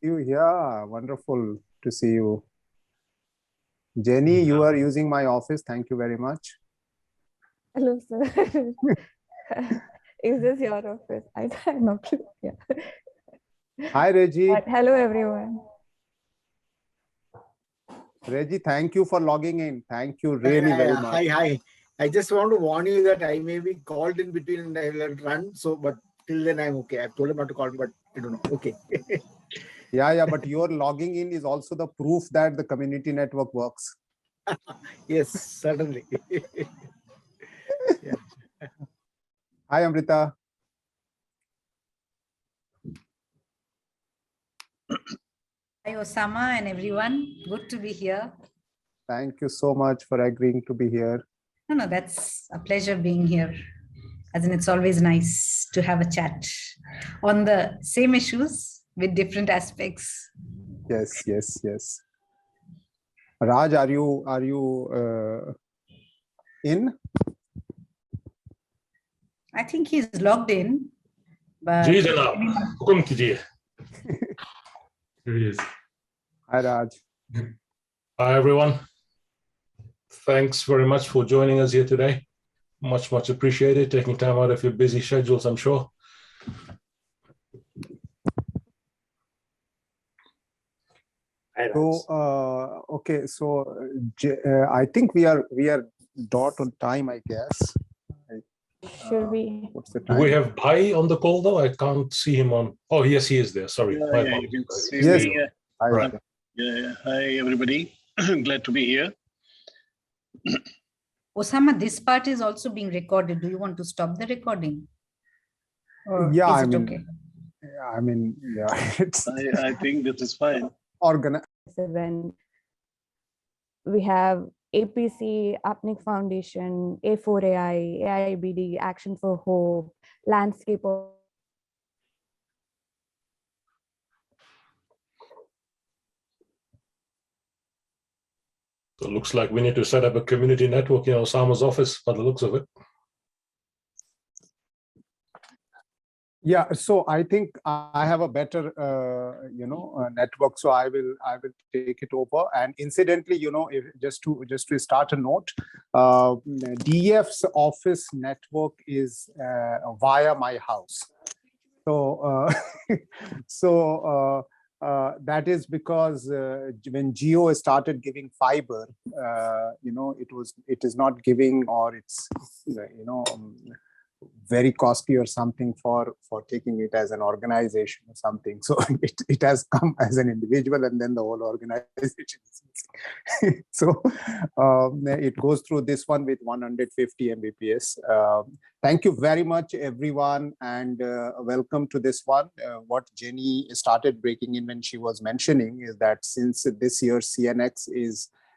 Yeah, wonderful to see you. Jenny, you are using my office. Thank you very much. Hello, sir. Is this your office? I have no clue. Yeah. Hi, Reggie. But hello, everyone. Reggie, thank you for logging in. Thank you really very much. Hi. I just want to warn you that I may be called in between and I will run. So, but till then I'm okay. I've told him not to call me, but I don't know. Okay. Yeah, but your logging in is also the proof that the community network works. Yes, certainly. Yeah. Hi, Amrita. Hi, Osama and everyone. Good to be here. Thank you so much for agreeing to be here. No, that's a pleasure being here. As in, it's always nice to have a chat on the same issues with different aspects. Yes. Raj, are you in? I think he's logged in. But Here he is. Hi, Raj. Hi, everyone. Thanks very much for joining us here today. Much appreciated, taking time out of your busy schedules, I'm sure. So, okay, so I think we are dot on time, I guess. Should we? What's the Do time? we have Bhai on the call though? I can't see him on. Oh, yes, he is there. Sorry. Yeah, you can see Yes. me. Hi. Right. Yeah. Hi, everybody. Glad to be here. Osama, this part is also being recorded. Do you want to stop the recording? Or Yeah, is it okay? Yeah, it's I think this is fine. organized. Event. We have APC, Apnic Foundation, A4AI, AIBD, Action for Hope, Landscape of So it looks like we need to set up a community network in Osama's office by the looks of it. Yeah, so I think I have a better, network. So I will take it over. And incidentally, if just to start a note, DF's office network is via my house. So that is because when Jio started giving fiber, it is not giving, or it's very costly or something for taking it as an organization or something. So it has come as an individual, and then the whole organization is missing. So it goes through this one with 150 Mbps. Thank you very much, everyone, and welcome to this one. What Jenny started breaking in when she was mentioning is that since this year CNX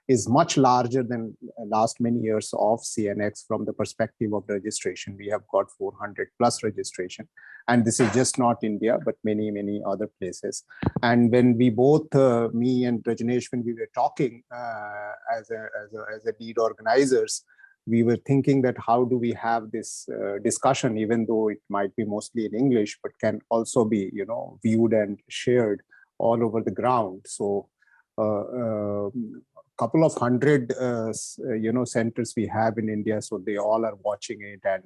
is much larger than last many years of CNX from the perspective of registration. We have got 400 plus registration. And this is just not India, but many other places. And when we both, me and Rajneesh, when we were talking as a lead organizers, we were thinking that how do we have this discussion, even though it might be mostly in English, but can also be, viewed and shared all over the ground. So couple of hundred centers we have in India, so they all are watching it and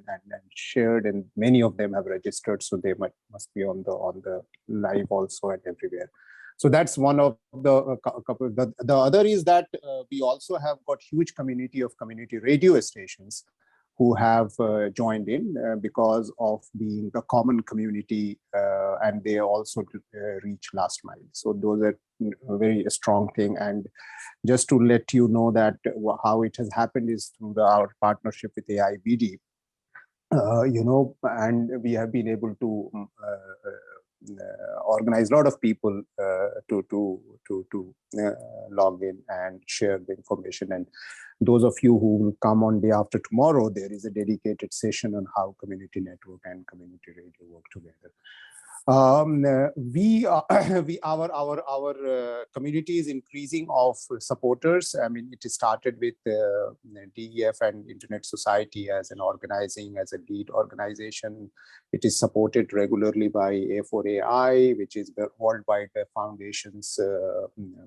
shared, and many of them have registered, so they must be on the live also and everywhere. So that's one of the couple. The other is that we also have got huge community of community radio stations who have joined in because of being the common community, and they also reach last mile. So those are a very strong thing. And just to let you know that how it has happened is through our partnership with AIBD, and we have been able to organize a lot of people to log in and share the information. And those of you who will come on day after tomorrow, there is a dedicated session on how community network and community radio work together. Our community is increasing of supporters. I mean, it started with DEF and Internet Society as an organizing, as a lead organization. It is supported regularly by A4AI, which is the Worldwide Foundation's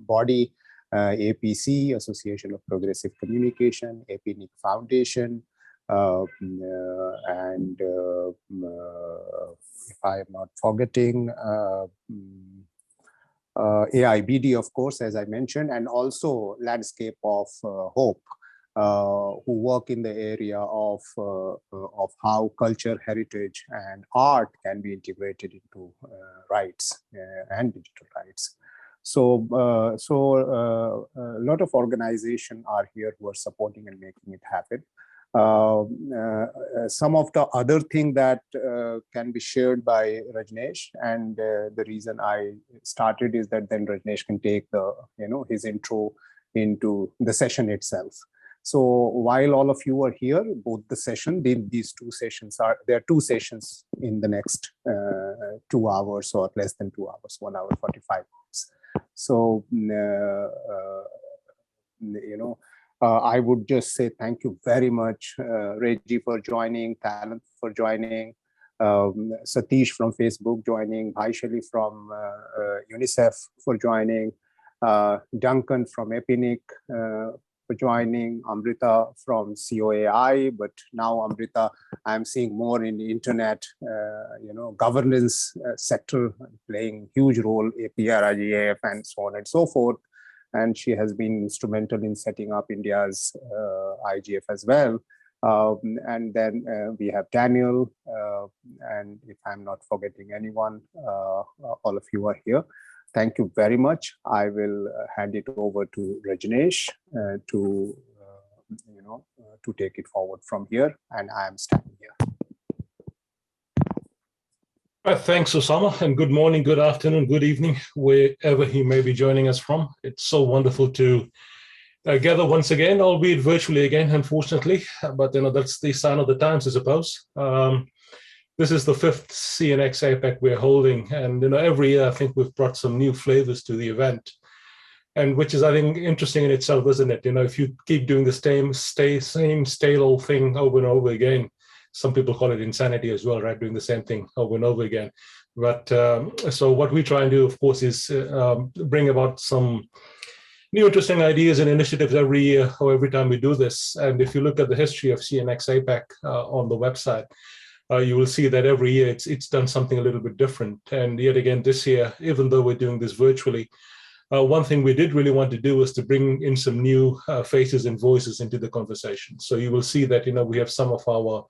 body, APC, Association of Progressive Communication, APNIC Foundation, and if I am not forgetting, AIBD, of course, as I mentioned, and also Landscape of Hope, who work in the area of how culture, heritage, and art can be integrated into rights and digital rights. So, a lot of organizations are here who are supporting and making it happen. Some of the other thing that can be shared by Rajneesh, and the reason I started is that then Rajneesh can take the his intro into the session itself. So while all of you are here, both the session, these two sessions there are two sessions in the next 2 hours or less than 2 hours, 1 hour 45 minutes. So I would just say thank you very much, Reggie, for joining, Talent for joining, Satish from Facebook joining, Bhaishali from UNICEF for joining, Duncan from EPINIC for joining, Amrita from COAI, but now Amrita, I'm seeing more in the internet, governance sector playing huge role, APR, IGAF, and so on and so forth. And she has been instrumental in setting up India's IGF as well. And then we have Daniel, and if I'm not forgetting anyone, all of you are here. Thank you very much. I will hand it over to Rajneesh to take it forward from here, and I am standing here. Thanks, Osama, and good morning, good afternoon, good evening, wherever he may be joining us from. It's so wonderful to gather once again, albeit virtually again, unfortunately, but that's the sign of the times, I suppose. This is the 5th CNX APEC we're holding, and every year I think we've brought some new flavors to the event, and which is, I think, interesting in itself, isn't it? If you keep doing the same stale old thing over and over again, some people call it insanity as well, right? Doing the same thing over and over again. But so what we try and do, of course, is bring about some new interesting ideas and initiatives every year or every time we do this. And if you look at the history of CNX APEC on the website, you will see that every year it's done something a little bit different. And yet again, this year, even though we're doing this virtually, one thing we did really want to do was to bring in some new faces and voices into the conversation. So you will see that, we have some of our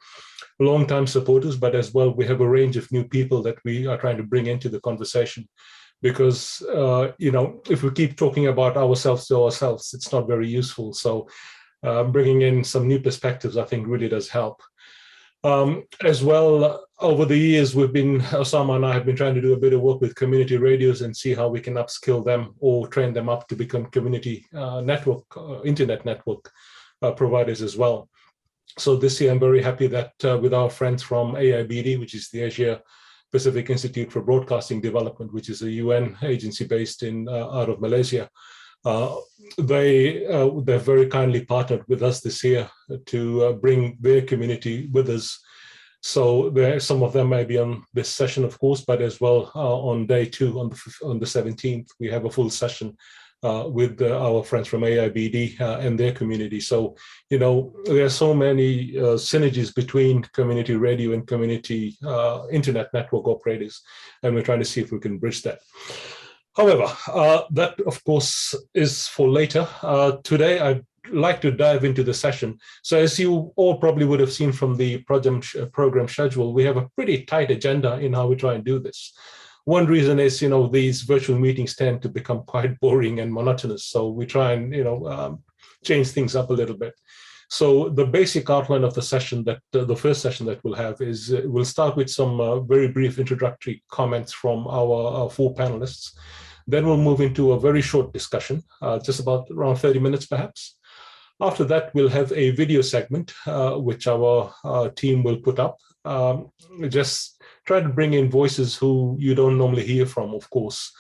longtime supporters, but as well, we have a range of new people that we are trying to bring into the conversation. Because, if we keep talking about ourselves to ourselves, it's not very useful. So bringing in some new perspectives, I think, really does help. As well, over the years, Osama and I have been trying to do a bit of work with community radios and see how we can upskill them or train them up to become community internet network providers as well. So this year, I'm very happy that with our friends from AIBD, which is the Asia Pacific Institute for Broadcasting Development, which is a UN agency based out of Malaysia, they've very kindly partnered with us this year to bring their community with us. So some of them may be on this session, of course, but as well on day 2, on the 17th, we have a full session with our friends from AIBD and their community. So, there are so many synergies between community radio and community internet network operators, and we're trying to see if we can bridge that. However, that, of course, is for later. Today, I'd like to dive into the session. So as you all probably would have seen from the program schedule, we have a pretty tight agenda in how we try and do this. One reason is, these virtual meetings tend to become quite boring and monotonous. So we try and, change things up a little bit. So the basic outline of the session the first session that we'll have is we'll start with some very brief introductory comments from our 4 panelists. Then we'll move into a very short discussion, just about around 30 minutes perhaps. After that, we'll have a video segment, which our team will put up. Just try to bring in voices who you don't normally hear from, of course,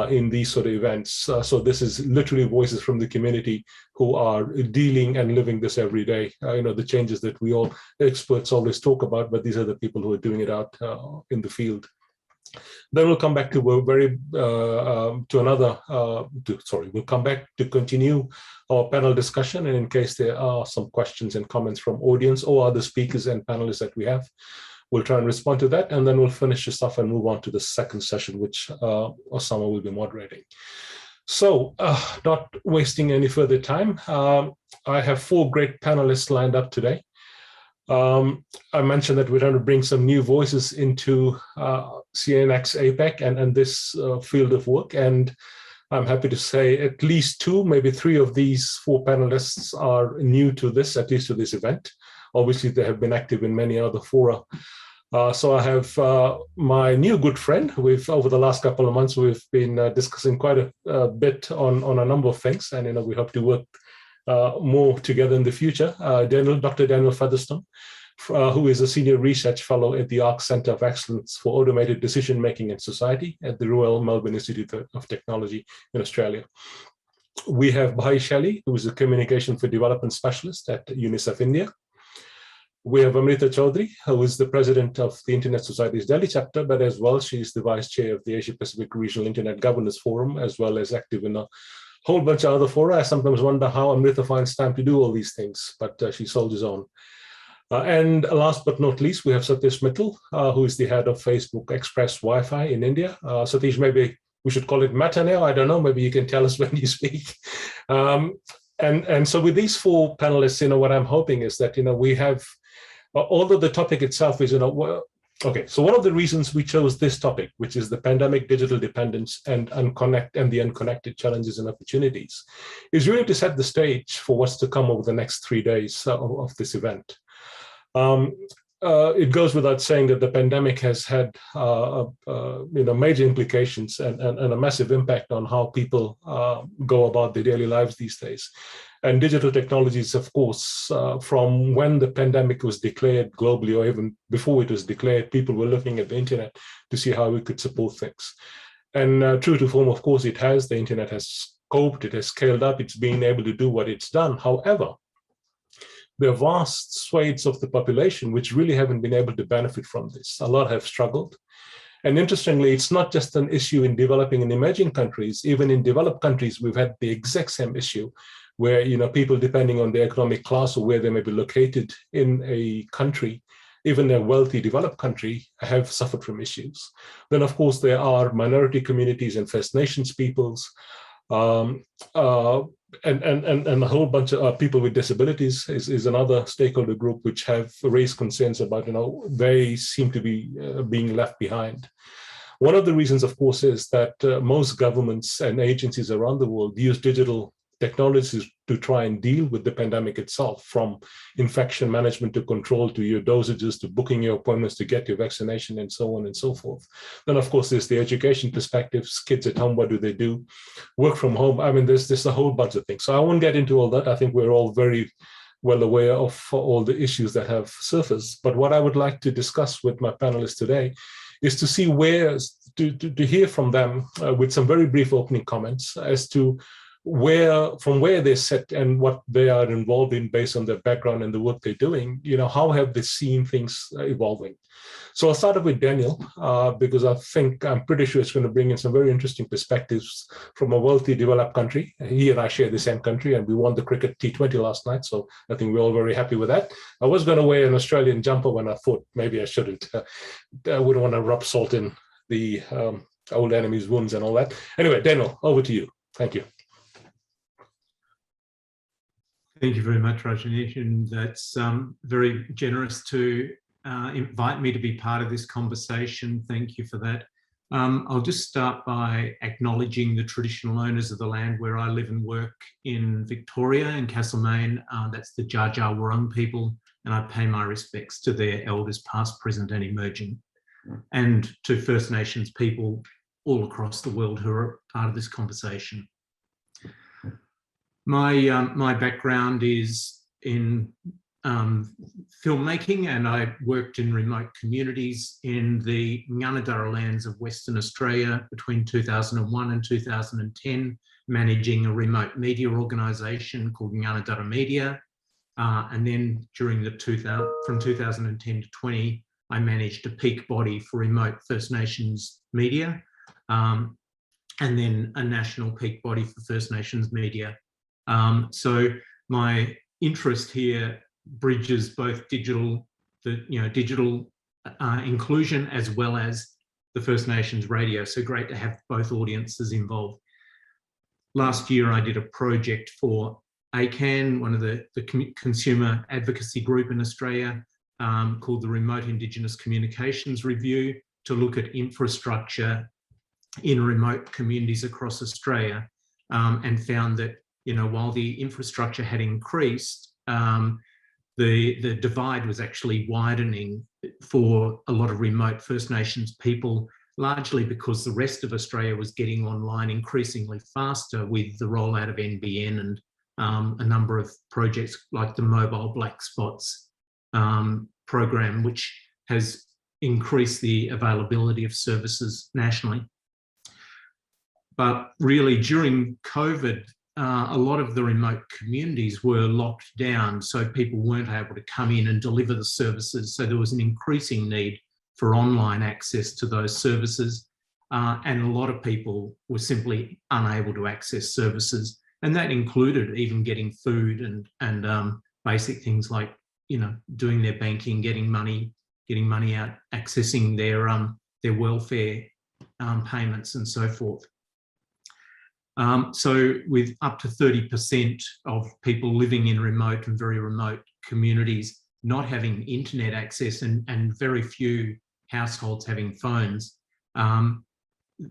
in these sort of events. So this is literally voices from the community who are dealing and living this every day. The changes that we all experts always talk about, but these are the people who are doing it out in the field. Then we'll come back to we'll come back to continue our panel discussion. And in case there are some questions and comments from audience or other speakers and panelists that we have, we'll try and respond to that. And then we'll finish this off and move on to the second session, which Osama will be moderating. So not wasting any further time, I have 4 great panelists lined up today. I mentioned that we're trying to bring some new voices into CNX APEC and this field of work. And I'm happy to say at least 2, maybe 3 of these 4 panelists are new to this, at least to this event. Obviously, they have been active in many other fora. So I have my new good friend. Over the last couple of months, we've been discussing quite a bit on a number of things. And we hope to work more together in the future. Dr. Daniel Featherstone, who is a senior research fellow at the ARC Centre of Excellence for Automated Decision Making in Society at the Royal Melbourne Institute of Technology in Australia. We have Bhai Shelley, who is a Communication for Development Specialist at UNICEF India. We have Amrita Chaudhary, who is the president of the Internet Society's Delhi chapter, but as well, she's the vice chair of the Asia Pacific Regional Internet Governance Forum, as well as active in a whole bunch of other fora. I sometimes wonder how Amrita finds time to do all these things, but she soldiers on. And last but not least, we have Satish Mittal, who is the head of Facebook Express Wi-Fi in India. Satish, maybe we should call it Meta now. I don't know. Maybe you can tell us when you speak. And so with these 4 panelists, what I'm hoping is that, we have, although the topic itself is, okay, so one of the reasons we chose this topic, which is the pandemic digital dependence and the unconnected challenges and opportunities, is really to set the stage for what's to come over the next 3 days of this event. It goes without saying that the pandemic has had major implications and a massive impact on how people go about their daily lives these days. And digital technologies, of course, from when the pandemic was declared globally, or even before it was declared, people were looking at the internet to see how we could support things. And true to form, of course, the internet has coped, it has scaled up, it's been able to do what it's done. However, there are vast swathes of the population which really haven't been able to benefit from this. A lot have struggled. And interestingly, it's not just an issue in developing and emerging countries. Even in developed countries, we've had the exact same issue where people, depending on their economic class or where they may be located in a country, even a wealthy developed country, have suffered from issues. Then, of course, there are minority communities and First Nations peoples, and a whole bunch of people with disabilities is another stakeholder group which have raised concerns about, they seem to be being left behind. One of the reasons, of course, is that most governments and agencies around the world use digital technologies to try and deal with the pandemic itself, from infection management to control to your dosages to booking your appointments to get your vaccination and so on and so forth. Then, of course, there's the education perspectives. Kids at home, what do they do? Work from home. I mean, there's a whole bunch of things. So I won't get into all that. I think we're all very well aware of all the issues that have surfaced. But what I would like to discuss with my panelists today is to see to hear from them with some very brief opening comments as to from where they sit and what they are involved in based on their background and the work they're doing, how have they seen things evolving? So I'll start off with Daniel, because I'm pretty sure it's going to bring in some very interesting perspectives from a wealthy, developed country. He and I share the same country, and we won the cricket T20 last night, so I think we're all very happy with that. I was going to wear an Australian jumper when I thought maybe I shouldn't. I wouldn't want to rub salt in the old enemy's wounds and all that. Anyway, Daniel, over to you. Thank you. Thank you very much, Rajneesh, and that's very generous to invite me to be part of this conversation. Thank you for that. I'll just start by acknowledging the traditional owners of the land where I live and work in Victoria, in Castlemaine. That's the Dja Dja Wurrung people, and I pay my respects to their elders past, present and emerging, and to First Nations people all across the world who are part of this conversation. My background is in filmmaking, and I worked in remote communities in the Nganadara lands of Western Australia between 2001 and 2010, managing a remote media organisation called Nganadara Media. And then during the from 2010 to 20, I managed a peak body for remote First Nations media, and then a national peak body for First Nations media. So my interest here bridges both digital inclusion as well as the First Nations radio. So great to have both audiences involved. Last year, I did a project for ACAN, one of the consumer advocacy group in Australia, called the Remote Indigenous Communications Review, to look at infrastructure in remote communities across Australia, and found that, while the infrastructure had increased, the divide was actually widening for a lot of remote First Nations people, largely because the rest of Australia was getting online increasingly faster with the rollout of NBN and a number of projects like the Mobile Black Spots program, which has increased the availability of services nationally. But really, during COVID, a lot of the remote communities were locked down, so people weren't able to come in and deliver the services. So there was an increasing need for online access to those services, and a lot of people were simply unable to access services, and that included even getting food and basic things like doing their banking, getting money out, accessing their welfare payments and so forth. So with up to 30% of people living in remote and very remote communities not having internet access and very few households having phones,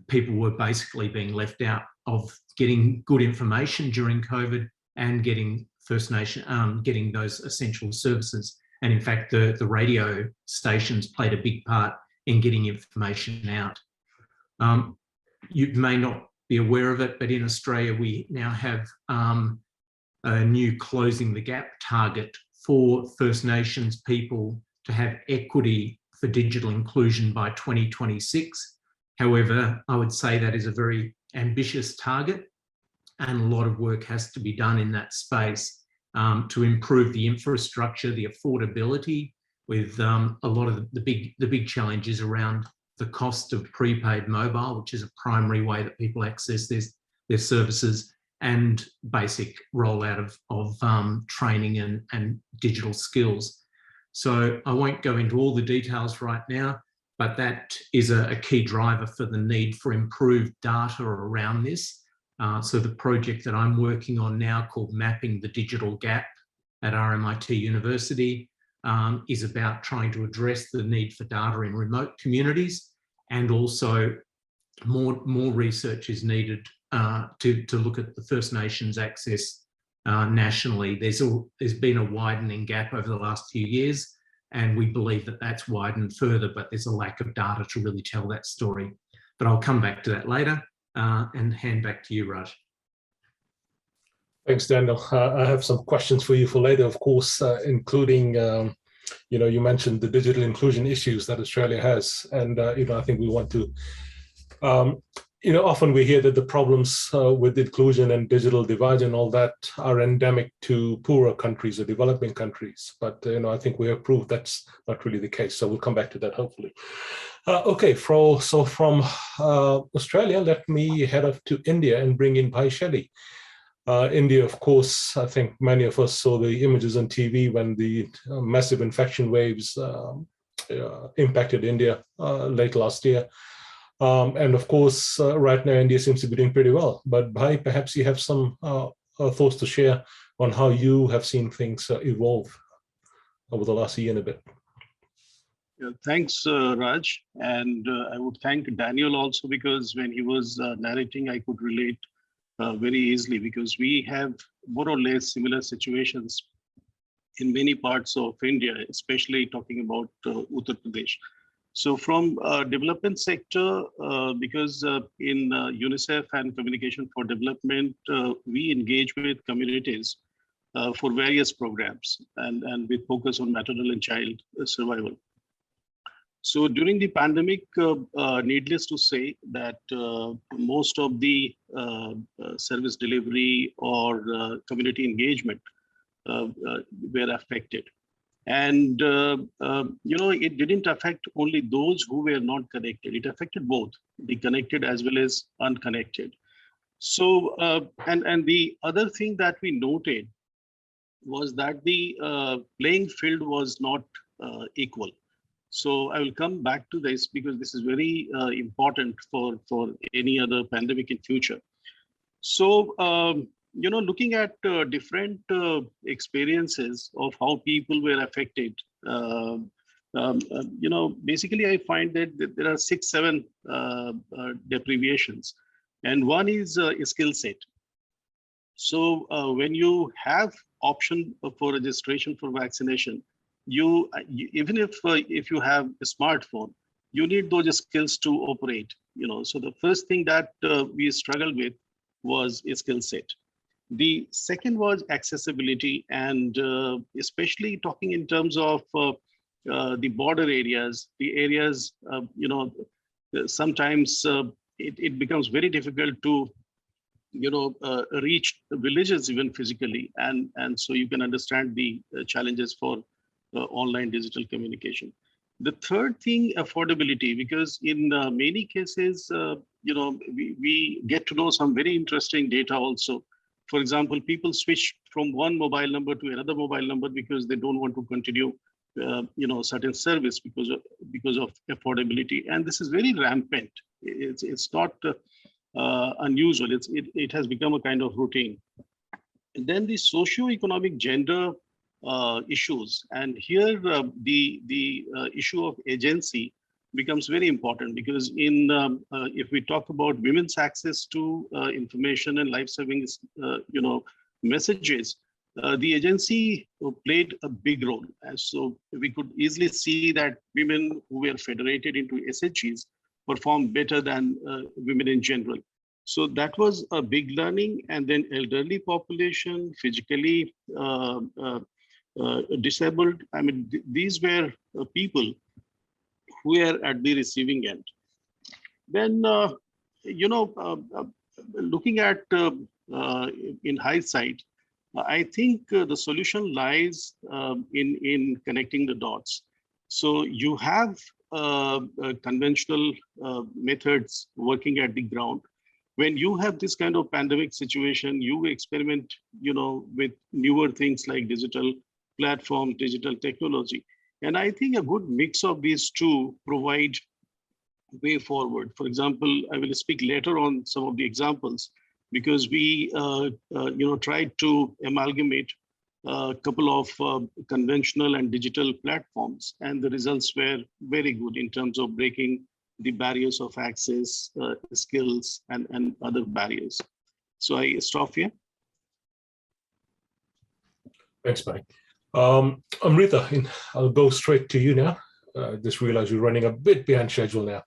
people were basically being left out of getting good information during COVID and getting First Nation, getting those essential services. And in fact, the radio stations played a big part in getting information out. You may not be aware of it, but in Australia, we now have a new Closing the Gap target for First Nations people to have equity for digital inclusion by 2026. However, I would say that is a very ambitious target, and a lot of work has to be done in that space to improve the infrastructure, the affordability, with a lot of the big challenges around the cost of prepaid mobile, which is a primary way that people access their services, and basic rollout of training and digital skills. So I won't go into all the details right now, but that is a key driver for the need for improved data around this. So the project that I'm working on now, called Mapping the Digital Gap at RMIT University, is about trying to address the need for data in remote communities, and also more research is needed to look at the First Nations access nationally. There's been a widening gap over the last few years, and we believe that that's widened further, but there's a lack of data to really tell that story. But I'll come back to that later and hand back to you, Raj. Thanks, Daniel. I have some questions for you for later, of course, including, you mentioned the digital inclusion issues that Australia has. And, I think we want to, often we hear that the problems with inclusion and digital divide and all that are endemic to poorer countries or developing countries. But, I think we have proved that's not really the case. So we'll come back to that, hopefully. Okay, so from Australia, let me head off to India and bring in Bhai Shelly. India, of course, I think many of us saw the images on TV when the massive infection waves impacted India late last year. And of course, right now, India seems to be doing pretty well. But Bhai, perhaps you have some thoughts to share on how you have seen things evolve over the last year and a bit. Yeah, thanks, Raj. And I would thank Daniel also, because when he was narrating, I could relate very easily, because we have more or less similar situations in many parts of India, especially talking about Uttar Pradesh. So from development sector, because in UNICEF and Communication for Development, we engage with communities for various programs and with focus on maternal and child survival. So during the pandemic, needless to say that most of the service delivery or community engagement were affected. And, it didn't affect only those who were not connected. It affected both the connected as well as unconnected. So, and the other thing that we noted was that the playing field was not equal. So I will come back to this because this is very important for any other pandemic in future. So, looking at different experiences of how people were affected, basically I find that there are 6-7 deprivations, and one is a skill set. So when you have option for registration for vaccination, you even if you have a smartphone, you need those skills to operate. So the first thing that we struggled with was a skill set. The second was accessibility, and especially talking in terms of the border areas, the areas, sometimes it becomes very difficult to reach villages even physically, and so you can understand the challenges for online digital communication. The third thing, affordability, because in many cases, we get to know some very interesting data also. For example, people switch from one mobile number to another mobile number because they don't want to continue, certain service because of affordability, and this is very rampant. It's not unusual. It has become a kind of routine. And then the socio-economic gender issues, and here the issue of agency becomes very important, because in if we talk about women's access to information and life-saving messages, the agency played a big role. And so we could easily see that women who were federated into SHGs perform better than women in general. So that was a big learning. And then elderly population, physically disabled. I mean, these were people who were at the receiving end. Then, looking at in hindsight, I think the solution lies in connecting the dots. So you have conventional methods working at the ground. When you have this kind of pandemic situation, you experiment, with newer things like digital platforms, digital technology. And I think a good mix of these two provide way forward. For example, I will speak later on some of the examples, because we, tried to amalgamate a couple of conventional and digital platforms, and the results were very good in terms of breaking the barriers of access, skills, and other barriers. So I stop here. Thanks, Mike. Amrita, I'll go straight to you now. Just realize you're running a bit behind schedule now.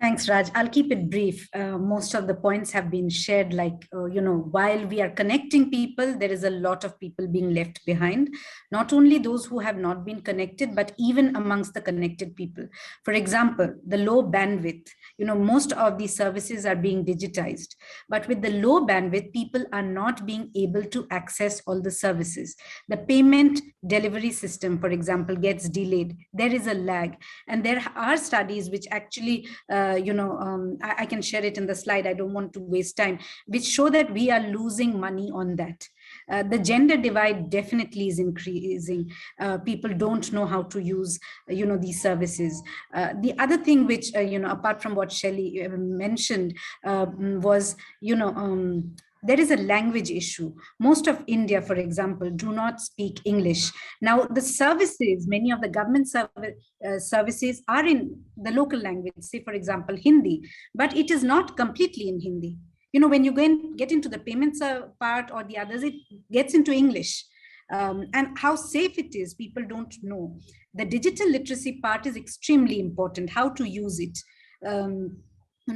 Thanks, Raj. I'll keep it brief. Most of the points have been shared, like, while we are connecting people, there is a lot of people being left behind, not only those who have not been connected, but even amongst the connected people. For example, the low bandwidth, most of these services are being digitized, but with the low bandwidth, people are not being able to access all the services. The payment delivery system, for example, gets delayed. There is a lag. And there are studies which actually, I can share it in the slide. I don't want to waste time, which show that we are losing money on that. The gender divide definitely is increasing. People don't know how to use, these services. The other thing which, apart from what Shelley mentioned, was, there is a language issue. Most of India, for example, do not speak English. Now, the services, many of the government services are in the local language, say, for example, Hindi, but it is not completely in Hindi. When you get into the payments part or the others, it gets into English. And how safe it is, people don't know. The digital literacy part is extremely important, how to use it.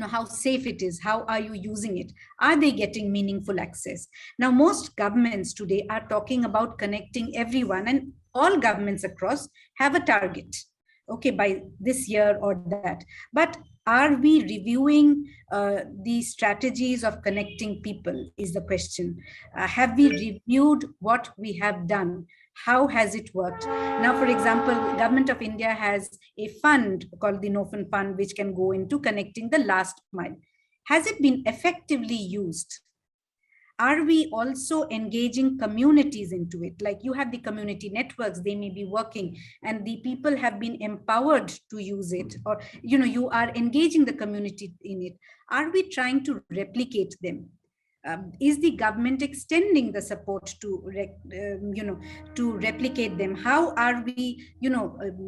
How safe it is, how are you using it, are they getting meaningful access? Now, most governments today are talking about connecting everyone, and all governments across have a target, okay, by this year or that. But are we reviewing the strategies of connecting people is the question. Have we reviewed what we have done? How has it worked? Now, for example, Government of India has a fund called the NOFN Fund, which can go into connecting the last mile. Has it been effectively used? Are we also engaging communities into it? Like, you have the community networks, they may be working and the people have been empowered to use it, or you are engaging the community in it. Are we trying to replicate them? Is the government extending the support to to replicate them? How are we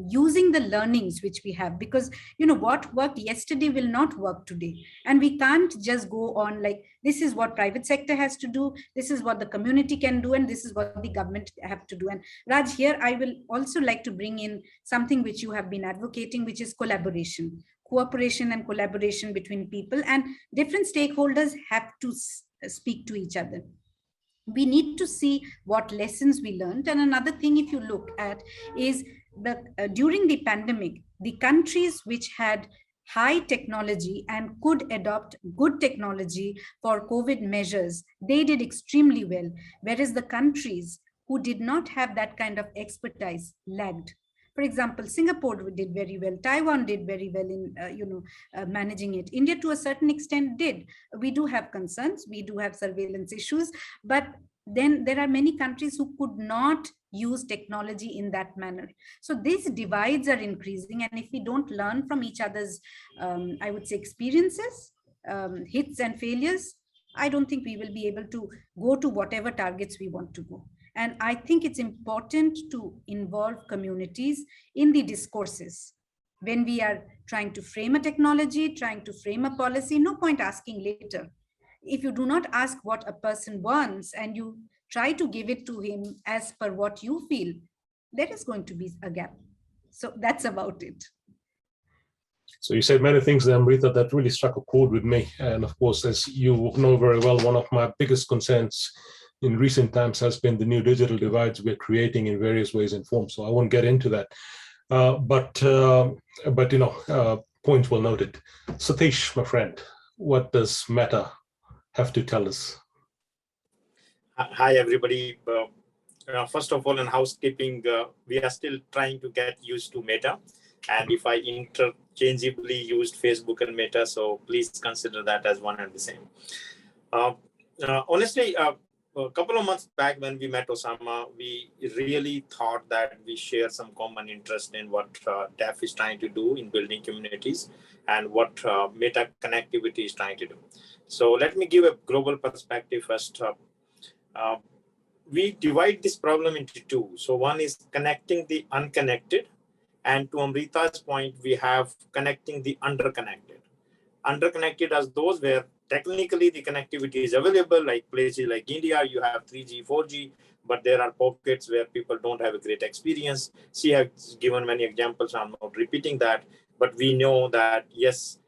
using the learnings which we have? Because what worked yesterday will not work today, and we can't just go on like, this is what private sector has to do, this is what the community can do, and this is what the government have to do. And Raj, here I will also like to bring in something which you have been advocating, which is collaboration, cooperation and collaboration between people, and different stakeholders have to speak to each other. We need to see what lessons we learned. And another thing, if you look at, is the during the pandemic, the countries which had high technology and could adopt good technology for COVID measures, they did extremely well, whereas the countries who did not have that kind of expertise lagged. For example, Singapore did very well. Taiwan did very well in managing it. India, to a certain extent, did. We do have concerns. We do have surveillance issues. But then there are many countries who could not use technology in that manner. So these divides are increasing. And if we don't learn from each other's, I would say, experiences, hits and failures, I don't think we will be able to go to whatever targets we want to go. And I think it's important to involve communities in the discourses. When we are trying to frame a technology, trying to frame a policy, no point asking later. If you do not ask what a person wants and you try to give it to him as per what you feel, there is going to be a gap. So that's about it. So you said many things there, Amrita, that really struck a chord with me. And of course, as you know very well, one of my biggest concerns in recent times has been the new digital divides we're creating in various ways and forms. So I won't get into that. But points well noted. Satish, my friend, what does Meta have to tell us? Hi, everybody. First of all, in housekeeping, we are still trying to get used to Meta. And if I interchangeably used Facebook and Meta, so please consider that as one and the same. Honestly, a couple of months back when we met Osama, we really thought that we share some common interest in what DEF is trying to do in building communities and what Meta connectivity is trying to do. So let me give a global perspective first. We divide this problem into two. So one is connecting the unconnected. And to Amrita's point, we have connecting the underconnected. Underconnected as those where technically the connectivity is available, like places like India, you have 3G, 4G, but there are pockets where people don't have a great experience. She has given many examples, I'm not repeating that, but we know that, yes,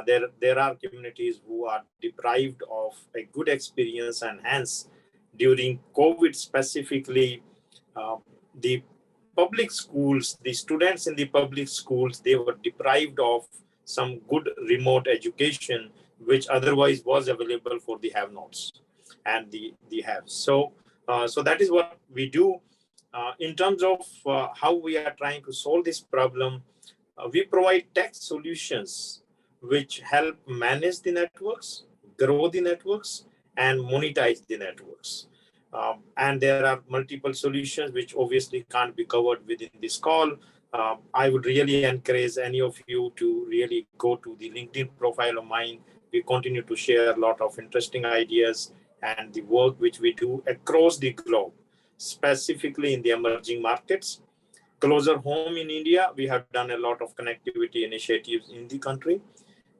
there are communities who are deprived of a good experience, and hence during COVID specifically, the public schools, the students in the public schools, they were deprived of some good remote education, which otherwise was available for the have-nots and the haves. So that is what we do. In terms of how we are trying to solve this problem, we provide tech solutions which help manage the networks, grow the networks, and monetize the networks. And there are multiple solutions which obviously can't be covered within this call. I would really encourage any of you to really go to the LinkedIn profile of mine. We continue to share a lot of interesting ideas and the work which we do across the globe, specifically in the emerging markets. Closer home in India, we have done a lot of connectivity initiatives in the country.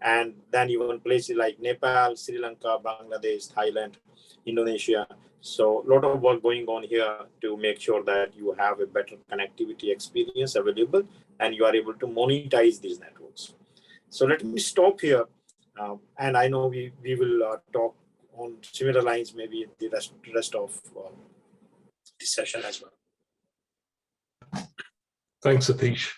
And then even places like Nepal, Sri Lanka, Bangladesh, Thailand, Indonesia. So a lot of work going on here to make sure that you have a better connectivity experience available and you are able to monetize these networks. So let me stop here. And I know we will talk on similar lines, maybe the rest of this session as well. Thanks, Satish.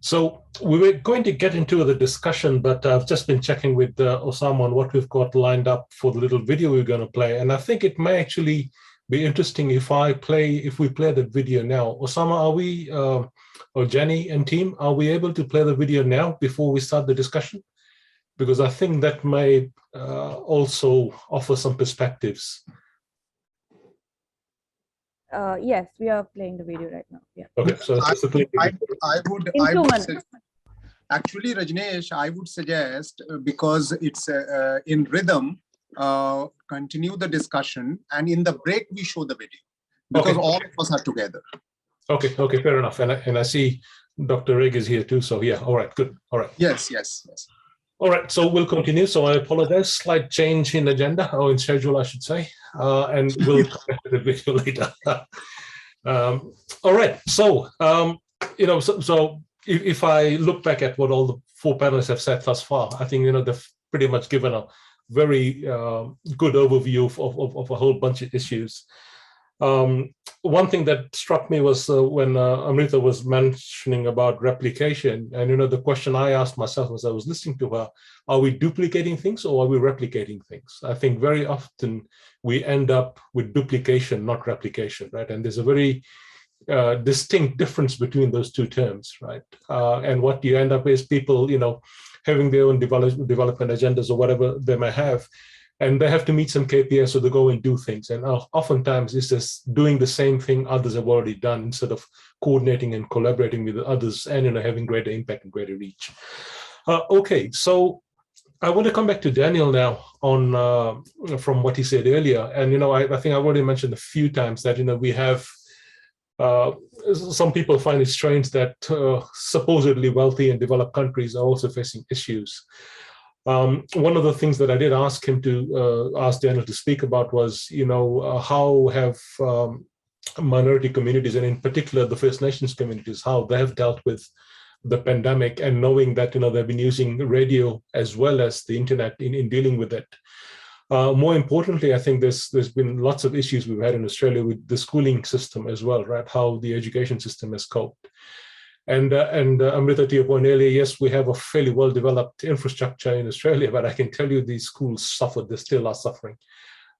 So we were going to get into the discussion, but I've just been checking with Osama on what we've got lined up for the little video we're going to play. And I think it may actually be interesting if we play the video now. Osama, are we, or Jenny and team, are we able to play the video now before we start the discussion? Because I think that may also offer some perspectives. Yes, we are playing the video right now. Yeah. Okay, so I would actually, Rajneesh, I would suggest, because it's in rhythm, continue the discussion, and in the break we show the video, because all of us are together. Okay, fair enough. And I see Dr. Rig is here too, so yeah, all right, good, all right. Yes. All right, so we'll continue. So I apologize, slight change in agenda, or in schedule, I should say, and we'll come back to the video later. All right, so, so if I look back at what all the four panelists have said thus far, I think, they've pretty much given a very good overview of a whole bunch of issues. One thing that struck me was when Amrita was mentioning about replication, and the question I asked myself as I was listening to her, are we duplicating things or are we replicating things? I think very often we end up with duplication, not replication, right? And there's a very distinct difference between those two terms, right? And what you end up is people, having their own development agendas or whatever they may have, and they have to meet some KPIs, so they go and do things. And oftentimes it's just doing the same thing others have already done instead of coordinating and collaborating with others and having greater impact and greater reach. Okay, so I want to come back to Daniel now on from what he said earlier. And I think I've already mentioned a few times that we have some people find it strange that supposedly wealthy and developed countries are also facing issues. One of the things that I did ask him to ask Daniel to speak about was, how have minority communities, and in particular the First Nations communities, how they have dealt with the pandemic, and knowing that they've been using radio as well as the internet in dealing with it. More importantly, I think there's been lots of issues we've had in Australia with the schooling system as well, right? How the education system has coped. And Amrita, to your point earlier, yes, we have a fairly well-developed infrastructure in Australia, but I can tell you these schools suffered, they still are suffering.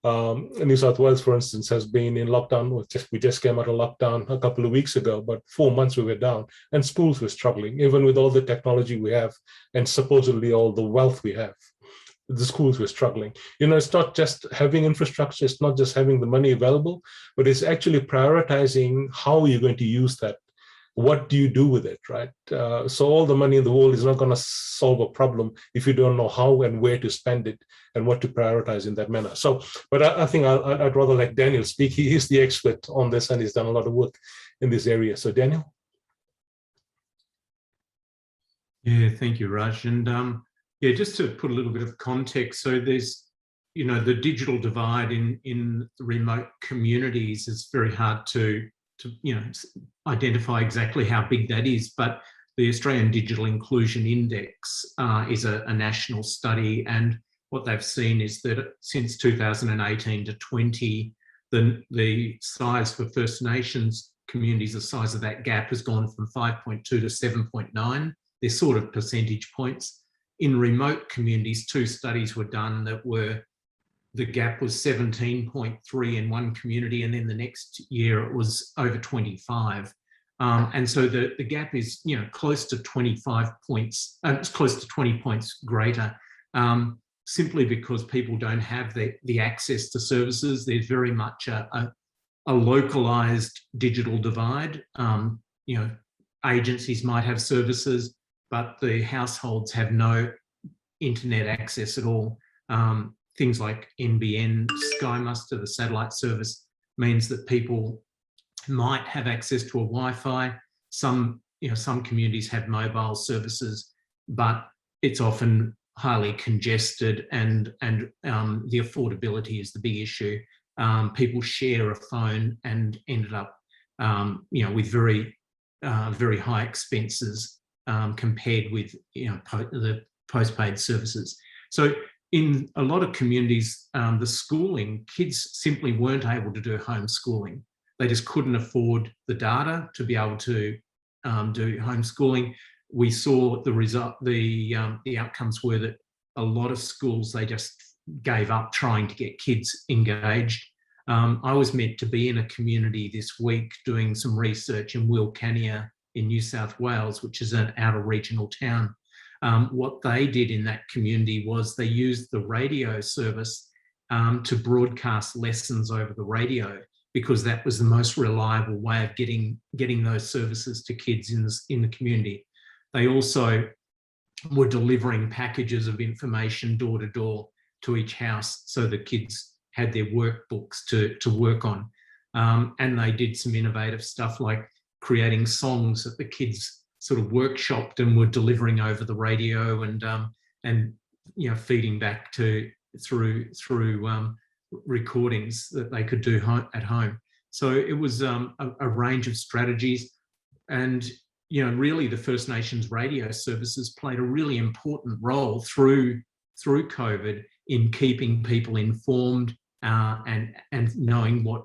New South Wales, for instance, has been in lockdown. We just came out of lockdown a couple of weeks ago, but 4 months we were down, and schools were struggling, even with all the technology we have and supposedly all the wealth we have. The schools were struggling. It's not just having infrastructure, it's not just having the money available, but it's actually prioritizing how you're going to use that. What do you do with it, right? So all the money in the world is not going to solve a problem if you don't know how and where to spend it and what to prioritize in that manner. So, but I think I'd rather let Daniel speak. He is the expert on this and he's done a lot of work in this area. So Daniel? Yeah, thank you, Raj. And yeah, just to put a little bit of context, so there's, the digital divide in remote communities is very hard to identify exactly how big that is, but the Australian Digital Inclusion Index is a national study, and what they've seen is that since 2018 to 20, the size for First Nations communities, the size of that gap has gone from 5.2 to 7.9. They're sort of percentage points. In remote communities, 2 studies were done that were, the gap was 17.3 in one community, and then the next year it was over 25. And so the gap is, close to 25 points, it's close to 20 points greater, simply because people don't have the access to services. There's very much a localized digital divide. Agencies might have services, but the households have no internet access at all. Things like NBN, Sky Muster, the satellite service, means that people might have access to a Wi-Fi. Some communities have mobile services, but it's often highly congested, and the affordability is the big issue. people share a phone and ended up, with very, very high expenses compared with, the postpaid services. So in a lot of communities, the schooling, kids simply weren't able to do homeschooling. They just couldn't afford the data to be able to do homeschooling. We saw the result, the outcomes were that a lot of schools, they just gave up trying to get kids engaged. I was meant to be in a community this week doing some research in Wilcannia in New South Wales, which is an outer regional town. What they did in that community was they used the radio service to broadcast lessons over the radio, because that was the most reliable way of getting those services to kids in the community. They also were delivering packages of information door to door to each house, so the kids had their workbooks to work on. And they did some innovative stuff like creating songs that the kids sort of workshopped and were delivering over the radio, and feeding back through recordings that they could do at home. So it was a range of strategies, and really the First Nations radio services played a really important role through COVID in keeping people informed and knowing what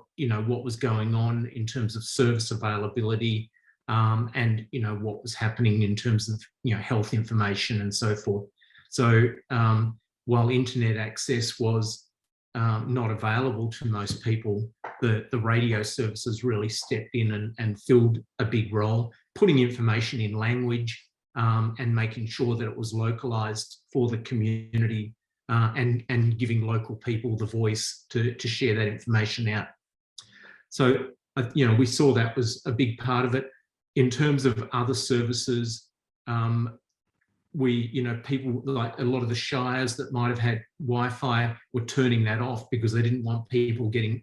was going on in terms of service availability, and what was happening in terms of health information and so forth. So while internet access was not available to most people, the radio services really stepped in and filled a big role, putting information in language and making sure that it was localized for the community, and giving local people the voice to share that information out. So, we saw that was a big part of it. In terms of other services, people like a lot of the shires that might have had Wi-Fi were turning that off because they didn't want people getting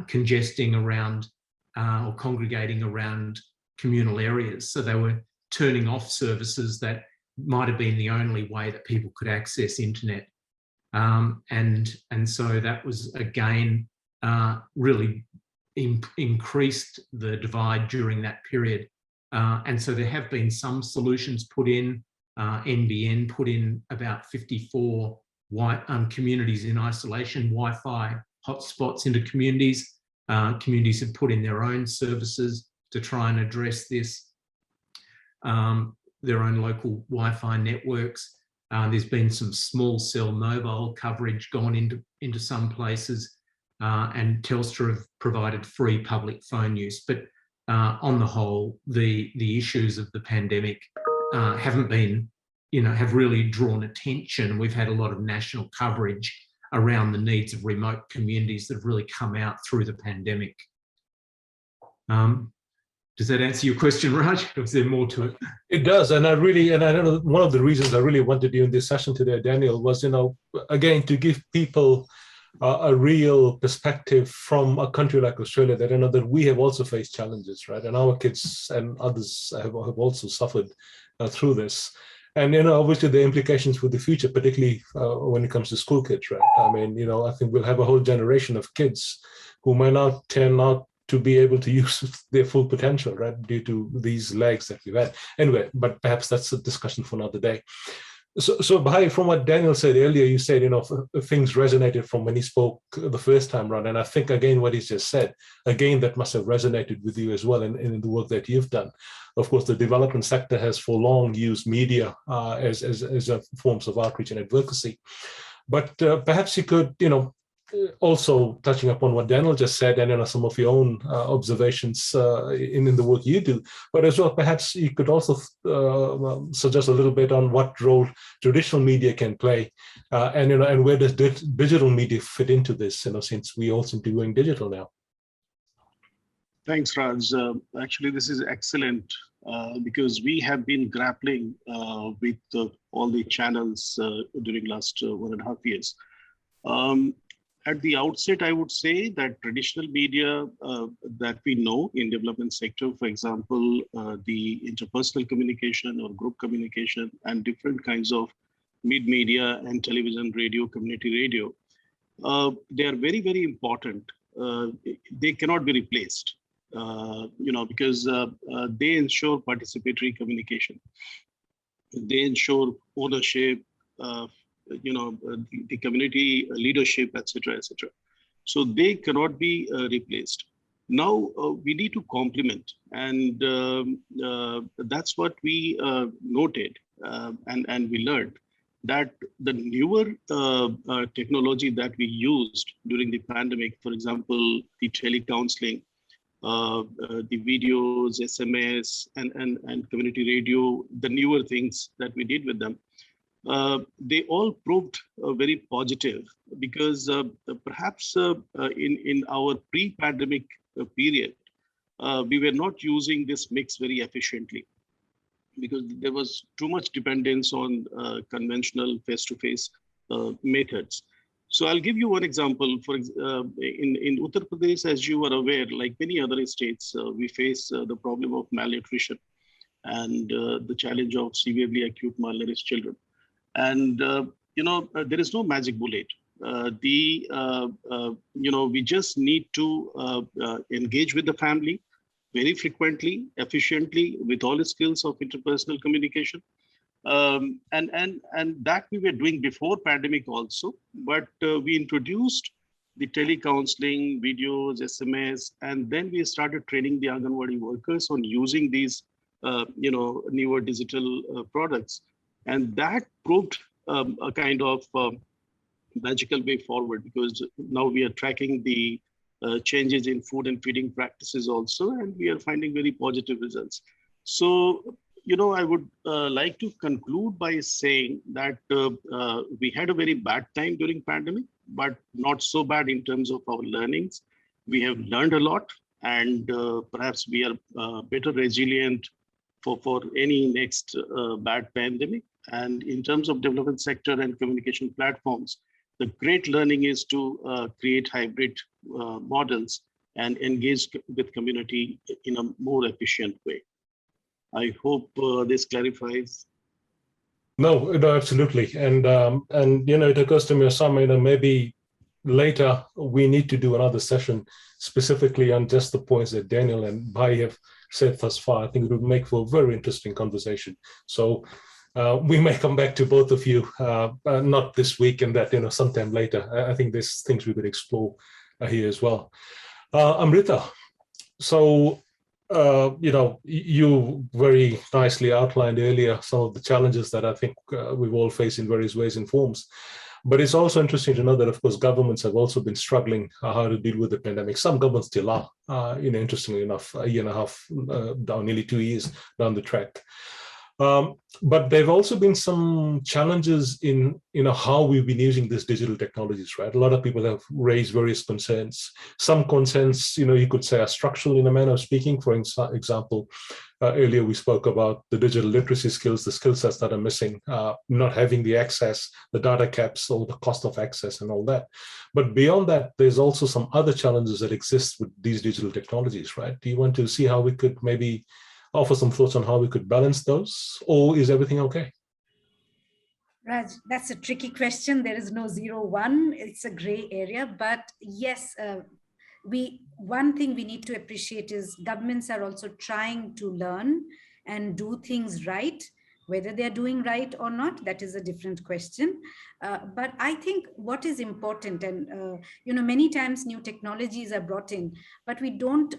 congesting around or congregating around communal areas. So they were turning off services that might have been the only way that people could access internet. And so that was, again, really increased the divide during that period. And so there have been some solutions put in. NBN put in about 54 communities in isolation, Wi-Fi hotspots into communities. Communities have put in their own services to try and address this, their own local Wi-Fi networks. There's been some small cell mobile coverage gone into some places, and Telstra have provided free public phone use. But on the whole, the issues of the pandemic haven't been, have really drawn attention. We've had a lot of national coverage around the needs of remote communities that have really come out through the pandemic. Does that answer your question, Raj? Or is there more to it? It does, and I don't know, one of the reasons I really wanted you in this session today, Daniel, was, again, to give people a real perspective from a country like Australia, that that we have also faced challenges, right? And our kids and others have also suffered through this. And, obviously the implications for the future, particularly when it comes to school kids, right? I mean, I think we'll have a whole generation of kids who might not turn out to be able to use their full potential, right, due to these lags that we've had. Anyway, but perhaps that's a discussion for another day. So Bhai, from what Daniel said earlier, you said, things resonated from when he spoke the first time around. And I think, again, what he's just said, again, that must have resonated with you as well in the work that you've done. Of course, the development sector has for long used media as forms of outreach and advocacy. But perhaps you could, also touching upon what Daniel just said, and some of your own observations in the work you do, but as well, perhaps you could also suggest a little bit on what role traditional media can play, and where does digital media fit into this, since we all seem to be going digital now. Thanks, Raj. Actually, this is excellent because we have been grappling with all the channels during last 1.5 years. At the outset, I would say that traditional media that we know in development sector, for example, the interpersonal communication or group communication and different kinds of mid-media and television, radio, community radio, they are very, very important they cannot be replaced, because they ensure participatory communication. They ensure ownership, the community leadership, etc., etc. So they cannot be replaced. Now we need to complement, and that's what we noted and we learned, that the newer technology that we used during the pandemic, for example, the telecounseling, the videos, SMS, and community radio, the newer things that we did with them, they all proved very positive, because perhaps in our pre-pandemic period, we were not using this mix very efficiently, because there was too much dependence on conventional face-to-face methods. So I'll give you one example. In Uttar Pradesh, as you are aware, like many other states, we face the problem of malnutrition and the challenge of severely acute malnourished children. And there is no magic bullet. We just need to engage with the family very frequently, efficiently, with all the skills of interpersonal communication. And that we were doing before pandemic also, but we introduced the telecounseling, videos, SMS, and then we started training the Anganwadi workers on using these, newer digital products. And that proved a kind of magical way forward, because now we are tracking the changes in food and feeding practices also, and we are finding very positive results. So, I would like to conclude by saying that we had a very bad time during pandemic, but not so bad in terms of our learnings. We have learned a lot, and perhaps we are better resilient for any next bad pandemic. And in terms of development sector and communication platforms, the great learning is to create hybrid models and engage with community in a more efficient way. I hope this clarifies. No, absolutely. And it occurs to me, Osama, maybe later we need to do another session specifically on just the points that Daniel and Bhai have said thus far. I think it would make for a very interesting conversation. So we may come back to both of you, not this week, and that sometime later. I think there's things we could explore here as well. Amrita, so you very nicely outlined earlier some of the challenges that I think we've all faced in various ways and forms. But it's also interesting to know that, of course, governments have also been struggling how to deal with the pandemic. Some governments still are, interestingly enough, a year and a half down, nearly 2 years down the track. But there have also been some challenges in how we've been using these digital technologies, right? A lot of people have raised various concerns. Some concerns, you could say, are structural in a manner of speaking. For example, earlier we spoke about the digital literacy skills, the skill sets that are missing, not having the access, the data caps, or the cost of access and all that. But beyond that, there's also some other challenges that exist with these digital technologies, right? Do you want to see how we could maybe offer some thoughts on how we could balance those, or is everything okay? Raj, that's a tricky question. There is no 0-1. It's a gray area. But yes, one thing we need to appreciate is governments are also trying to learn and do things right. Whether they're doing right or not, that is a different question. But I think what is important, and many times new technologies are brought in, but we don't,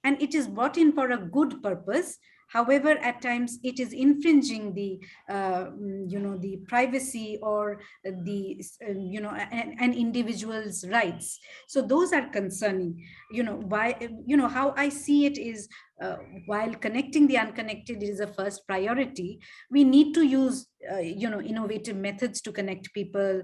and it is brought in for a good purpose. However, at times it is infringing the, the privacy or the, an individual's rights. So those are concerning. How I see it is, while connecting the unconnected is a first priority, we need to use innovative methods to connect people,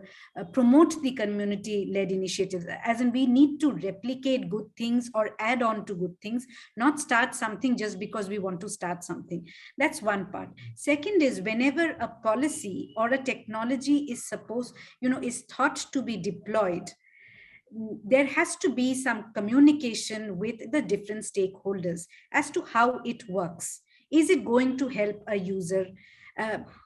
promote the community-led initiatives, as in we need to replicate good things or add on to good things, not start something just because we want to start something. That's one part. Second is, whenever a policy or a technology is is thought to be deployed, there has to be some communication with the different stakeholders as to how it works. Is it going to help a user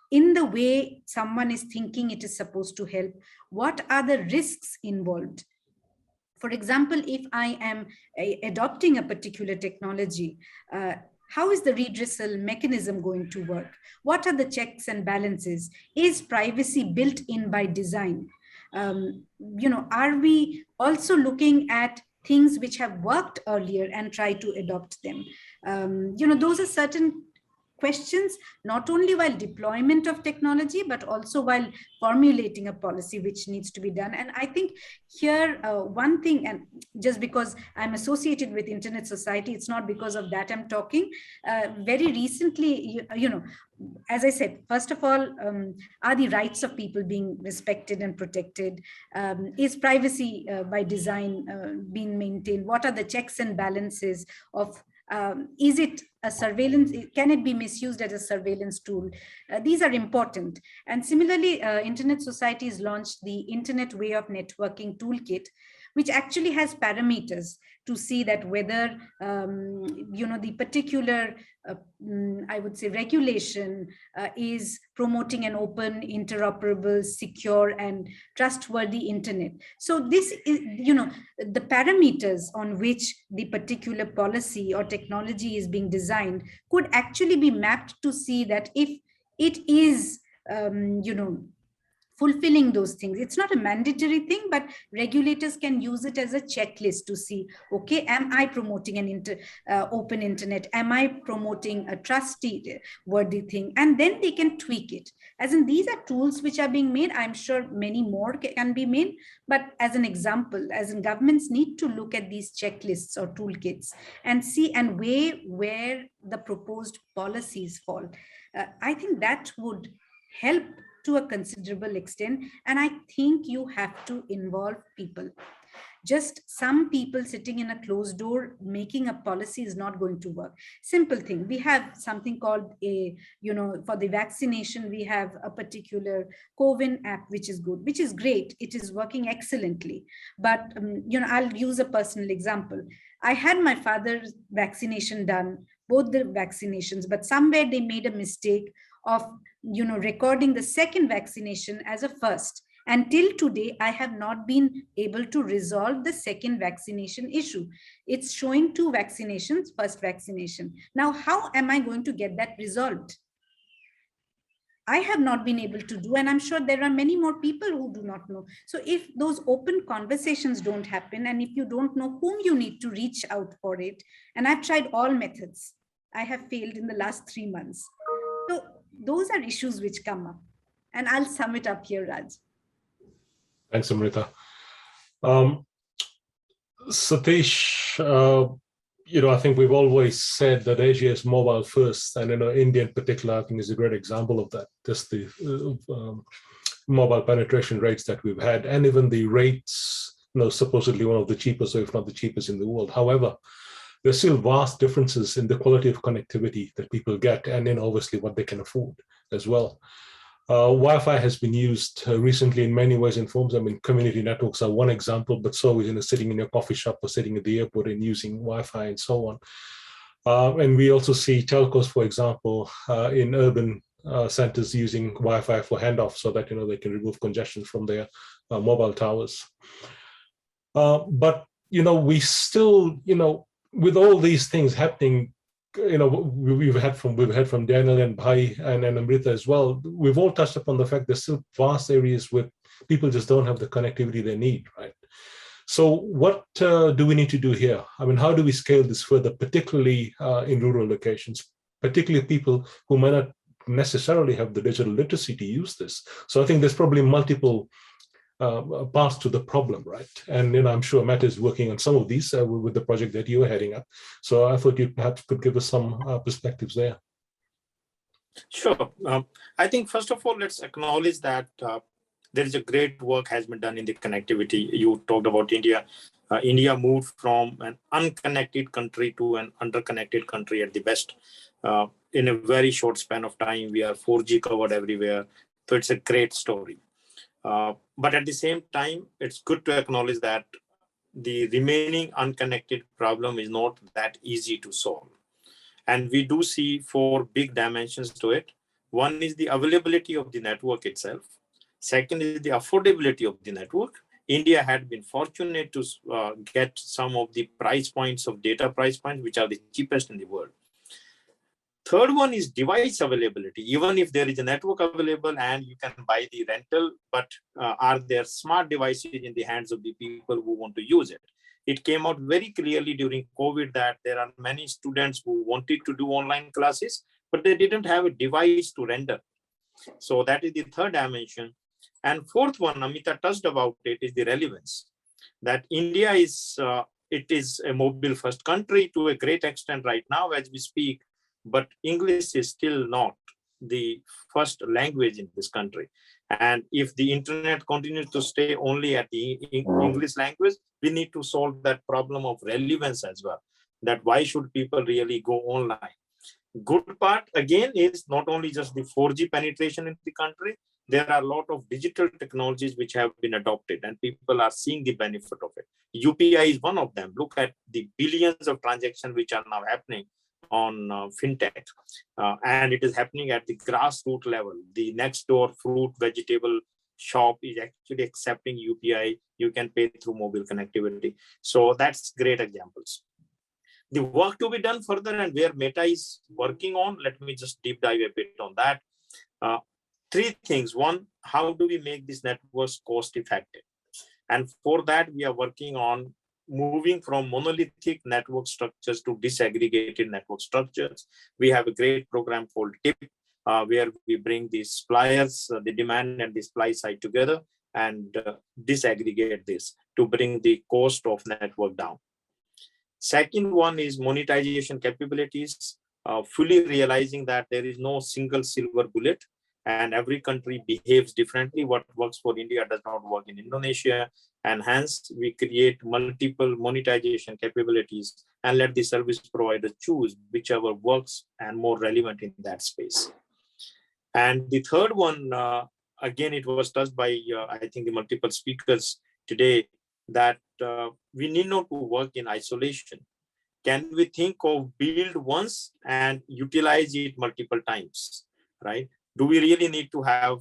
in the way someone is thinking it is supposed to help? What are the risks involved? For example, if I am adopting a particular technology, how is the redressal mechanism going to work? What are the checks and balances? Is privacy built in by design? Are we also looking at things which have worked earlier and try to adopt them? Those are certain questions, not only while deployment of technology, but also while formulating a policy which needs to be done. And I think here, one thing, and just because I'm associated with Internet Society, it's not because of that I'm talking. Very recently, as I said, first of all, are the rights of people being respected and protected? Is privacy by design being maintained? What are the checks and balances of is it a surveillance? Can it be misused as a surveillance tool? These are important. And similarly, Internet Society has launched the Internet Way of Networking Toolkit, which actually has parameters to see that whether the particular I would say regulation is promoting an open, interoperable, secure, and trustworthy internet. So this is, the parameters on which the particular policy or technology is being designed could actually be mapped to see that if it is, fulfilling those things. It's not a mandatory thing, but regulators can use it as a checklist to see, okay, am I promoting an open internet? Am I promoting a trustworthy thing? And then they can tweak it. As in, these are tools which are being made. I'm sure many more can be made, but as an example, as in, governments need to look at these checklists or toolkits and see and weigh where the proposed policies fall. I think that would help to a considerable extent. And I think you have to involve people. Just some people sitting in a closed door making a policy is not going to work. Simple thing. We have something called for the vaccination, we have a particular COVID app, which is good, which is great. It is working excellently. But, I'll use a personal example. I had my father's vaccination done, both the vaccinations, but somewhere they made a mistake of recording the second vaccination as a first. Until today, I have not been able to resolve the second vaccination issue. It's showing 2 vaccinations, first vaccination. Now, how am I going to get that resolved? I have not been able to do, and I'm sure there are many more people who do not know. So if those open conversations don't happen, and if you don't know whom you need to reach out for it, and I've tried all methods, I have failed in the last 3 months. So those are issues which come up. And I'll sum it up here, Raj. Thanks, Amrita. Satish, I think we've always said that Asia is mobile first, and India in particular, I think, is a great example of that. Just the mobile penetration rates that we've had, and even the rates, supposedly one of the cheapest, or if not the cheapest in the world. However, there's still vast differences in the quality of connectivity that people get, and obviously what they can afford as well. Wi-Fi has been used recently in many ways and forms. I mean, community networks are one example, but so is sitting in your coffee shop or sitting at the airport and using Wi-Fi and so on. And we also see telcos, for example, in urban centers using Wi-Fi for handoff so that they can remove congestion from their mobile towers. But we still, with all these things happening, we've heard from Daniel and Bhai and Amrita as well. We've all touched upon the fact there's still vast areas where people just don't have the connectivity they need, right? So what do we need to do here? I mean, how do we scale this further, particularly in rural locations, particularly people who might not necessarily have the digital literacy to use this? So I think there's probably multiple parts to the problem, right? And I'm sure Matt is working on some of these with the project that you're heading up. So I thought you perhaps could give us some perspectives there. Sure. I think first of all, let's acknowledge that there is a great work has been done in the connectivity. You talked about India. India moved from an unconnected country to an underconnected country at the best. In a very short span of time, we are 4G covered everywhere. So it's a great story. But at the same time, it's good to acknowledge that the remaining unconnected problem is not that easy to solve. And we do see 4 big dimensions to it. One is the availability of the network itself. Second is the affordability of the network. India had been fortunate to get some of the price points of data price points, which are the cheapest in the world. Third one is device availability. Even if there is a network available and you can buy the rental, but are there smart devices in the hands of the people who want to use it? It came out very clearly during COVID that there are many students who wanted to do online classes, but they didn't have a device to render. So that is the third dimension. And fourth one, Amita touched about it, is the relevance. That India is, it is a mobile first country to a great extent right now as we speak, but English is still not the first language in this country. And if the internet continues to stay only at the English language, we need to solve that problem of relevance as well. That why should people really go online? Good part again is not only just the 4G penetration in the country, there are a lot of digital technologies which have been adopted and people are seeing the benefit of it. UPI is one of them. Look at the billions of transactions which are now happening on fintech, and it is happening at the grassroots level. The next door fruit vegetable shop is actually accepting UPI. You can pay through mobile connectivity. So that's great examples. The work to be done further and where Meta is working on, let me just deep dive a bit on that. Three things. One, how do we make these networks cost effective? And for that, we are working on moving from monolithic network structures to disaggregated network structures. We have a great program called TIP, where we bring the suppliers, the demand and the supply side together and disaggregate this to bring the cost of network down. Second one is monetization capabilities, fully realizing that there is no single silver bullet and every country behaves differently. What works for India does not work in Indonesia. And hence we create multiple monetization capabilities and let the service provider choose whichever works and more relevant in that space. And the third one, again, it was touched by, I think, the multiple speakers today, that we need not to work in isolation. Can we think of build once and utilize it multiple times, right? Do we really need to have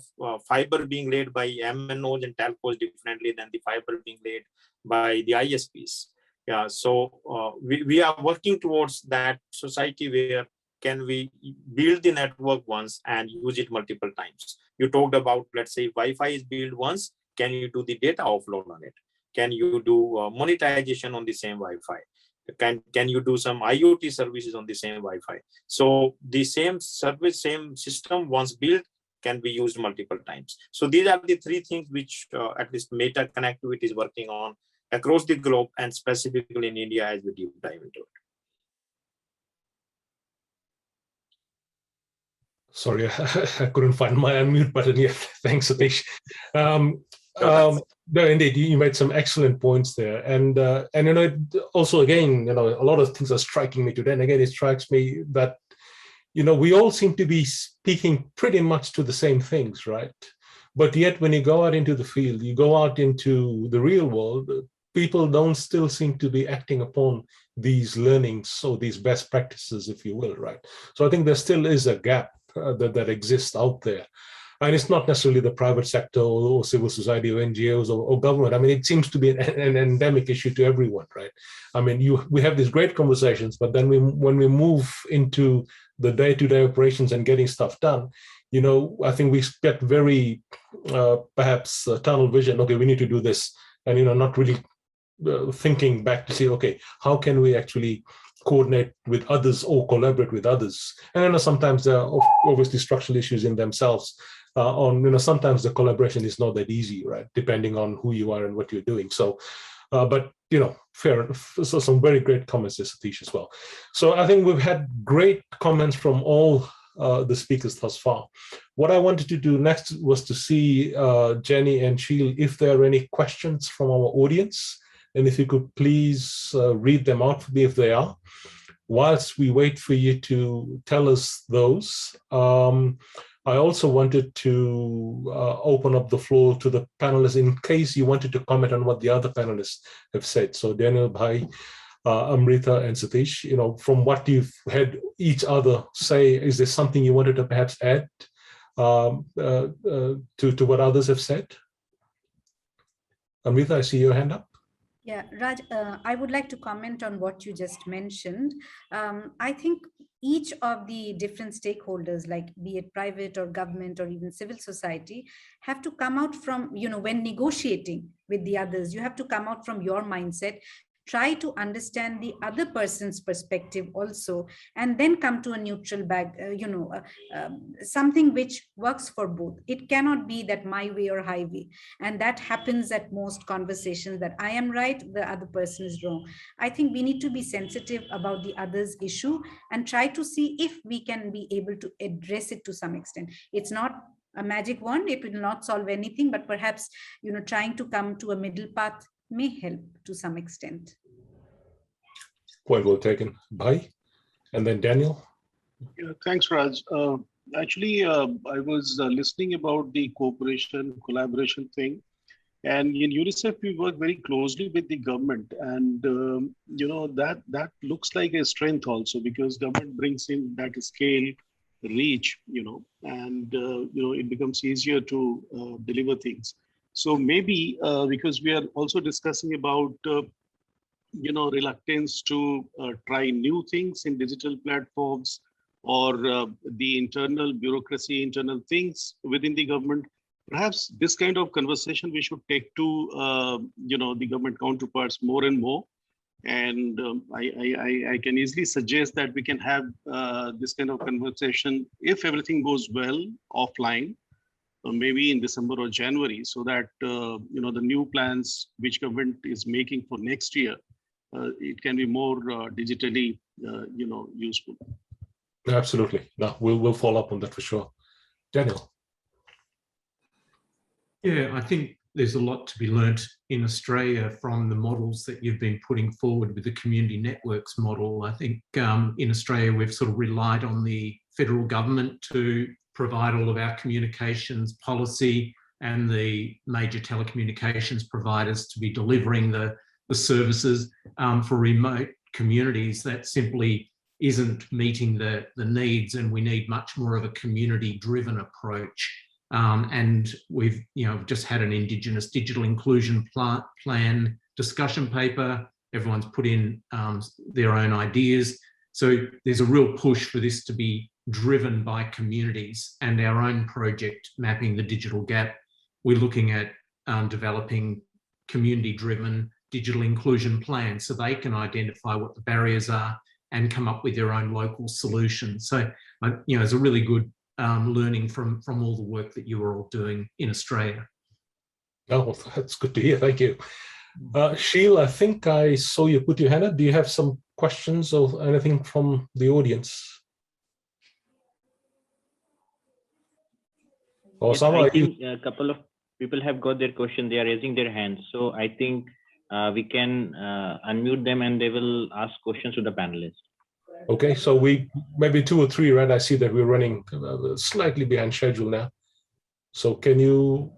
fiber being laid by MNOs and telcos differently than the fiber being laid by the ISPs? Yeah, so we are working towards that society where can we build the network once and use it multiple times? You talked about, let's say, Wi-Fi is built once. Can you do the data offload on it? Can you do monetization on the same Wi-Fi? Can you do some IoT services on the same Wi-Fi? So the same service, same system once built can be used multiple times. So these are the three things which at least Meta Connectivity is working on across the globe and specifically in India as we deep dive into it. Sorry, I couldn't find my unmute button yet. Thanks, Satish. No, indeed, you made some excellent points there, and you know, also again, you know, a lot of things are striking me today. And again, it strikes me that, you know, we all seem to be speaking pretty much to the same things, right? But yet, when you go out into the field, you go out into the real world, people don't still seem to be acting upon these learnings or these best practices, if you will, right? So I think there still is a gap that exists out there. And it's not necessarily the private sector or civil society or NGOs or government. I mean, it seems to be an endemic issue to everyone, right? I mean, we have these great conversations, but then when we move into the day-to-day operations and getting stuff done, you know, I think we get very perhaps tunnel vision. Okay, we need to do this, and you know, not really thinking back to see, okay, how can we actually coordinate with others or collaborate with others? And you know, sometimes there are obviously structural issues in themselves. You know, sometimes the collaboration is not that easy, right? Depending on who you are and what you're doing. So, but you know, fair enough. So some very great comments there, Satish, as well. So I think we've had great comments from all the speakers thus far. What I wanted to do next was to see Jenny and Sheil if there are any questions from our audience, and if you could please read them out for me if they are. Whilst we wait for you to tell us those, I also wanted to open up the floor to the panelists in case you wanted to comment on what the other panelists have said. So Daniel, Bhai, Amrita, and Satish, you know, from what you've had each other say, is there something you wanted to perhaps add to what others have said? Amrita, I see your hand up. Yeah, Raj, I would like to comment on what you just mentioned. I think each of the different stakeholders, like be it private or government or even civil society, have to come out from, when negotiating with the others, you have to come out from your mindset, try to understand the other person's perspective also, and then come to a neutral something which works for both. It cannot be that my way or highway. And that happens at most conversations, that I am right, the other person is wrong. I think we need to be sensitive about the other's issue and try to see if we can be able to address it to some extent. It's not a magic wand, it will not solve anything, but perhaps, trying to come to a middle path may help to some extent. Point well taken. Bhai, and then Daniel. Yeah, thanks, Raj. Actually, I was listening about the cooperation, collaboration thing. And in UNICEF, we work very closely with the government. And, that looks like a strength also, because government brings in that scale, reach, and, it becomes easier to deliver things. So maybe because we are also discussing about, reluctance to try new things in digital platforms, or the internal bureaucracy, internal things within the government. Perhaps this kind of conversation we should take to, the government counterparts more and more. And I can easily suggest that we can have this kind of conversation, if everything goes well, offline, maybe in December or January, so that, the new plans which government is making for next year, it can be more digitally, useful. Absolutely. No, we'll follow up on that for sure. Daniel. Yeah, I think there's a lot to be learnt in Australia from the models that you've been putting forward with the community networks model. I think in Australia, we've sort of relied on the federal government to provide all of our communications policy, and the major telecommunications providers to be delivering the services for remote communities. That simply isn't meeting the needs, and we need much more of a community-driven approach. And we've just had an Indigenous digital inclusion plan discussion paper. Everyone's put in their own ideas. So there's a real push for this to be driven by communities, and our own project, Mapping the Digital Gap, we're looking at developing community-driven digital inclusion plans so they can identify what the barriers are and come up with their own local solutions. So, it's a really good learning from all the work that you are all doing in Australia. Oh, that's good to hear. Thank you. Sheila, I think I saw you put your hand up. Do you have some questions or anything from the audience? Or yes, I think a couple of people have got their question. They are raising their hands. So I think we can unmute them and they will ask questions to the panelists. Okay, so we maybe 2 or 3, right? I see that we're running slightly behind schedule now. So can you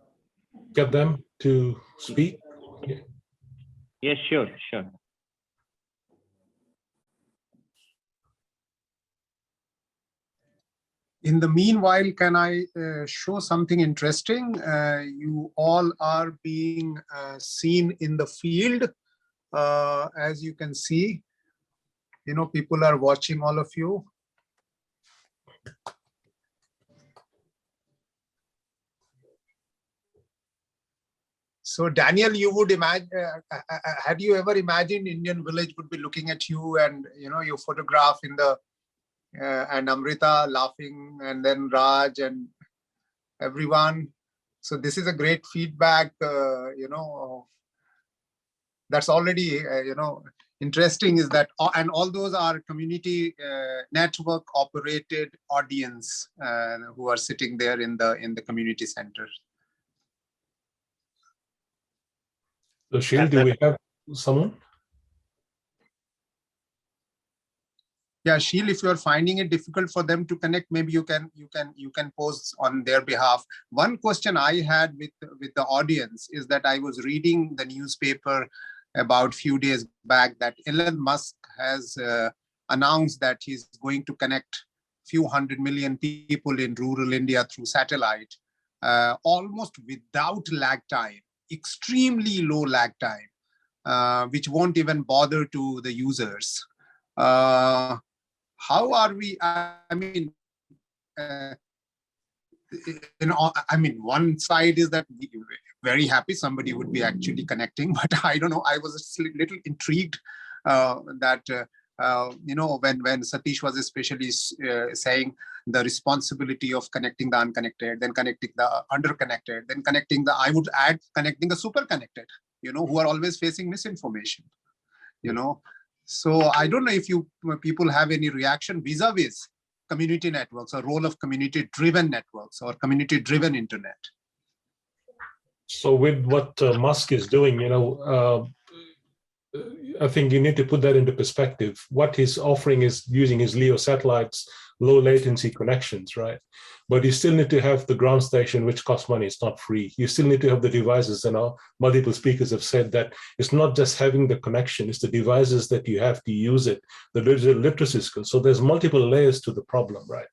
get them to speak? Yeah. Yes, sure. In the meanwhile, can I show something interesting? You all are being seen in the field, as you can see. People are watching all of you. So Daniel, you would imagine, had you ever imagined Indian village would be looking at you and, your photograph in the, and Amrita laughing, and then Raj and everyone. So this is a great feedback, that's already, interesting is that, and all those are community network operated audience who are sitting there in the community center. So Sheil, do we have someone? Yeah, Sheil, if you are finding it difficult for them to connect, maybe you can pose on their behalf. One question I had with the audience is that I was reading the newspaper about a few days back that Elon Musk has announced that he's going to connect few 100 million people in rural India through satellite, almost without lag time. extremely low lag time, which won't even bother to the users. How are we, one side is that very happy somebody would be actually connecting, but I don't know, I was a little intrigued that when Satish was especially saying the responsibility of connecting the unconnected, then connecting the underconnected, then connecting the, I would add, connecting the super connected, who are always facing misinformation, So I don't know if people have any reaction vis-a-vis community networks or role of community-driven networks or community-driven internet. So with what Musk is doing, I think you need to put that into perspective. What he's offering is using his LEO satellites, low latency connections, right? But you still need to have the ground station, which costs money. It's not free. You still need to have the devices, and multiple speakers have said that it's not just having the connection, it's the devices that you have to use it, the digital literacy skills. So there's multiple layers to the problem, right?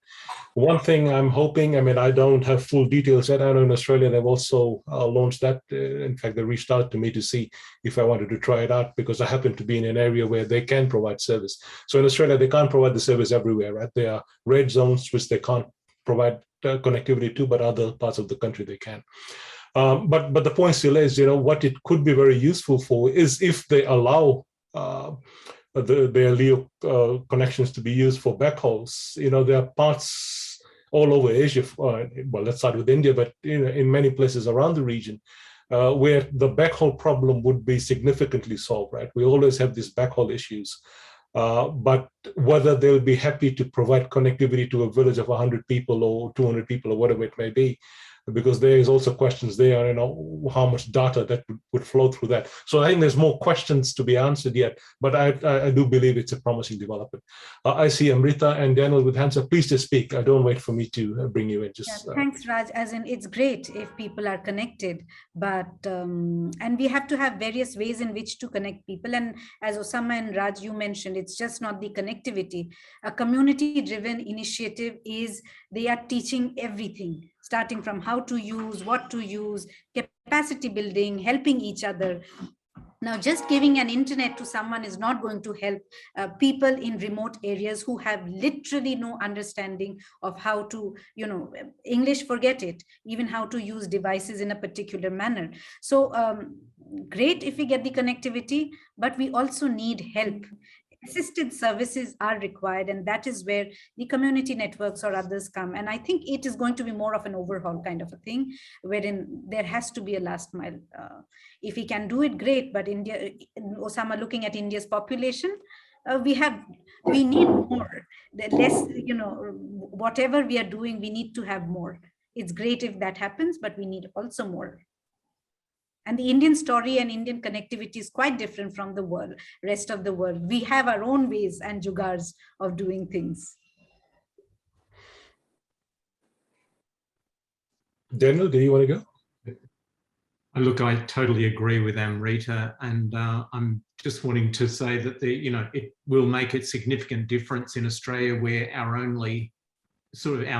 One thing I'm hoping, I don't have full details yet. I know in Australia, they've also launched that. In fact, they reached out to me to see if I wanted to try it out, because I happen to be in an area where they can provide service. So in Australia, they can't provide the service everywhere, right? There are red zones which they can't provide connectivity to, but other parts of the country they can. But the point still is, what it could be very useful for is if they allow their LEO connections to be used for backhauls. There are parts all over Asia, well, let's start with India, but in many places around the region, where the backhaul problem would be significantly solved, right? We always have these backhaul issues. But whether they'll be happy to provide connectivity to a village of 100 people or 200 people or whatever it may be, because there is also questions there, how much data that would flow through that. So I think there's more questions to be answered yet, but I do believe it's a promising development. I see Amrita and Daniel with hands up. Please just speak. Don't wait for me to bring you in. Thanks, Raj. As in, it's great if people are connected, but and we have to have various ways in which to connect people. And as Osama and Raj, you mentioned, it's just not the connectivity. A community-driven initiative is, they are teaching everything, starting from how to use, what to use, capacity building, helping each other. Now, just giving an internet to someone is not going to help people in remote areas who have literally no understanding of how to, English, forget it, even how to use devices in a particular manner. So great if we get the connectivity, but we also need help. Assisted services are required, and that is where the community networks or others come. And I think it is going to be more of an overhaul kind of a thing, wherein there has to be a last mile. If we can do it, great. But India, Osama, looking at India's population, we need more. The less, whatever we are doing, we need to have more. It's great if that happens, but we need also more. And the Indian story and Indian connectivity is quite different from the rest of the world. We have our own ways and jugars of doing things. Daniel, do you want to go? Look, I totally agree with Amrita, and I'm just wanting to say that it will make a significant difference in Australia, where our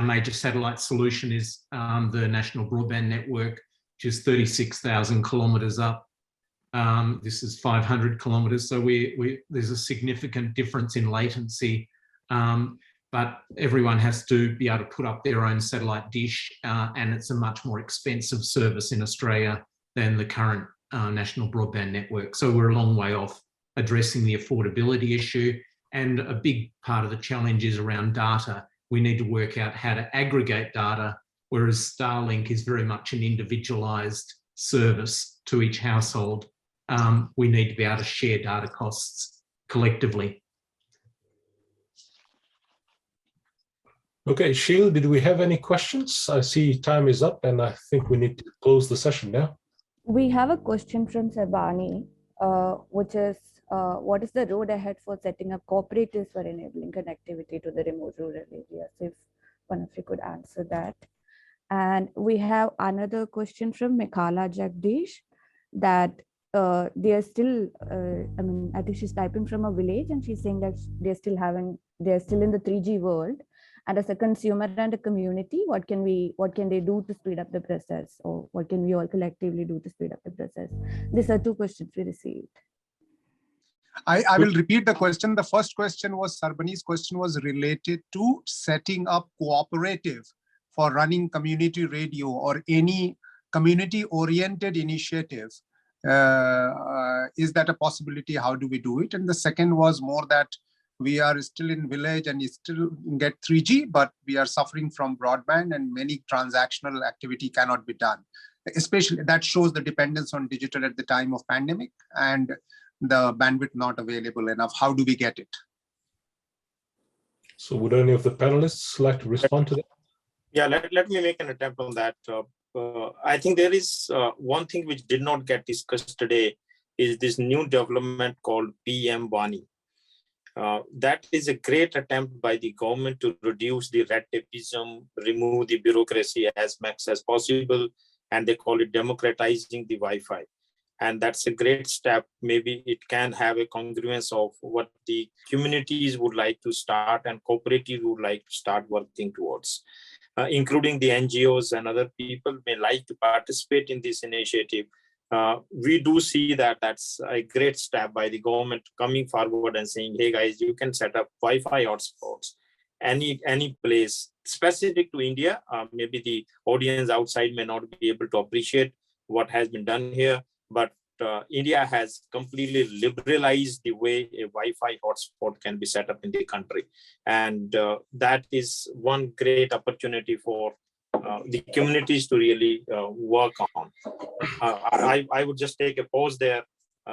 major satellite solution is the National Broadband Network, which is 36,000 kilometres up. This is 500 kilometres, so there's a significant difference in latency. But everyone has to be able to put up their own satellite dish, and it's a much more expensive service in Australia than the current National Broadband Network. So we're a long way off addressing the affordability issue, and a big part of the challenge is around data. We need to work out how to aggregate data, whereas Starlink is very much an individualised service to each household. We need to be able to share data costs collectively. Okay, Sheila, did we have any questions? I see time is up, and I think we need to close the session now. We have a question from Sabani, which is, what is the road ahead for setting up cooperatives for enabling connectivity to the remote rural areas? If one of you could answer that. And we have another question from Mikhala Jagdish, that they are still, I think she's typing from a village, and she's saying that they're still in the 3G world, And as a consumer and a community, what can they do to speed up the process, or what can we all collectively do to speed up the process? These are two questions we received. I will repeat the question. The first question was, Sarbani's question was related to setting up cooperative for running community radio or any community-oriented initiative. Is that a possibility? How do we do it? And the second was more that we are still in village and you still get 3G, but we are suffering from broadband and many transactional activity cannot be done. Especially that shows the dependence on digital at the time of pandemic and the bandwidth not available enough. How do we get it? So would any of the panelists like to respond to that? Yeah, let me make an attempt on that. I think there is one thing which did not get discussed today is this new development called PM Wani. That is a great attempt by the government to reduce the red tapeism, remove the bureaucracy as much as possible, and they call it democratizing the Wi-Fi. And that's a great step. Maybe it can have a congruence of what the communities would like to start and cooperatives would like to start working towards, including the NGOs and other people may like to participate in this initiative. We do see that that's a great step by the government coming forward and saying, hey guys, you can set up Wi-Fi hotspots any place specific to India. Maybe the audience outside may not be able to appreciate what has been done here, but India has completely liberalized the way a Wi-Fi hotspot can be set up in the country. And that is one great opportunity for the communities to really work on. I would just take a pause there.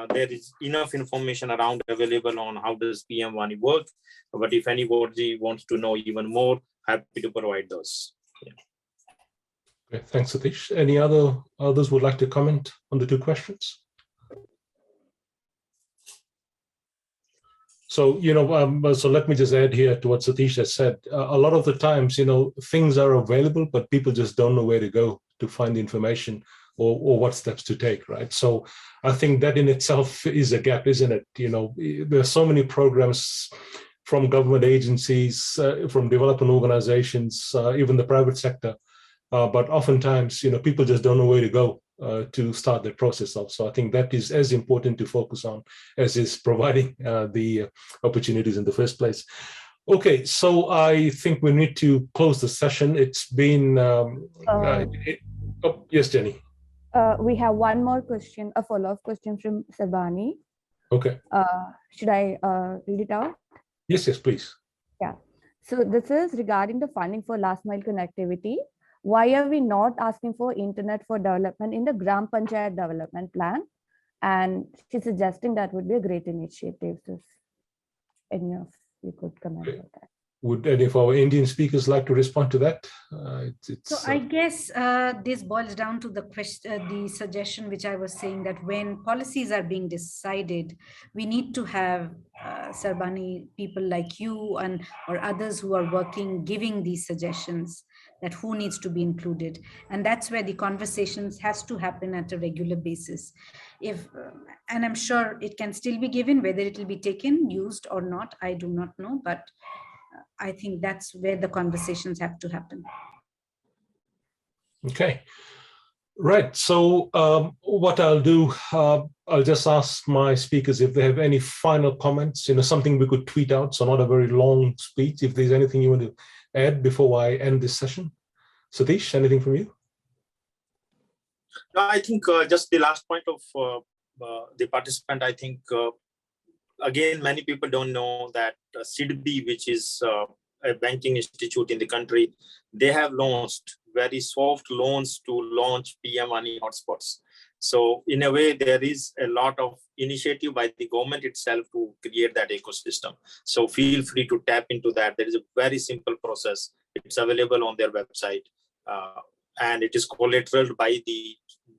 There is enough information around available on how does PM1 work, but if anybody wants to know even more, happy to provide those. Yeah. Okay, thanks, Satish. Any others would like to comment on the two questions? So, so let me just add here to what Satish has said. A lot of the times, things are available, but people just don't know where to go to find the information or what steps to take, right? So I think that in itself is a gap, isn't it? There are so many programs from government agencies, from development organizations, even the private sector. But oftentimes, people just don't know where to go to start the process of. So I think that is as important to focus on as is providing the opportunities in the first place. Okay, so I think we need to close the session. It's been, yes, Jenny. We have one more question, a follow-up question from Sabani. Okay. Should I read it out? Yes, please. Yeah. So this is regarding the funding for last mile connectivity. Why are we not asking for internet for development in the Gram Panchayat development plan? And she's suggesting that would be a great initiative. So if any of you could comment on that. Would any of our Indian speakers like to respond to that? So I guess this boils down to the question, the suggestion which I was saying, that when policies are being decided, we need to have Sarbani, people like you or others who are working, giving these suggestions that who needs to be included. And that's where the conversations has to happen at a regular basis. And I'm sure it can still be given, whether it will be taken, used or not, I do not know, but I think that's where the conversations have to happen. Okay, right. So what I'll do, I'll just ask my speakers if they have any final comments, something we could tweet out, so not a very long speech. If there's anything you want to add before I end this session. Satish, anything from you? No, I think just the last point of the participant, I think, again, many people don't know that CDB, which is a banking institute in the country, they have launched very soft loans to launch PM money hotspots. So in a way, there is a lot of initiative by the government itself to create that ecosystem. So feel free to tap into that. There is a very simple process. It's available on their website, and it is collateralized by the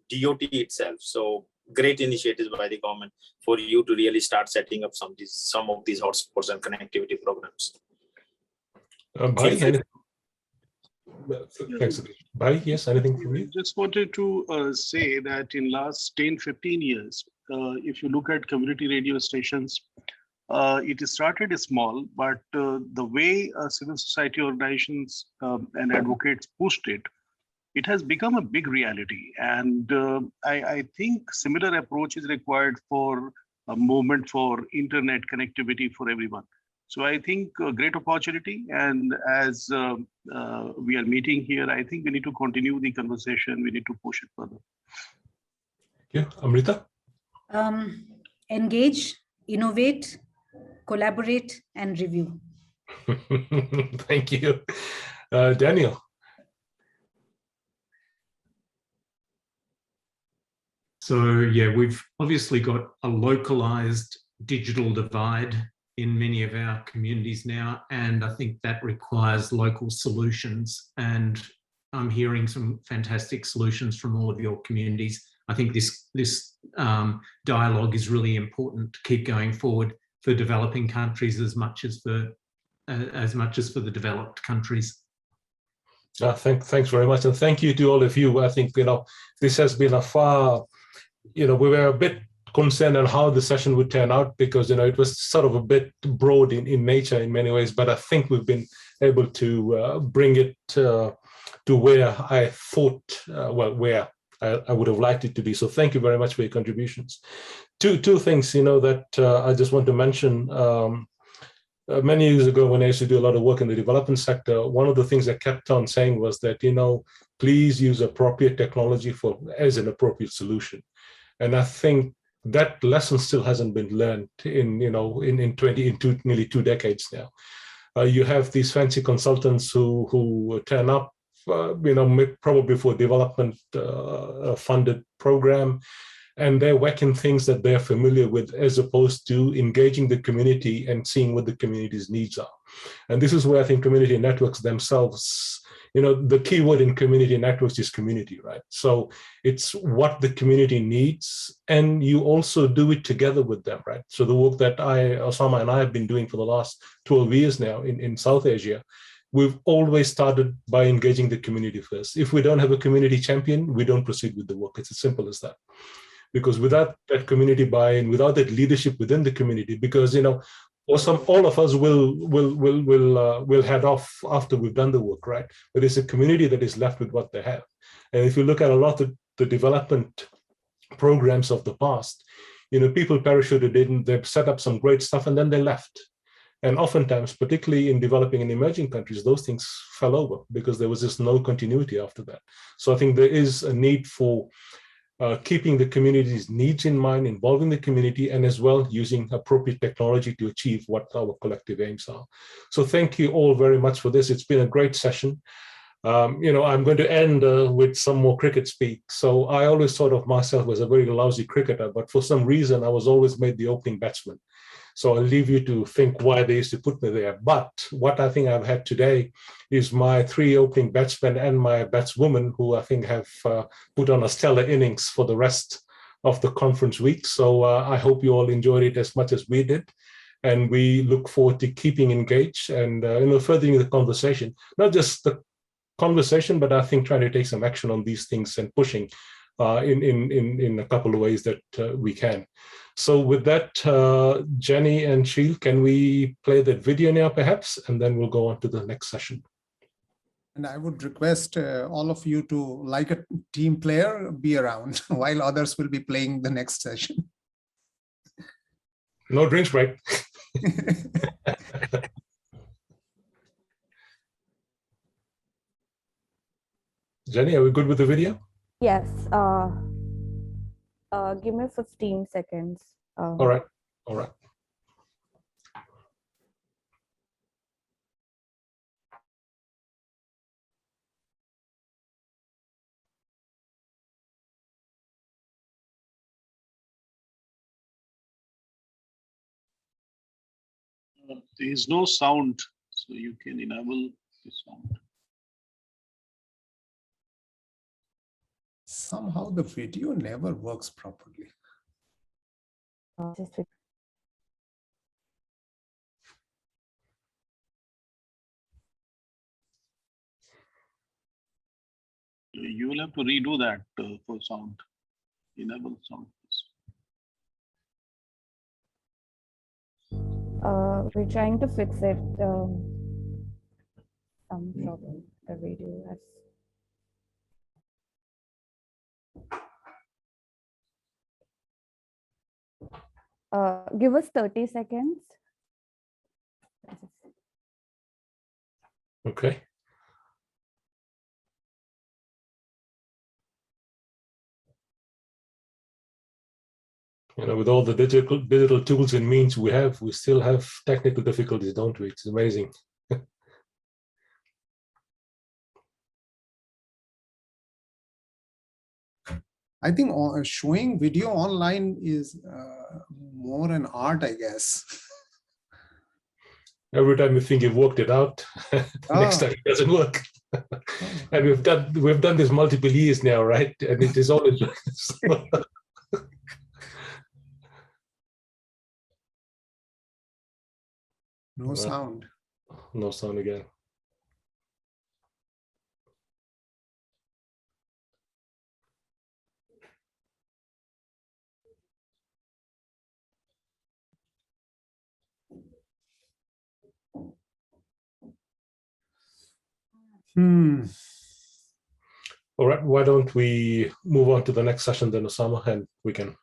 DOT itself. So great initiatives by the government for you to really start setting up some of these hotspots and connectivity programs. Thanks. Bhai, yes, anything from you? I just wanted to say that in last 10-15 years, if you look at community radio stations, it started small, but the way civil society organizations and advocates pushed it, it has become a big reality. And I think similar approach is required for a movement for internet connectivity for everyone. So I think a great opportunity. And as we are meeting here, I think we need to continue the conversation. We need to push it further. Thank you. Amrita? Engage, innovate, collaborate, and review. Thank you. Daniel? So yeah, we've obviously got a localized digital divide in many of our communities now, and I think that requires local solutions. And I'm hearing some fantastic solutions from all of your communities. I think this dialogue is really important to keep going forward for developing countries as much as for the developed countries. Thanks very much, and thank you to all of you. I think this has been a far, we were a bit concerned on how the session would turn out, because it was sort of a bit broad in nature in many ways, but I think we've been able to bring it to where I thought, where I would have liked it to be. So thank you very much for your contributions. Two things, that I just want to mention. Many years ago, when I used to do a lot of work in the development sector, one of the things I kept on saying was that, please use appropriate technology as an appropriate solution. And I think that lesson still hasn't been learned in nearly 2 decades now. You have these fancy consultants who turn up, probably for a development funded program, and they're whacking things that they're familiar with, as opposed to engaging the community and seeing what the community's needs are. And this is where I think community networks themselves, the key word in community networks is community, right? So it's what the community needs, and you also do it together with them, right? So the work that Osama and I have been doing for the last 12 years now in South Asia, we've always started by engaging the community first. If we don't have a community champion, we don't proceed with the work. It's as simple as that. Because without that community buy-in, without that leadership within the community, because all of us will head off after we've done the work, right? But it's a community that is left with what they have. And if you look at a lot of the development programs of the past, people parachuted in, they've set up some great stuff, and then they left. And oftentimes, particularly in developing and emerging countries, those things fell over because there was just no continuity after that. So I think there is a need for keeping the community's needs in mind, involving the community, and as well using appropriate technology to achieve what our collective aims are. So thank you all very much for this. It's been a great session. I'm going to end with some more cricket speak. So I always thought of myself as a very lousy cricketer, but for some reason I was always made the opening batsman. So I'll leave you to think why they used to put me there. But what I think I've had today is my 3 opening batsmen and my batswoman, who I think have put on a stellar innings for the rest of the conference week. So I hope you all enjoyed it as much as we did. And we look forward to keeping engaged and furthering the conversation, not just the conversation, but I think trying to take some action on these things and pushing in a couple of ways that we can. So with that, Jenny and Sheel, can we play that video now perhaps, and then we'll go on to the next session. And I would request all of you to, like a team player, be around while others will be playing the next session. No drinks break. Jenny, are we good with the video? Yes. Give me 15 seconds. All right. All right. There is no sound, so you can enable the sound. Somehow the video never works properly. You will have to redo that for sound. Enable sound. We're trying to fix it. Some problem. The video has. Give us 30 seconds. Okay. You know, with all the digital tools and means we have, we still have technical difficulties, don't we? It's amazing. I think showing video online is more an art, I guess. Every time you think you've worked it out, next time it doesn't work. And we've done this multiple years now, right? And it is always like this. No sound. No sound again. All right, why don't we move on to the next session then, Osama, and we can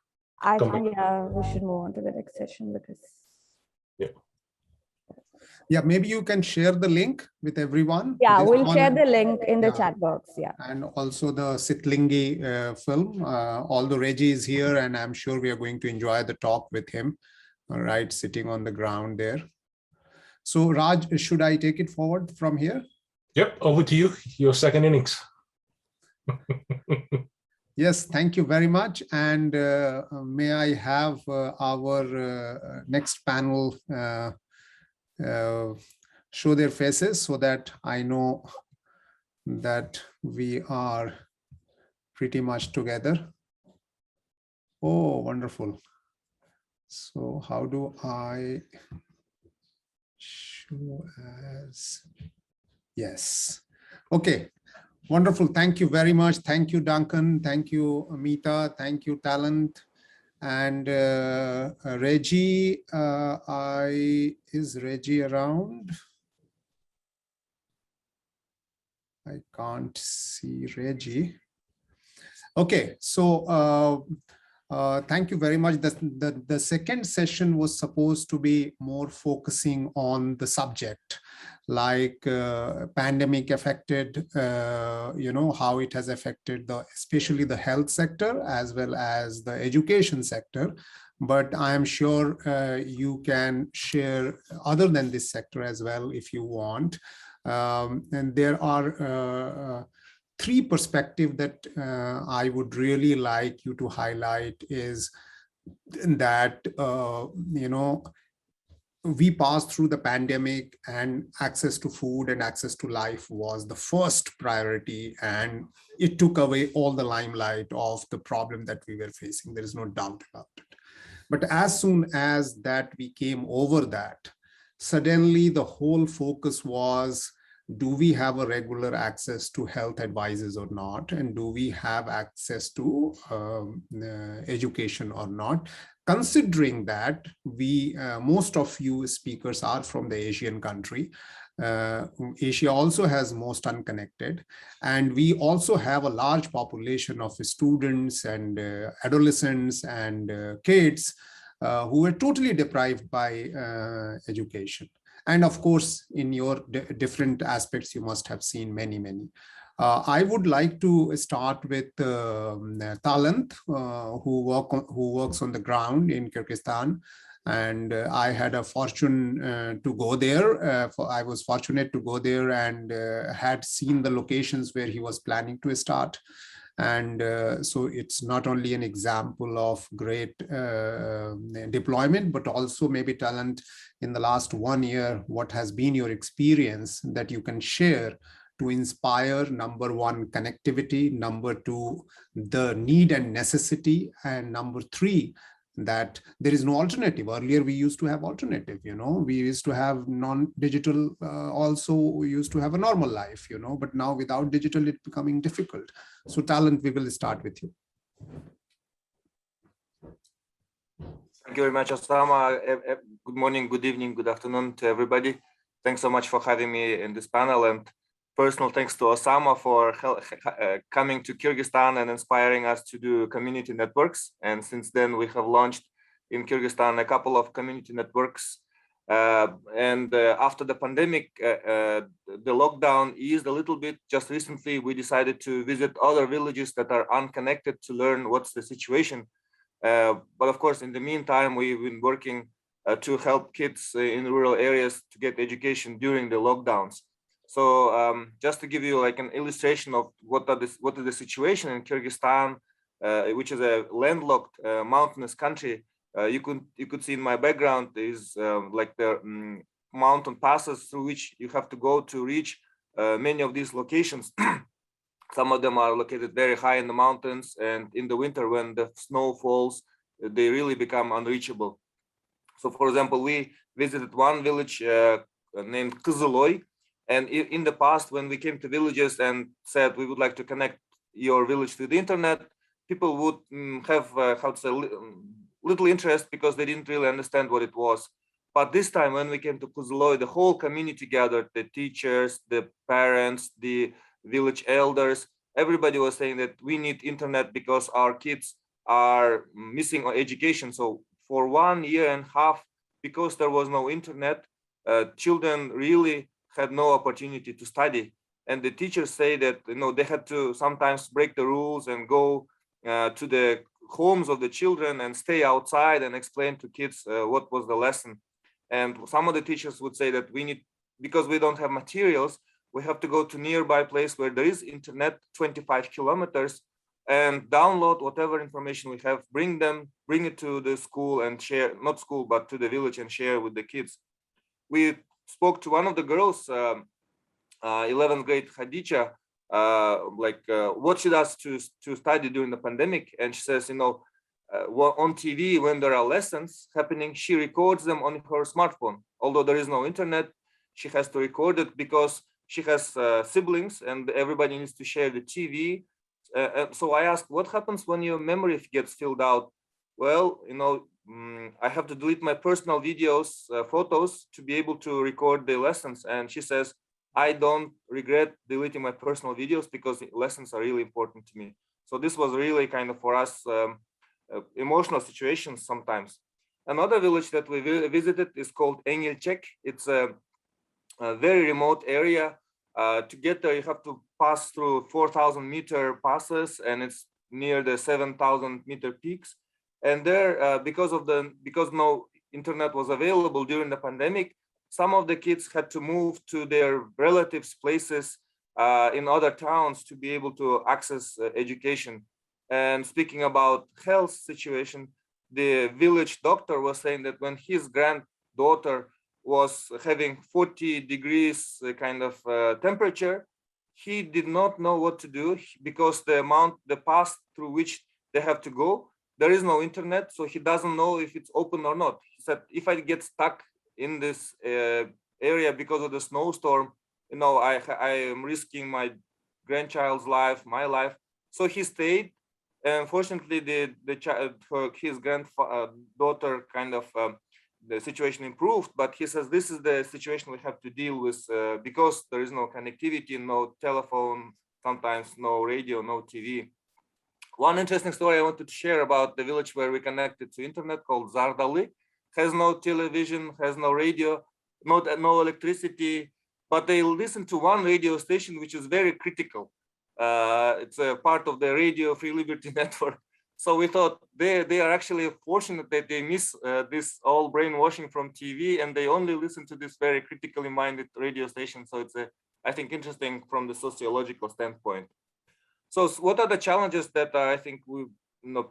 I think, yeah, we should move on to the next session because. Yeah, maybe you can share the link with everyone. Yeah, we'll share the link in the chat box. Yeah. And also the Sitlingi film. Although Reggie is here, and I'm sure we are going to enjoy the talk with him. All right, sitting on the ground there. So Raj, should I take it forward from here? Yep, over to you. Your second innings. Yes, thank you very much. And may I have our next panel show their faces so that I know that we are pretty much together. Oh, wonderful. So how do I show as, yes. Okay, wonderful. Thank you very much. Thank you, Duncan. Thank you, Amita. Thank you, Talent. And Reggie, is Reggie around? I can't see Reggie. Okay, so thank you very much. The second session was supposed to be more focusing on the subject, like pandemic affected, how it has affected especially the health sector as well as the education sector. But I am sure you can share other than this sector as well if you want. And there are three perspectives that I would really like you to highlight is that, we passed through the pandemic and access to food and access to life was the first priority, and it took away all the limelight of the problem that we were facing. There is no doubt about it. But as soon as that we came over that, suddenly the whole focus was, do we have a regular access to health advices or not? And do we have access to education or not? Considering that most of you speakers are from the Asian country, Asia also has most unconnected, and we also have a large population of students and adolescents and kids who were totally deprived by education. And of course, in your different aspects, you must have seen many. I would like to start with Talent, who works on the ground in Kyrgyzstan. And I had a fortune to go there. I was fortunate to go there and had seen the locations where he was planning to start. And so it's not only an example of great deployment, but also maybe Talent in the last 1 year, what has been your experience that you can share to inspire, number one, connectivity, number two, the need and necessity, and number three, that there is no alternative. Earlier, we used to have alternative, we used to have non-digital, also we used to have a normal life, but now without digital, it's becoming difficult. So Talent, we will start with you. Thank you very much, Osama. Good morning, good evening, good afternoon to everybody. Thanks so much for having me in this panel, and personal thanks to Osama for coming to Kyrgyzstan and inspiring us to do community networks. And since then, we have launched in Kyrgyzstan a couple of community networks. After the pandemic, the lockdown eased a little bit. Just recently, we decided to visit other villages that are unconnected to learn what's the situation. But of course, in the meantime, we've been working to help kids in rural areas to get education during the lockdowns. So just to give you like an illustration of what is the situation in Kyrgyzstan, which is a landlocked mountainous country, you could see in my background is like the mountain passes through which you have to go to reach many of these locations. Some of them are located very high in the mountains, and in the winter when the snow falls, they really become unreachable. So for example, we visited one village named Kızıloy, and in the past when we came to villages and said we would like to connect your village to the internet, people would have little interest because they didn't really understand what it was. But this time when we came to Kızıloy, the whole community gathered, the teachers, the parents, the village elders, everybody was saying that we need internet because our kids are missing education. So for 1.5 years, because there was no internet, children really had no opportunity to study. And the teachers say that they had to sometimes break the rules and go to the homes of the children and stay outside and explain to kids what was the lesson. And some of the teachers would say that because we don't have materials, we have to go to nearby place where there is internet, 25 kilometers, and download whatever information we have, bring it to the school and share, not school, but to the village and share with the kids. We spoke to one of the girls, 11th grade Khadija, what she does to study during the pandemic. And she says, on TV, when there are lessons happening, she records them on her smartphone. Although there is no internet, she has to record it because she has siblings and everybody needs to share the TV. So I asked, what happens when your memory gets filled out? Well, I have to delete my personal videos, photos to be able to record the lessons. And she says, I don't regret deleting my personal videos because lessons are really important to me. So this was really kind of for us emotional situations sometimes. Another village that we visited is called Engilchek. It's a very remote area. To get there, you have to pass through 4,000-meter passes, and it's near the 7,000-meter peaks. And there, because no internet was available during the pandemic, some of the kids had to move to their relatives' places in other towns to be able to access education. And speaking about health situation, the village doctor was saying that when his granddaughter was having 40 degrees kind of temperature, he did not know what to do because the path through which they have to go, there is no internet, so he doesn't know if it's open or not. He said, if I get stuck in this area because of the snowstorm, I am risking my grandchild's life, my life. So he stayed. And fortunately, his granddaughter kind of the situation improved, but he says this is the situation we have to deal with because there is no connectivity, no telephone, sometimes no radio, no TV. One interesting story I wanted to share about the village where we connected to internet called Zardali. Has no television, has no radio, no electricity, but they listen to one radio station which is very critical. It's a part of the Radio Free Liberty Network. So we thought they are actually fortunate that they miss this all brainwashing from TV and they only listen to this very critically minded radio station. So it's I think interesting from the sociological standpoint. So what are the challenges that I think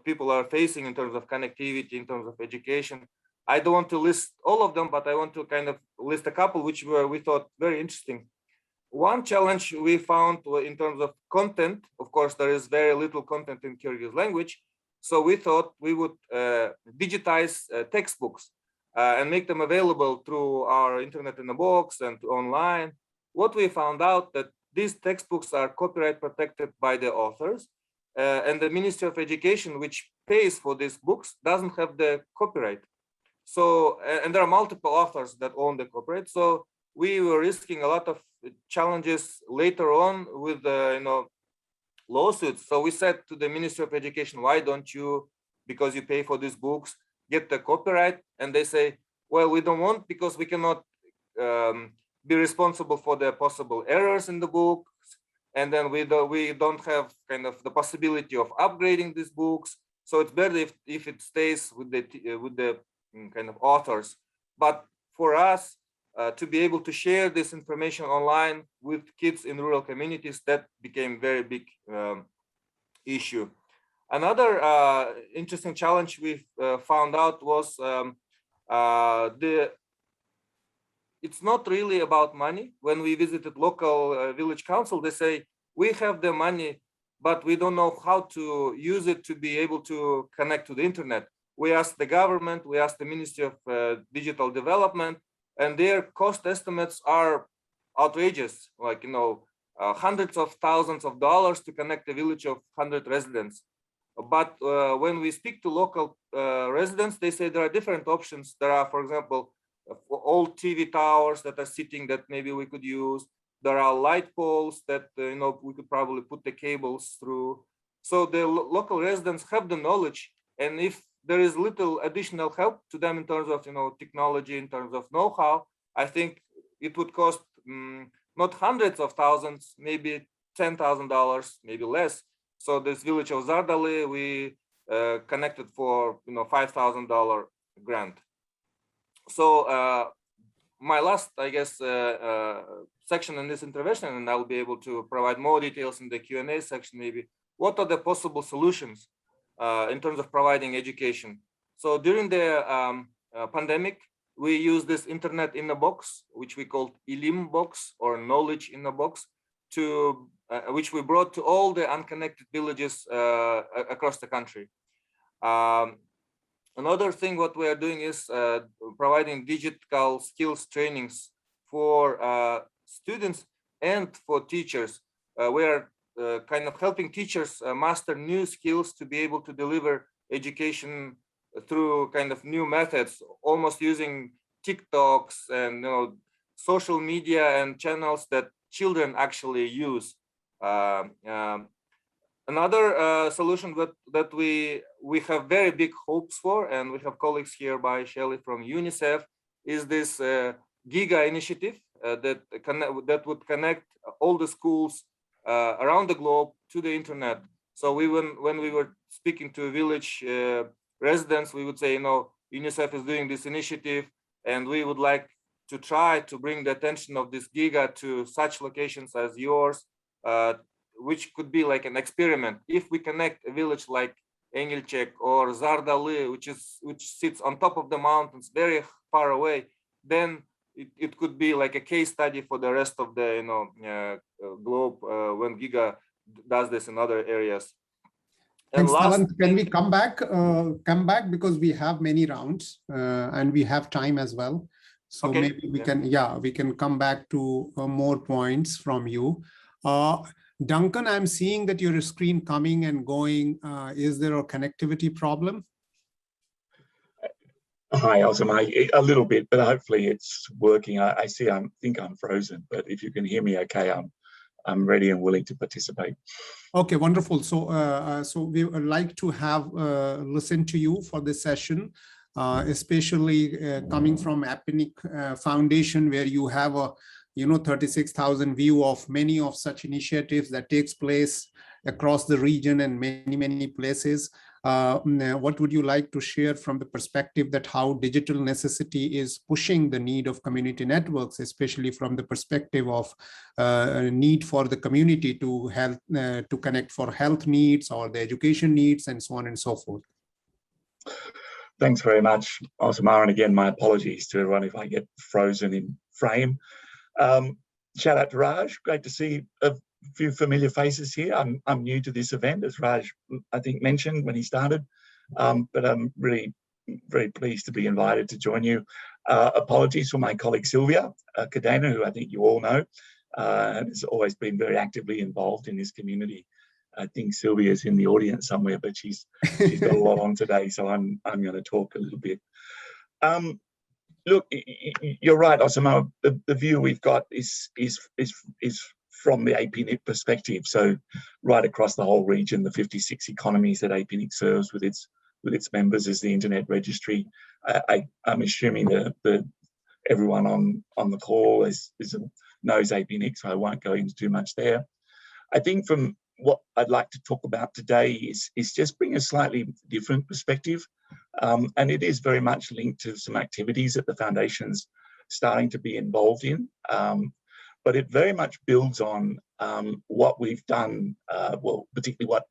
people are facing in terms of connectivity, in terms of education? I don't want to list all of them, but I want to kind of list a couple which we thought very interesting. One challenge we found in terms of content, of course, there is very little content in Kyrgyz language. So we thought we would digitize textbooks and make them available through our Internet in a Box and online. What we found out that these textbooks are copyright protected by the authors. and the Ministry of Education, which pays for these books, doesn't have the copyright. So, and there are multiple authors that own the copyright. So we were risking a lot of challenges later on with lawsuits. So we said to the Ministry of Education, why don't you, because you pay for these books, get the copyright? And they say, well, we don't want, because we cannot be responsible for the possible errors in the book. And then we don't have kind of the possibility of upgrading these books. So it's better if it stays with the kind of authors. But for us to be able to share this information online with kids in rural communities, that became very big issue. Another interesting challenge we found out was it's not really about money. When we visited local village council, they say, we have the money, but we don't know how to use it to be able to connect to the internet. We asked the government, we asked the Ministry of Digital Development, and their cost estimates are outrageous, like, hundreds of thousands of dollars to connect a village of 100 residents. But when we speak to local residents, they say there are different options. There are, for example, old TV towers that are sitting that maybe we could use. There are light poles that we could probably put the cables through. So the local residents have the knowledge, and if there is little additional help to them in terms of technology, in terms of know-how, I think it would cost not hundreds of thousands, maybe $10,000, maybe less. So this village of Zardali, we connected for $5,000 grant. So my last, I guess, section in this intervention, and I'll be able to provide more details in the Q&A section maybe. What are the possible solutions in terms of providing education? So during the pandemic, we used this internet in a box, which we called Ilim box or knowledge in a box, to which we brought to all the unconnected villages across the country. Another thing what we are doing is providing digital skills trainings for students and for teachers. We are kind of helping teachers master new skills to be able to deliver education through kind of new methods, almost using TikToks and social media and channels that children actually use. Another solution that we have very big hopes for, and we have colleagues here by Shelley from UNICEF, is this GIGA initiative that would connect all the schools around the globe to the internet. So when we were speaking to village residents, we would say, UNICEF is doing this initiative, and we would like to try to bring the attention of this GIGA to such locations as yours, which could be like an experiment. If we connect a village like Engilchek or Zardali, which sits on top of the mountains, very far away, then it could be like a case study for the rest of the globe when GIGA does this in other areas. And thanks, Alan. Can we come back because we have many rounds and we have time as well. So okay. Maybe we can come back to more points from you. Duncan, I'm seeing that your screen coming and going. Is there a connectivity problem? Hi, Osama. A little bit, but hopefully it's working. I think I'm frozen, but if you can hear me okay, I'm ready and willing to participate. Okay, wonderful. So we would like to have listen to you for this session, especially coming from Apenic Foundation, where you have a 36,000 view of many of such initiatives that takes place across the region and many places. What would you like to share from the perspective that how digital necessity is pushing the need of community networks, especially from the perspective of need for the community to connect for health needs or the education needs and so on and so forth? Thanks very much, Osama. And again, my apologies to everyone if I get frozen in frame. Shout out to Raj. Great to see a few familiar faces here. I'm new to this event, as Raj, I think, mentioned when he started, but I'm really very pleased to be invited to join you. Apologies for my colleague Sylvia Cadena, who I think you all know, has always been very actively involved in this community I think Sylvia's in the audience somewhere, but she's got a lot on today, so I'm going to talk a little bit. Look, you're right, Osama. The view we've got is from the APNIC perspective. So right across the whole region, the 56 economies that APNIC serves with its members as the Internet Registry. I'm assuming that everyone on the call knows APNIC, so I won't go into too much there. I think from what I'd like to talk about today is just bring a slightly different perspective. And it is very much linked to some activities that the Foundation's starting to be involved in. But it very much builds on what we've done, well, particularly what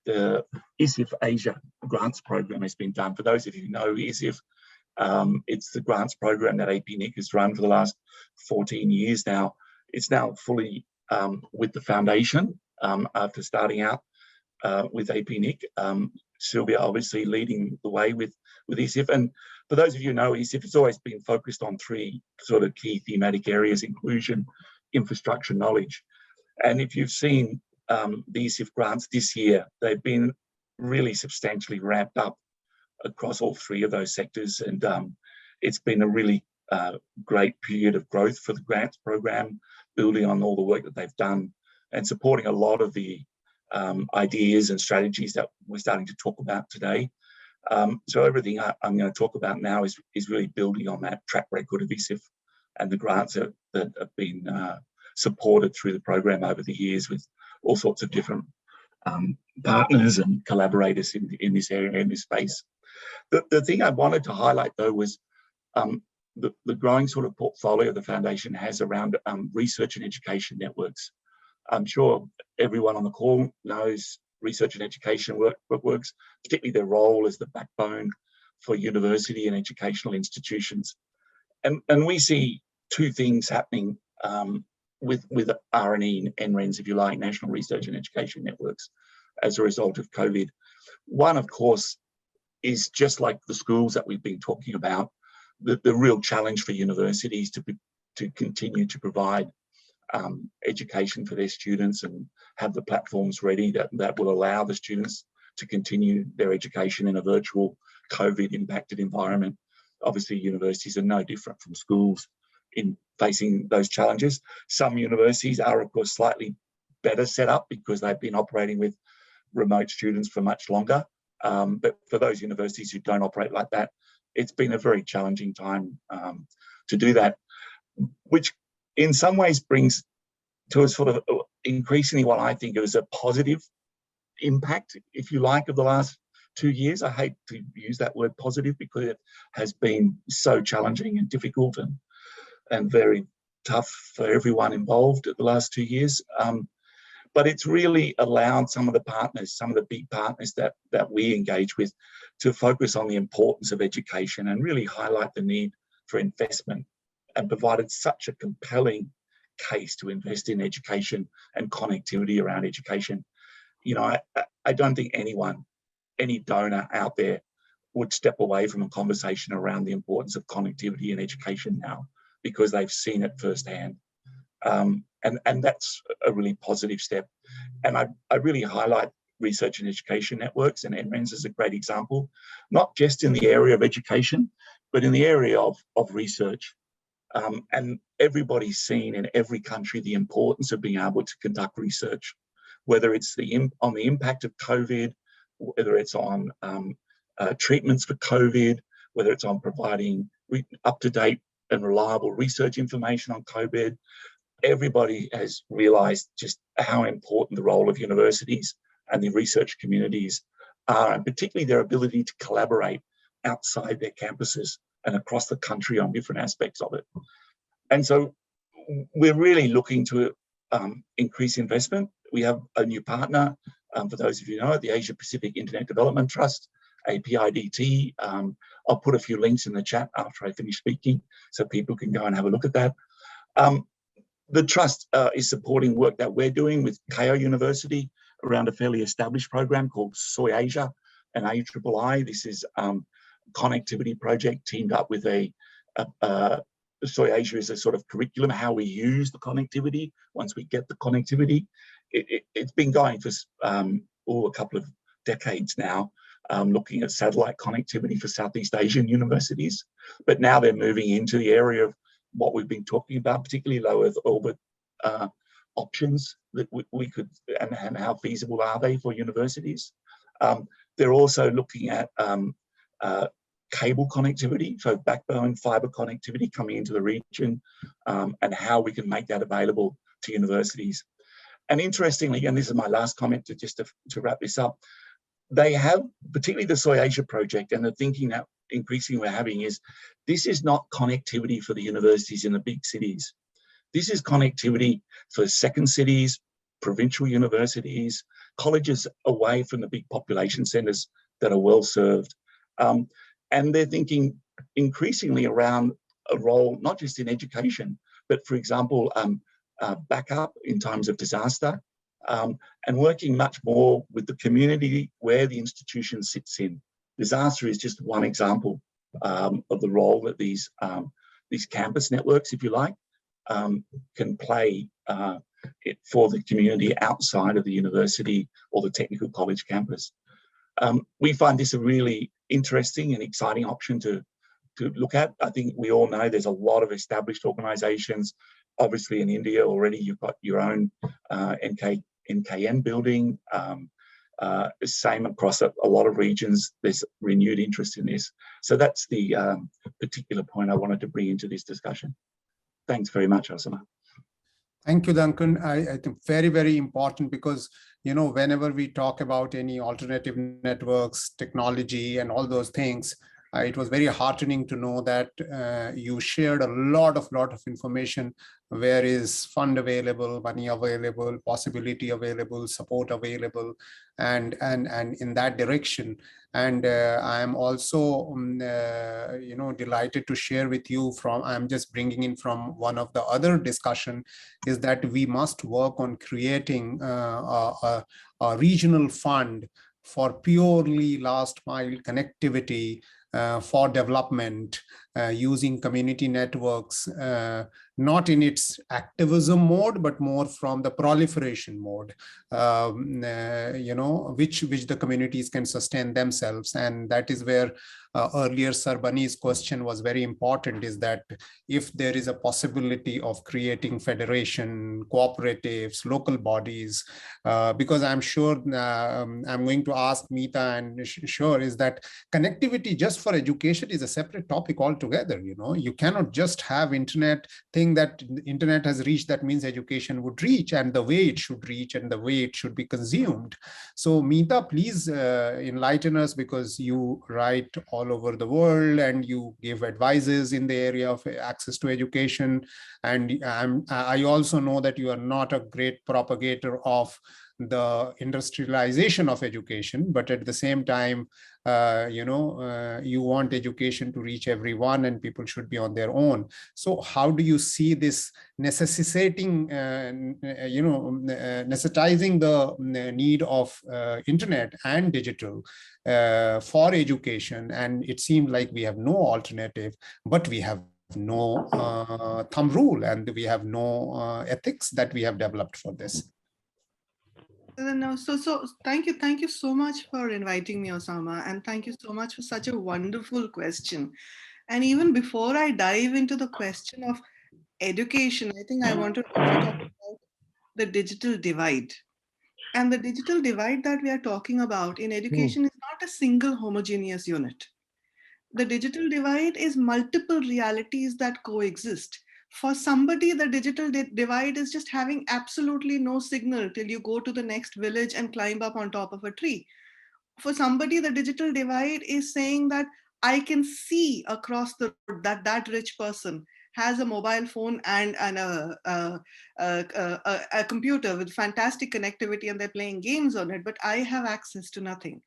the ISIF Asia grants program has been done. For those of you who know ISIF, it's the grants program that APNIC has run for the last 14 years now. It's now fully with the Foundation after starting out with APNIC. Sylvia obviously leading the way with ISIF. And for those of you who know ISIF, it's always been focused on three sort of key thematic areas: inclusion, infrastructure, knowledge. And if you've seen the ISIF grants this year, they've been really substantially ramped up across all three of those sectors. And it's been a really great period of growth for the grants program, building on all the work that they've done and supporting a lot of the ideas and strategies that we're starting to talk about today. So everything I'm going to talk about now is really building on that track record of ISIF and the grants that have been supported through the program over the years with all sorts of different partners and collaborators in this area, in this space. The thing I wanted to highlight, though, was the growing sort of portfolio the Foundation has around research and education networks. I'm sure everyone on the call knows research and education works, particularly their role as the backbone for university and educational institutions. And we see two things happening with RNE and NRENs, if you like, National Research and Education Networks, as a result of COVID. One, of course, is just like the schools that we've been talking about, the real challenge for universities to continue to provide education for their students and have the platforms ready that will allow the students to continue their education in a virtual COVID impacted environment. Obviously, universities are no different from schools in facing those challenges. Some universities are, of course, slightly better set up because they've been operating with remote students for much longer. But for those universities who don't operate like that, it's been a very challenging time to do that, which in some ways brings to a sort of increasingly what I think of as a positive impact, if you like, of the last 2 years. I hate to use that word positive because it has been so challenging and difficult and very tough for everyone involved at the last 2 years. But it's really allowed some of the partners, some of the big partners that we engage with, to focus on the importance of education and really highlight the need for investment, and provided such a compelling case to invest in education and connectivity around education. You know, I don't think any donor out there would step away from a conversation around the importance of connectivity in education now, because they've seen it firsthand. And that's a really positive step. And I really highlight research and education networks, and NRENs is a great example, not just in the area of education, but in the area of research. And everybody's seen in every country the importance of being able to conduct research, whether it's on the impact of COVID, whether it's on treatments for COVID, whether it's on providing up-to-date and reliable research information on COVID. Everybody has realised just how important the role of universities and the research communities are, and particularly their ability to collaborate outside their campuses and across the country on different aspects of it. And so we're really looking to increase investment. We have a new partner, for those of you who know it, the Asia Pacific Internet Development Trust, APIDT. I'll put a few links in the chat after I finish speaking so people can go and have a look at that. The Trust is supporting work that we're doing with Keio University around a fairly established program called Soy Asia and IEEE. This is a connectivity project teamed up with Soy Asia is a sort of curriculum, how we use the connectivity once we get the connectivity. it's been going for a couple of decades now, looking at satellite connectivity for Southeast Asian universities. But now they're moving into the area of what we've been talking about, particularly low Earth orbit options that we could, and how feasible are they for universities. They're also looking at cable connectivity, so backbone fiber connectivity coming into the region, and how we can make that available to universities. And interestingly, and this is my last comment to wrap this up, they have, particularly the Soy Asia project, and the thinking that increasingly we're having is, this is not connectivity for the universities in the big cities. This is connectivity for second cities, provincial universities, colleges away from the big population centres that are well served. And they're thinking increasingly around a role, not just in education, but for example, backup in times of disaster, and working much more with the community where the institution sits in. Disaster is just one example of the role that these campus networks, if you like, can play for the community outside of the university or the technical college campus. We find this a really interesting and exciting option to look at. I think we all know there's a lot of established organisations. Obviously in India already you've got your own NKN building. Same across a lot of regions, there's renewed interest in this. So that's the particular point I wanted to bring into this discussion. Thanks very much, Osama. Thank you, Duncan. I think very, very important, because, you know, whenever we talk about any alternative networks, technology, and all those things, it was very heartening to know that you shared a lot of information. Where is fund available, money available, possibility available, support available, and in that direction. And I am also, you know, delighted to share with you from, I'm just bringing in from one of the other discussion, is that we must work on creating a regional fund for purely last mile connectivity for development, using community networks, not in its activism mode, but more from the proliferation mode, you know, which the communities can sustain themselves. And that is where earlier Sir Bunny's question was very important, is that if there is a possibility of creating federation, cooperatives, local bodies, because I'm sure I'm going to ask Meeta, and sure is that connectivity just for education is a separate topic altogether. You know, you cannot just have internet thing that the internet has reached, that means education would reach, and the way it should reach and the way it should be consumed. So Meeta, please enlighten us, because you write all over the world and you give advices in the area of access to education. And I also know that you are not a great propagator of the industrialization of education, but at the same time, you know, you want education to reach everyone and people should be on their own. So how do you see this necessitating, you know, necessitizing the need of internet and digital for education? And it seems like we have no alternative, but we have no thumb rule, and we have no ethics that we have developed for this. No, so thank you so much for inviting me, Osama, and thank you so much for such a wonderful question. And even before I dive into the question of education, I think I want to also talk about the digital divide. And the digital divide that we are talking about in education is not a single homogeneous unit. The digital divide is multiple realities that coexist. For somebody, the digital divide is just having absolutely no signal till you go to the next village and climb up on top of a tree. For somebody, the digital divide is saying that I can see across the road that that rich person has a mobile phone and a computer with fantastic connectivity, and they're playing games on it, but I have access to nothing.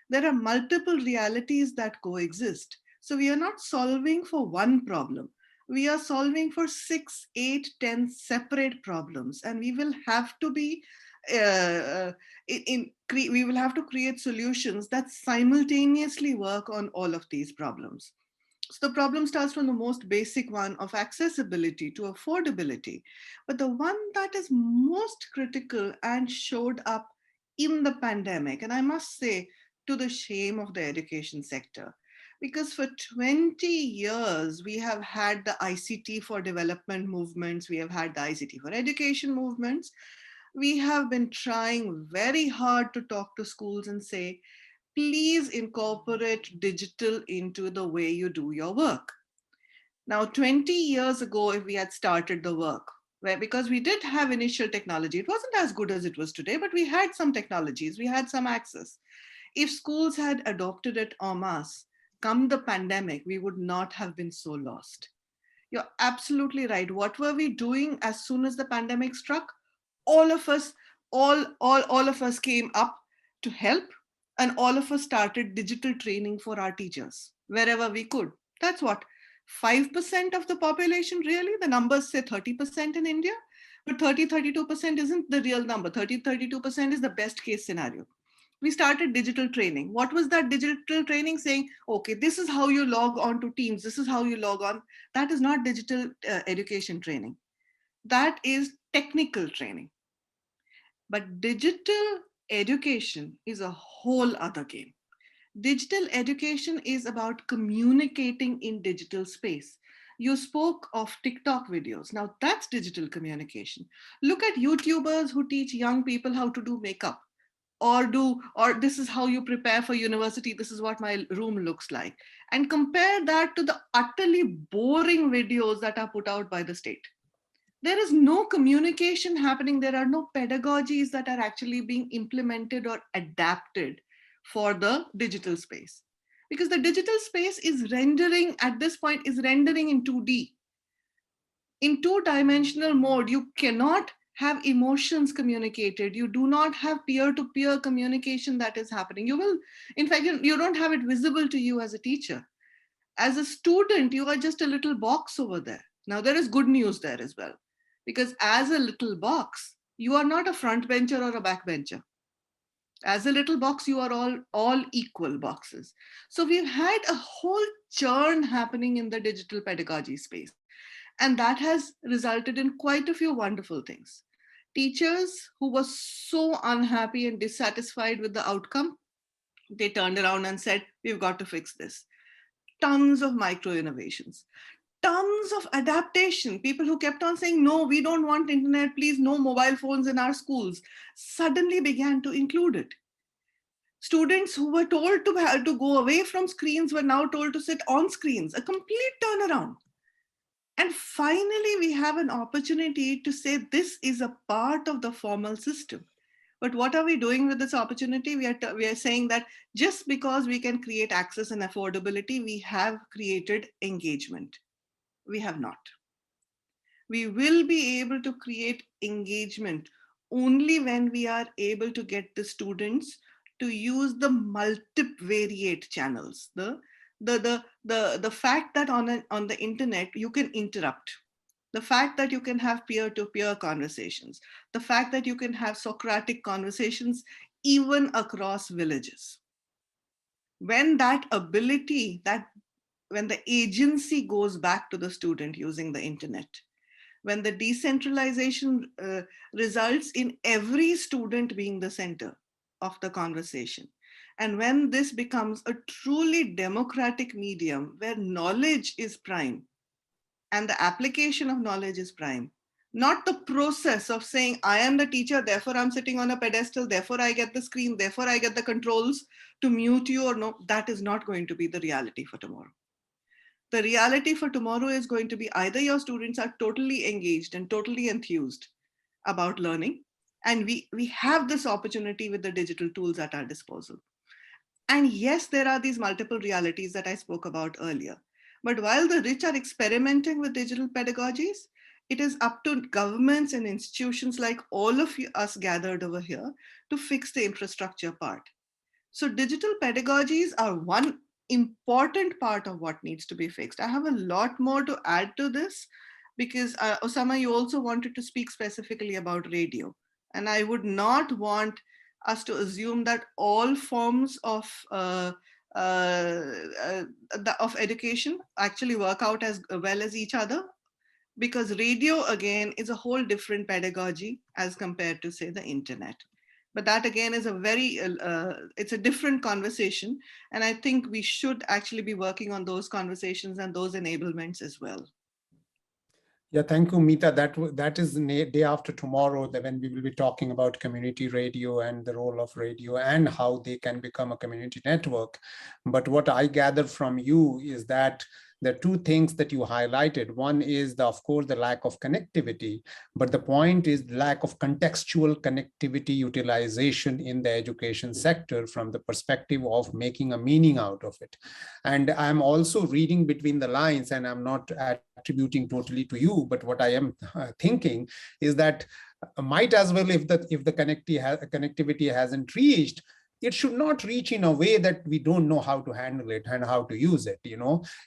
There are multiple realities that coexist. So we are not solving for one problem. We are solving for 6, 8, 10 separate problems, and we will have to be we will have to create solutions that simultaneously work on all of these problems. So the problem starts from the most basic one of accessibility to affordability. But the one that is most critical and showed up in the pandemic, and I must say, to the shame of the education sector, because for 20 years, we have had the ICT for development movements, we have had the ICT for education movements. We have been trying very hard to talk to schools and say, please incorporate digital into the way you do your work. Now, 20 years ago, if we had started the work, because we did have initial technology, it wasn't as good as it was today, but we had some technologies, we had some access. If schools had adopted it en masse, come the pandemic, we would not have been so lost. You're absolutely right. What were we doing as soon as the pandemic struck? All of us, all of us came up to help, and all of us started digital training for our teachers wherever we could. That's what, 5% of the population, really? The numbers say 30% in India, but 32% isn't the real number. 32% is the best case scenario. We started digital training. What was that digital training? Saying, okay, this is how you log on to Teams. This is how you log on. That is not digital education training. That is technical training. But digital education is a whole other game. Digital education is about communicating in digital space. You spoke of TikTok videos. Now that's digital communication. Look at YouTubers who teach young people how to do makeup, or this is how you prepare for university. This is what my room looks like. And compare that to the utterly boring videos that are put out by the state. There is no communication happening. There are no pedagogies that are actually being implemented or adapted for the digital space. Because the digital space is rendering, at this point, is rendering in 2D. In two-dimensional mode, you cannot have emotions communicated. You do not have peer-to-peer communication that is happening. You will, in fact, you don't have it visible to you as a teacher. As a student, you are just a little box over there. Now, there is good news there as well. Because as a little box, you are not a front bencher or a back bencher. As a little box, you are all equal boxes. So we've had a whole churn happening in the digital pedagogy space. And that has resulted in quite a few wonderful things. Teachers who were so unhappy and dissatisfied with the outcome, they turned around and said, we've got to fix this. Tons of micro innovations. Tons of adaptation. People who kept on saying, no, we don't want internet, please, no mobile phones in our schools, suddenly began to include it. Students who were told to go away from screens were now told to sit on screens, a complete turnaround. And finally, we have an opportunity to say this is a part of the formal system. But what are we doing with this opportunity? We are saying that just because we can create access and affordability, we have created engagement. We have not. We will be able to create engagement only when we are able to get the students to use the multivariate channels. The fact that on the internet you can interrupt, the fact that you can have peer-to-peer conversations, the fact that you can have Socratic conversations even across villages. When that ability, when the agency goes back to the student using the internet, when the decentralization results in every student being the center of the conversation, and when this becomes a truly democratic medium where knowledge is prime and the application of knowledge is prime, not the process of saying, I am the teacher, therefore I'm sitting on a pedestal, therefore I get the screen, therefore I get the controls to mute you or no, that is not going to be the reality for tomorrow. The reality for tomorrow is going to be either your students are totally engaged and totally enthused about learning, and we have this opportunity with the digital tools at our disposal. And yes, there are these multiple realities that I spoke about earlier. But while the rich are experimenting with digital pedagogies, it is up to governments and institutions like all of us gathered over here to fix the infrastructure part. So digital pedagogies are one important part of what needs to be fixed. I have a lot more to add to this because Osama, you also wanted to speak specifically about radio. And I would not want us to assume that all forms of of education actually work out as well as each other? Because radio, again, is a whole different pedagogy as compared to, say, the internet. But that, again, is a it's a different conversation. And I think we should actually be working on those conversations and those enablements as well. Yeah, thank you, Meeta. That is the day after tomorrow, when we will be talking about community radio and the role of radio and how they can become a community network. But what I gathered from you is that there are two things that you highlighted. One is, of course, the lack of connectivity, but the point is lack of contextual connectivity utilization in the education sector from the perspective of making a meaning out of it. And I'm also reading between the lines, and I'm not attributing totally to you, but what I am thinking is that might as well, if the connectivity hasn't reached, it should not reach in a way that we don't know how to handle it and how to use it.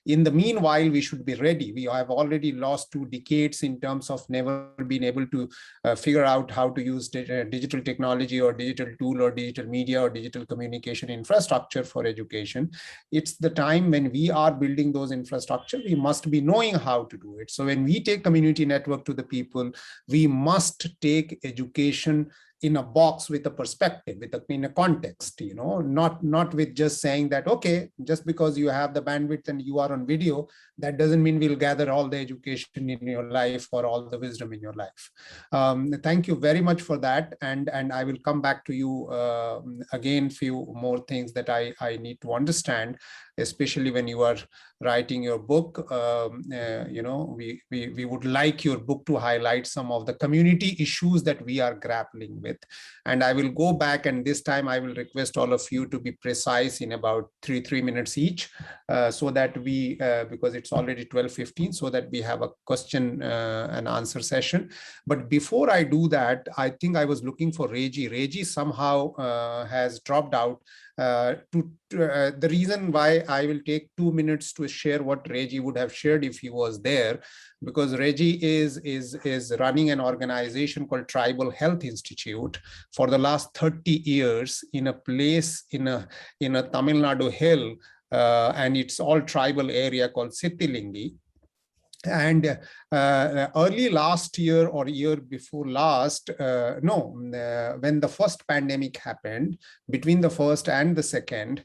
In the meanwhile, we should be ready. We have already lost 2 decades in terms of never being able to figure out how to use digital technology or digital tool or digital media or digital communication infrastructure for education. It's the time when we are building those infrastructure, we must be knowing how to do it. So when we take community network to the people, we must take education in a box with a perspective, in a context, not with just saying that, okay, just because you have the bandwidth and you are on video, that doesn't mean we'll gather all the education in your life or all the wisdom in your life. Thank you very much for that. And I will come back to you again, few more things that I need to understand, especially when you are writing your book. We would like your book to highlight some of the community issues that we are grappling with. And I will go back, and this time I will request all of you to be precise in about three minutes each, so that we, because it's already 12:15, so that we have a question and answer session. But before I do that, I think I was looking for Reggie. Reggie somehow has dropped out. The reason why I will take 2 minutes to share what Reggie would have shared if he was there, because Reggie is running an organization called Tribal Health Institute for the last 30 years in a place in a Tamil Nadu hill, and it's all tribal area called Sittilingi. And early last year or year before last, when the first pandemic happened, between the first and the second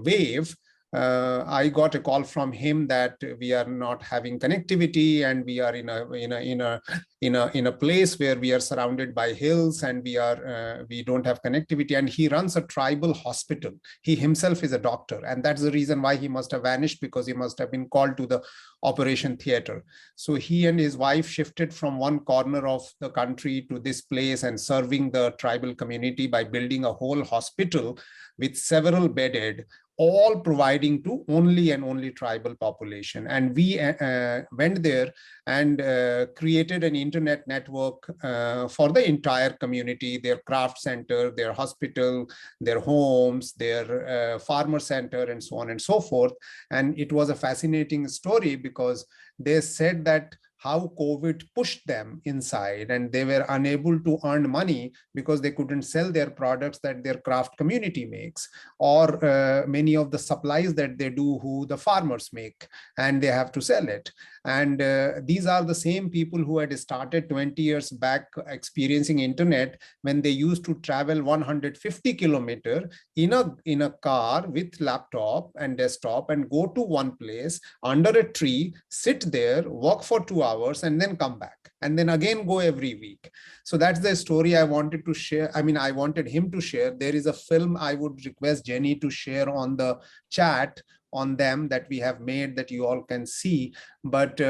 wave, I got a call from him that we are not having connectivity, and we are in a place where we are surrounded by hills, and we don't have connectivity. And he runs a tribal hospital. He himself is a doctor, and that's the reason why he must have vanished, because he must have been called to the operation theater. So he and his wife shifted from one corner of the country to this place and serving the tribal community by building a whole hospital with several bedded, all providing to only and only tribal population. And we went there and created an internet network for the entire community, their craft center, their hospital, their homes, their farmer center, and so on and so forth. And it was a fascinating story, because they said that how COVID pushed them inside, and they were unable to earn money because they couldn't sell their products that their craft community makes, or many of the supplies that they do, who the farmers make, and they have to sell it. And these are the same people who had started 20 years back experiencing internet when they used to travel 150 kilometers in a car with laptop and desktop and go to one place under a tree, sit there, work for 2 hours, and then come back, and then again go every week. So that's the story I wanted to share. I mean, I wanted him to share. There is a film I would request Jenny to share on the chat on them that we have made, that you all can see. But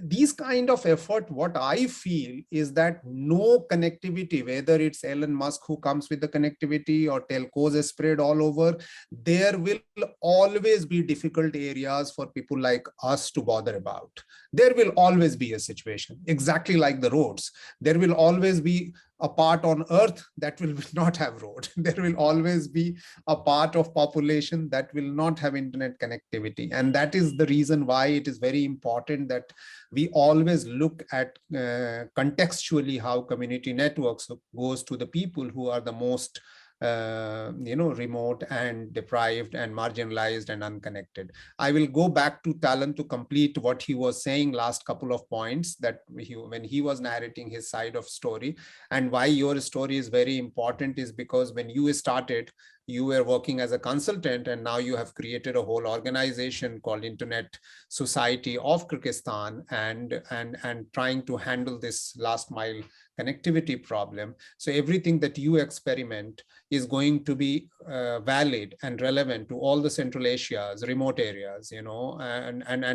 these kind of effort, what I feel is that no connectivity, whether it's Elon Musk who comes with the connectivity or telcos is spread all over, there will always be difficult areas for people like us to bother about. There will always be a situation, exactly like the roads. There will always be a part on earth that will not have road. There will always be a part of population that will not have internet connectivity. And that is the reason why it is very important that we always look at contextually how community networks goes to the people who are the most remote and deprived and marginalized and unconnected. I will go back to Talon to complete what he was saying last couple of points, that when he was narrating his side of story, and why your story is very important is because when you started, you were working as a consultant, and now you have created a whole organization called Internet Society of Kyrgyzstan, and trying to handle this last mile connectivity problem. So everything that you experiment is going to be valid and relevant to all the Central Asia's remote areas, and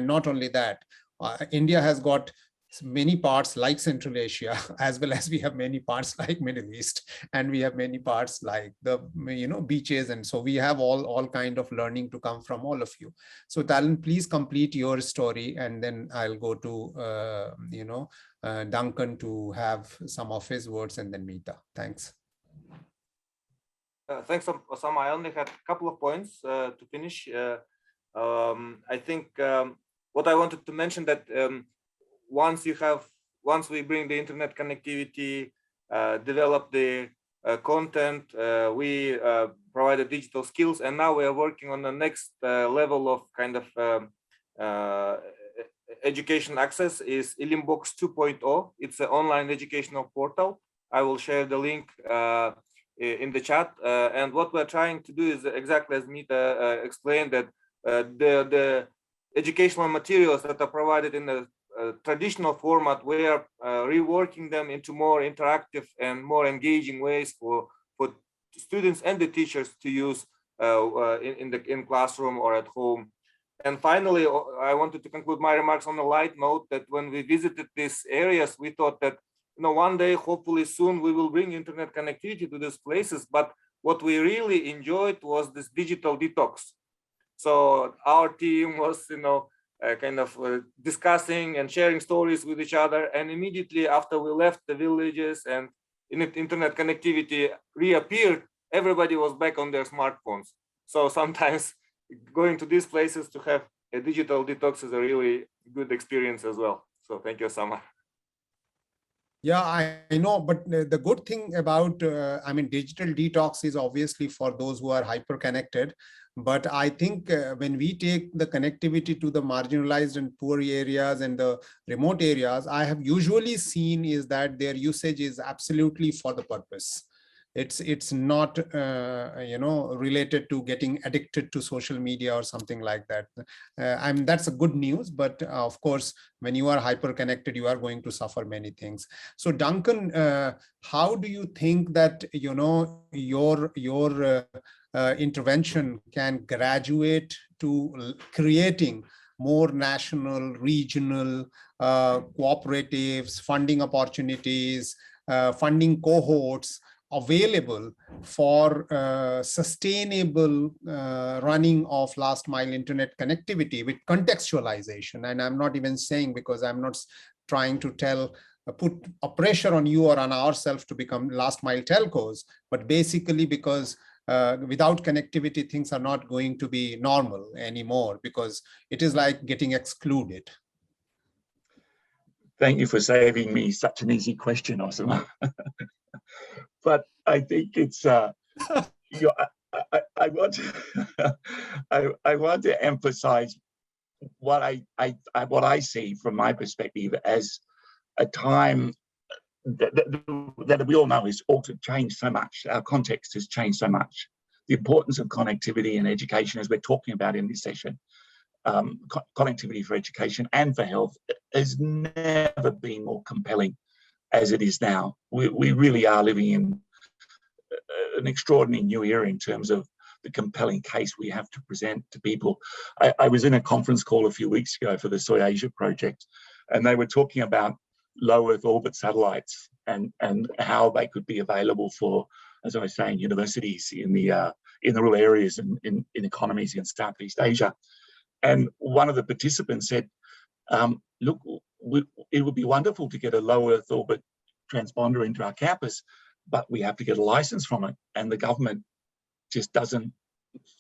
not only that, India has got many parts like Central Asia, as well as we have many parts like Middle East, and we have many parts like the beaches, and so we have all kind of learning to come from all of you. So Talon, please complete your story, and then I'll go to Duncan to have some of his words, and then Meeta. Thanks. Thanks, Osama. I only had a couple of points to finish. I think what I wanted to mention that once we bring the internet connectivity, develop the content, we provide the digital skills, and now we are working on the next level of kind of education access is Ilimbox 2.0. It's an online educational portal. I will share the link in the chat. And what we're trying to do is exactly as Meeta explained, that the educational materials that are provided in the traditional format, we are reworking them into more interactive and more engaging ways for students and the teachers to use in classroom or at home. And finally, I wanted to conclude my remarks on a light note that when we visited these areas, we thought that one day, hopefully soon, we will bring internet connectivity to these places. But what we really enjoyed was this digital detox. So our team was, kind of discussing and sharing stories with each other. And immediately after we left the villages and internet connectivity reappeared, everybody was back on their smartphones. So sometimes going to these places to have a digital detox is a really good experience as well. So thank you, Osama. Yeah, I know, but the good thing about, digital detox is obviously for those who are hyper connected. But I think when we take the connectivity to the marginalized and poor areas and the remote areas, I have usually seen is that their usage is absolutely for the purpose. It's not related to getting addicted to social media or something like that. That's a good news, but of course, when you are hyper connected, you are going to suffer many things. So Duncan, how do you think that your intervention can graduate to creating more national, regional cooperatives, funding opportunities, funding cohorts available for sustainable running of last mile internet connectivity with contextualization? And I'm not even saying, because I'm not trying to put a pressure on you or on ourselves to become last mile telcos, but basically because without connectivity, things are not going to be normal anymore, because it is like getting excluded. Thank you for saving me such an easy question, Osama. But I think it's I want to emphasize what I see from my perspective as a time that we all know has altered, changed so much. Our context has changed so much. The importance of connectivity and education, as we're talking about in this session, connectivity for education and for health, has never been more compelling as it is now. We really are living in an extraordinary new era in terms of the compelling case we have to present to people. I was in a conference call a few weeks ago for the Soy Asia project, and they were talking about low Earth orbit satellites and how they could be available for, as I was saying, universities in the rural areas and in economies in Southeast Asia. And one of the participants said, look, it would be wonderful to get a low Earth orbit transponder into our campus, but we have to get a license from it. And the government just doesn't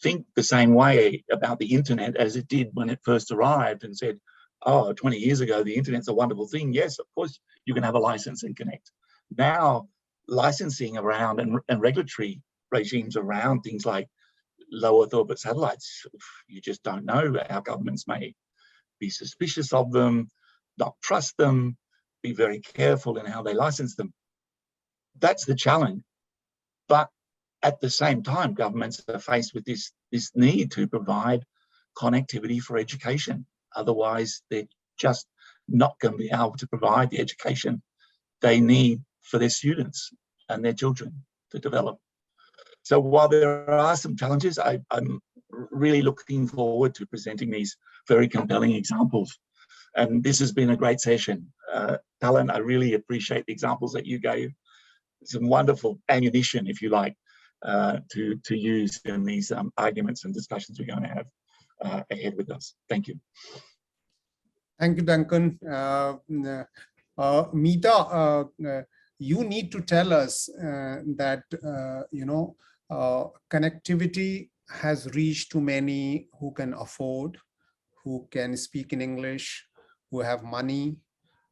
think the same way about the internet as it did when it first arrived and said, oh, 20 years ago, the internet's a wonderful thing. Yes, of course, you can have a license and connect. Now, licensing around and regulatory regimes around things like low Earth orbit satellites. You just don't know. Our governments may be suspicious of them, not trust them, be very careful in how they license them. That's the challenge. But at the same time, governments are faced with this need to provide connectivity for education. Otherwise, they're just not going to be able to provide the education they need for their students and their children to develop. So while there are some challenges, I'm really looking forward to presenting these very compelling examples. And this has been a great session. Talon, I really appreciate the examples that you gave. Some wonderful ammunition, if you like, to use in these arguments and discussions we're going to have ahead with us. Thank you. Thank you, Duncan. Meeta, you need to tell us that, connectivity has reached to many who can afford, who can speak in English, who have money,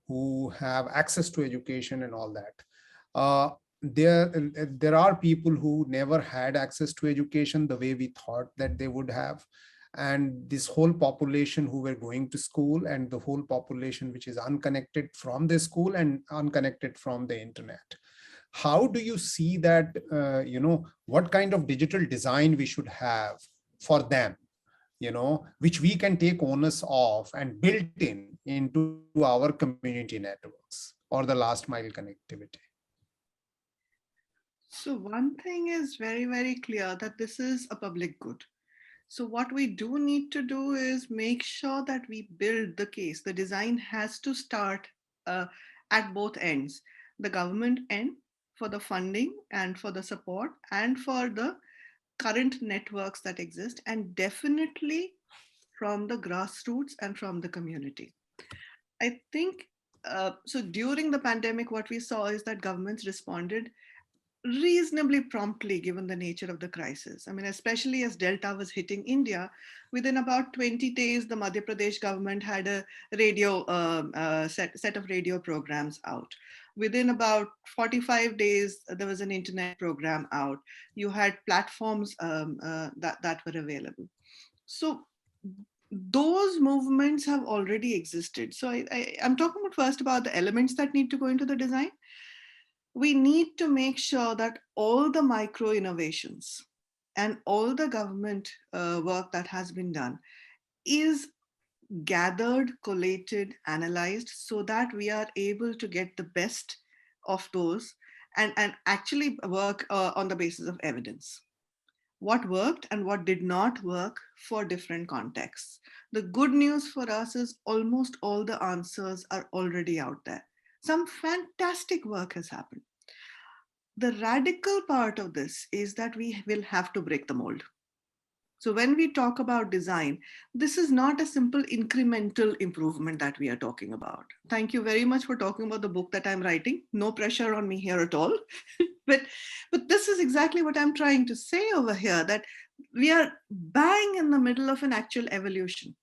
who have access to education and all that. There are people who never had access to education the way we thought that they would have. And this whole population who were going to school, and the whole population which is unconnected from the school and unconnected from the internet. How do you see that, what kind of digital design we should have for them, which we can take onus of and built into our community networks or the last mile connectivity? So one thing is very, very clear, that this is a public good. So what we do need to do is make sure that we build the case. The design has to start at both ends, the government end for the funding and for the support and for the current networks that exist, and definitely from the grassroots and from the community. I think, so during the pandemic, what we saw is that governments responded reasonably promptly given the nature of the crisis. I mean, especially as Delta was hitting India, within about 20 days, the Madhya Pradesh government had a radio set of radio programs out. Within about 45 days, there was an internet program out. You had platforms that were available. So those movements have already existed. So I'm talking first about the elements that need to go into the design. We need to make sure that all the micro innovations and all the government work that has been done is gathered, collated, analyzed, so that we are able to get the best of those and actually work on the basis of evidence. What worked and what did not work for different contexts. The good news for us is almost all the answers are already out there. Some fantastic work has happened. The radical part of this is that we will have to break the mold. So when we talk about design, this is not a simple incremental improvement that we are talking about. Thank you very much for talking about the book that I'm writing. No pressure on me here at all. but this is exactly what I'm trying to say over here, that we are bang in the middle of an actual evolution.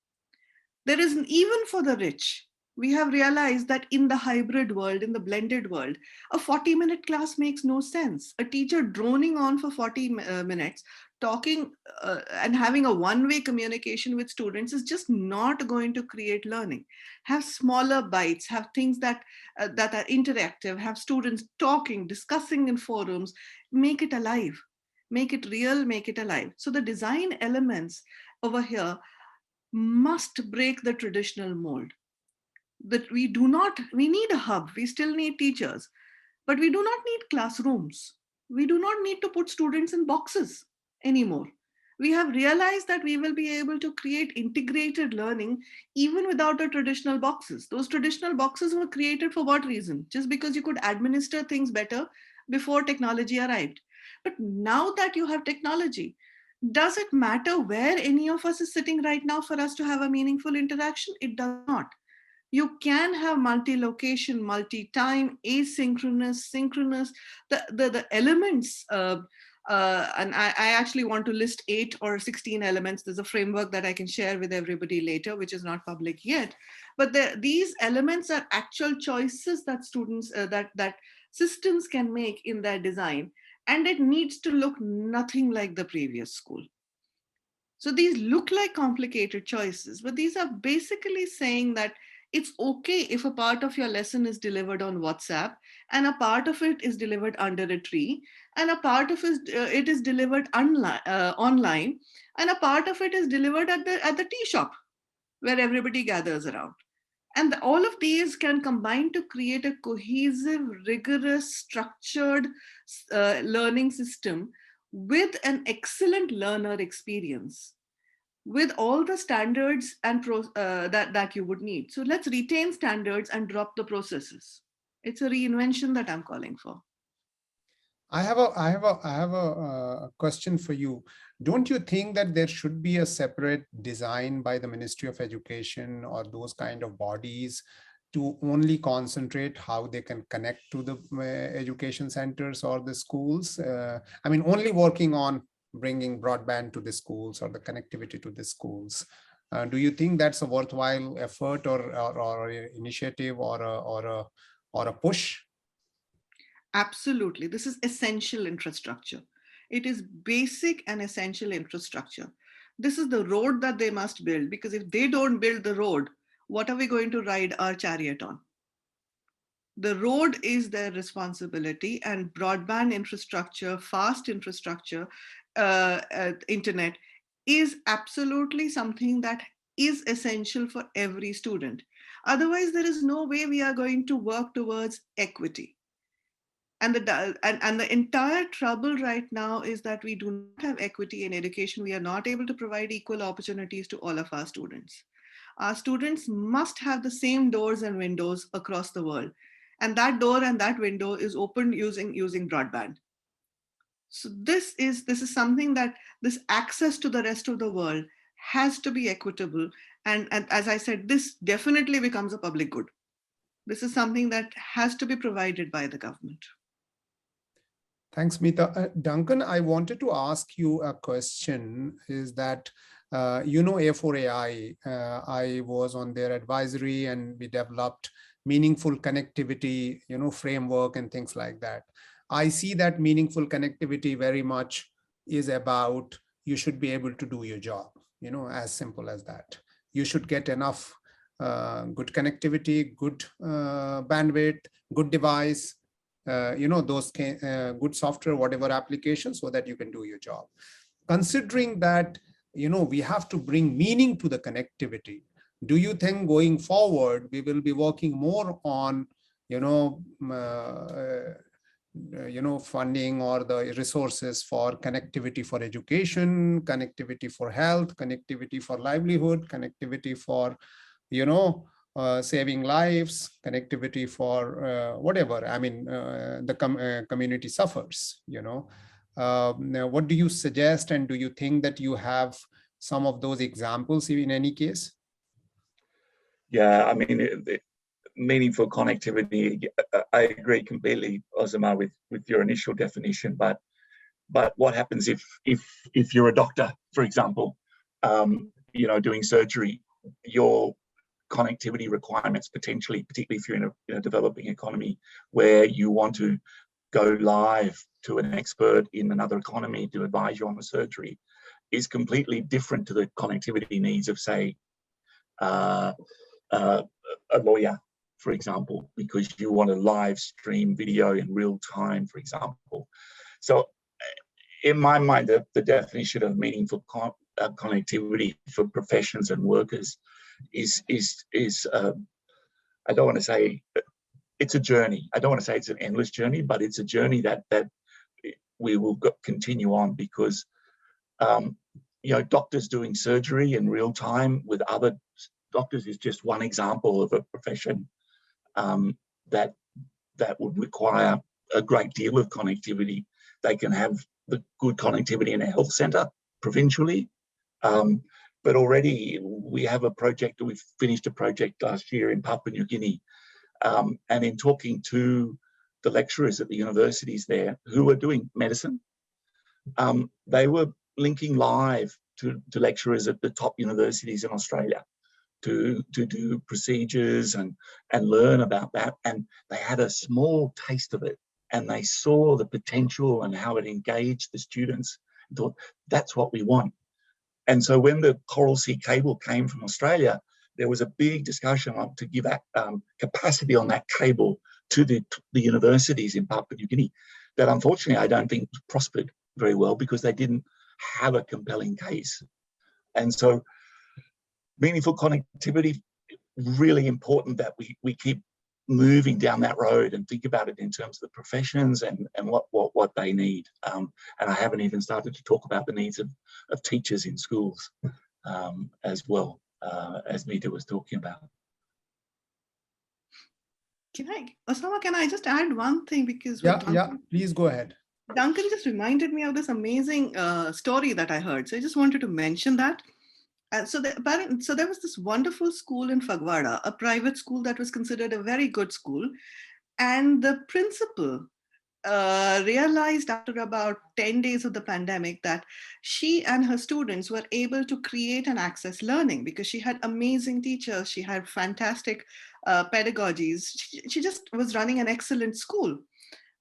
There isn't, even for the rich, we have realized that in the hybrid world, in the blended world, a 40-minute class makes no sense. A teacher droning on for 40 minutes, talking and having a one-way communication with students is just not going to create learning. Have smaller bites, have things that are interactive, have students talking, discussing in forums, make it alive, make it real, make it alive. So the design elements over here must break the traditional mold. That we need a hub, we still need teachers, but we do not need classrooms. We do not need to put students in boxes anymore. We have realized that we will be able to create integrated learning even without the traditional boxes. Those traditional boxes were created for what reason? Just because you could administer things better before technology arrived. But now that you have technology, does it matter where any of us is sitting right now for us to have a meaningful interaction? It does not. You can have multi-location, multi-time, asynchronous, synchronous, the elements. And I actually want to list 8 or 16 elements. There's a framework that I can share with everybody later, which is not public yet. But these elements are actual choices that students, that systems can make in their design. and it needs to look nothing like the previous school. So these look like complicated choices, but these are basically saying that it's okay if a part of your lesson is delivered on WhatsApp, and a part of it is delivered under a tree, and a part of it is delivered online, and a part of it is delivered at the tea shop where everybody gathers around. And all of these can combine to create a cohesive, rigorous, structured learning system with an excellent learner experience, with all the standards and that you would need. So let's retain standards and drop the processes. It's a reinvention that I'm calling for. I have a question for you. Don't you think that there should be a separate design by the Ministry of Education or those kind of bodies to only concentrate how they can connect to the education centers or the schools? I mean, only working on bringing broadband to the schools or the connectivity to the schools. Do you think that's a worthwhile effort or initiative or a push? Absolutely. This is essential infrastructure. It is basic and essential infrastructure. This is the road that they must build, because if they don't build the road, what are we going to ride our chariot on? The road is their responsibility, and broadband infrastructure, fast infrastructure, internet is absolutely something that is essential for every student. Otherwise, there is no way we are going to work towards equity. And the entire trouble right now is that we do not have equity in education. We are not able to provide equal opportunities to all of our students. Our students must have the same doors and windows across the world. And that door and that window is opened using broadband. So this is something that this access to the rest of the world has to be equitable. And as I said, this definitely becomes a public good. This is something that has to be provided by the government. Thanks, Mita. Duncan, I wanted to ask you a question, is that, A4AI, I was on their advisory and we developed meaningful connectivity, framework and things like that. I see that meaningful connectivity very much is about, you should be able to do your job, as simple as that. You should get enough good connectivity, good bandwidth, good device, those good software, whatever application, so that you can do your job. Considering that, we have to bring meaning to the connectivity, do you think going forward, we will be working more on, funding or the resources for connectivity for education, connectivity for health, connectivity for livelihood, connectivity for, saving lives, connectivity for whatever, I mean, the community suffers, Now, what do you suggest, and do you think that you have some of those examples in any case? Yeah, I mean, meaningful connectivity, I agree completely, Ozama, with your initial definition, but what happens if you're a doctor, for example, doing surgery, your connectivity requirements potentially, particularly if you're in a developing economy where you want to go live to an expert in another economy to advise you on the surgery, is completely different to the connectivity needs of, say, a lawyer, for example, because you want to live stream video in real time, for example. So in my mind, the definition of meaningful connectivity for professions and workers is I don't want to say it's a journey. I don't want to say it's an endless journey, but it's a journey that we will continue on, because doctors doing surgery in real time with other doctors is just one example of a profession that would require a great deal of connectivity. They can have the good connectivity in a health centre provincially, but already we have a project, we finished a project last year in Papua New Guinea, and in talking to the lecturers at the universities there who were doing medicine, they were linking live to lecturers at the top universities in Australia to do procedures and learn about that. And they had a small taste of it and they saw the potential and how it engaged the students, and thought, that's what we want. And so when the Coral Sea cable came from Australia, there was a big discussion on to give that capacity on that cable to the universities in Papua New Guinea that unfortunately I don't think prospered very well because they didn't have a compelling case. And so meaningful connectivity, really important that we keep moving down that road and think about it in terms of the professions and what they need. And I haven't even started to talk about the needs of teachers in schools as well, as Mita was talking about. Osama, can I just add one thing? Because please go ahead. Duncan just reminded me of this amazing story that I heard. So I just wanted to mention that. So there was this wonderful school in Phagwara, a private school that was considered a very good school. And the principal realized after about 10 days of the pandemic that she and her students were able to create and access learning because she had amazing teachers. She had fantastic pedagogies. She just was running an excellent school.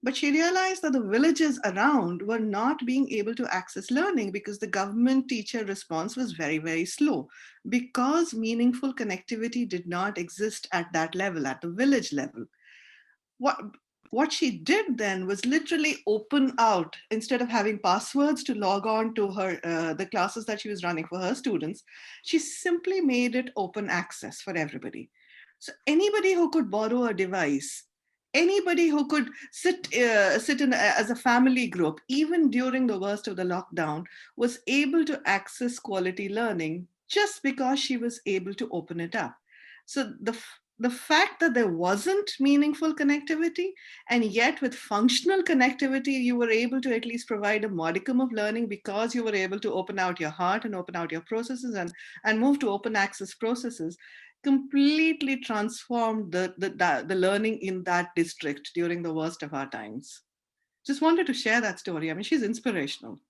But she realized that the villages around were not being able to access learning because the government teacher response was very, very slow because meaningful connectivity did not exist at that level, at the village level. What she did then was literally open out, instead of having passwords to log on to her the classes that she was running for her students, she simply made it open access for everybody. So anybody who could borrow a device, anybody who could sit in as a family group, even during the worst of the lockdown, was able to access quality learning just because she was able to open it up. So the fact that there wasn't meaningful connectivity, and yet with functional connectivity, you were able to at least provide a modicum of learning because you were able to open out your heart and open out your processes and move to open access processes, completely transformed the learning in that district during the worst of our times. Just wanted to share that story. I mean, she's inspirational.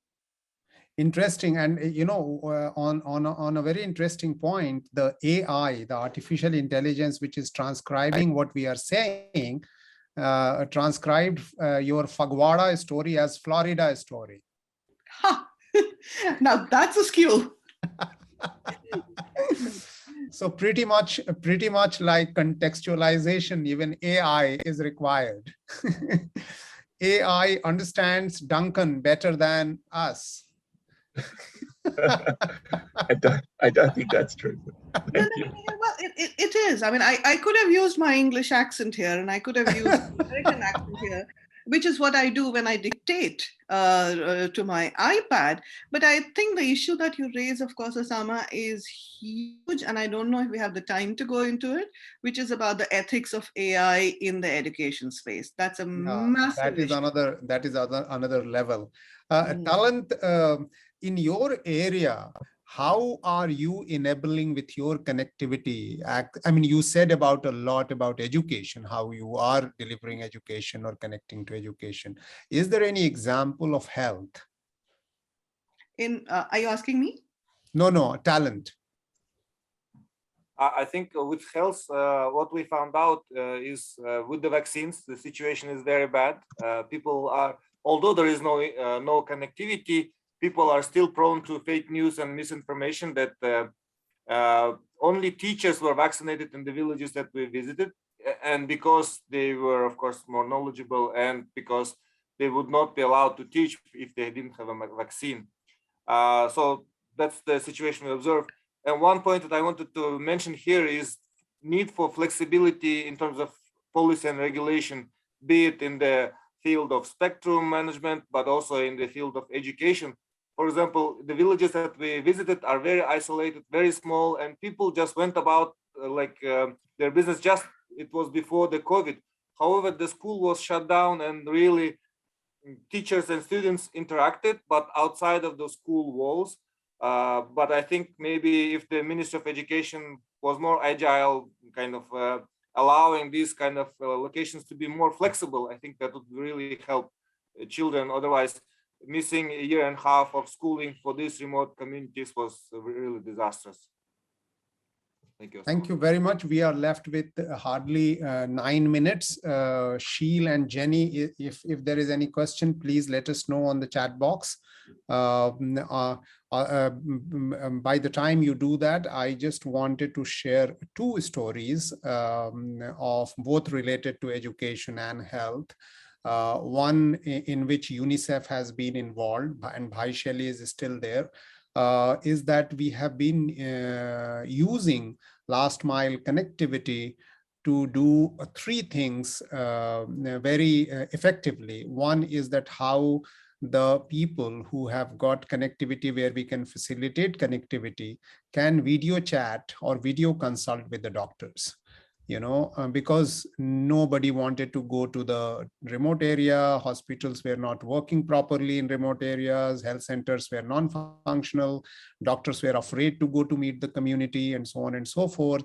Interesting. And on a very interesting point, the AI, the artificial intelligence, which is transcribing what we are saying, transcribed your Phagwara story as Florida story. Ha! Now that's a skill. So pretty much like contextualization, even AI is required. AI understands Duncan better than us. I don't think that's true. Well, it is. I mean, I could have used my English accent here, and I could have used American accent here, which is what I do when I dictate to my iPad. But I think the issue that you raise, of course, Osama, is huge, and I don't know if we have the time to go into it, which is about the ethics of AI in the education space. That's a massive issue. That is another level. Talent, in your area, how are you enabling with your connectivity? I mean, you said about a lot about education, how you are delivering education or connecting to education. Is there any example of health? Are you asking me? No, talent. I think with health, what we found out is with the vaccines, the situation is very bad. People are, although there is no connectivity, people are still prone to fake news and misinformation that only teachers were vaccinated in the villages that we visited. And because they were, of course, more knowledgeable and because they would not be allowed to teach if they didn't have a vaccine. So that's the situation we observed. And one point that I wanted to mention here is need for flexibility in terms of policy and regulation, be it in the field of spectrum management, but also in the field of education. For example, the villages that we visited are very isolated, very small, and people just went about their business. Just it was before the COVID. However, the school was shut down and really teachers and students interacted, but outside of the school walls. But I think maybe if the Ministry of Education was more agile, kind of allowing these kind of locations to be more flexible, I think that would really help children. Otherwise, missing a year and a half of schooling for these remote communities was really disastrous. Thank you. Thank you very much. We are left with hardly 9 minutes. Sheel and Jenny, if there is any question, please let us know on the chat box. By the time you do that, I just wanted to share two stories of both related to education and health. One in which UNICEF has been involved, and Bhai Shelly is still there, is that we have been using last mile connectivity to do three things very effectively. One is that how the people who have got connectivity where we can facilitate connectivity can video chat or video consult with the doctors. Because nobody wanted to go to the remote area, hospitals were not working properly in remote areas, health centers were non-functional, doctors were afraid to go to meet the community, and so on and so forth.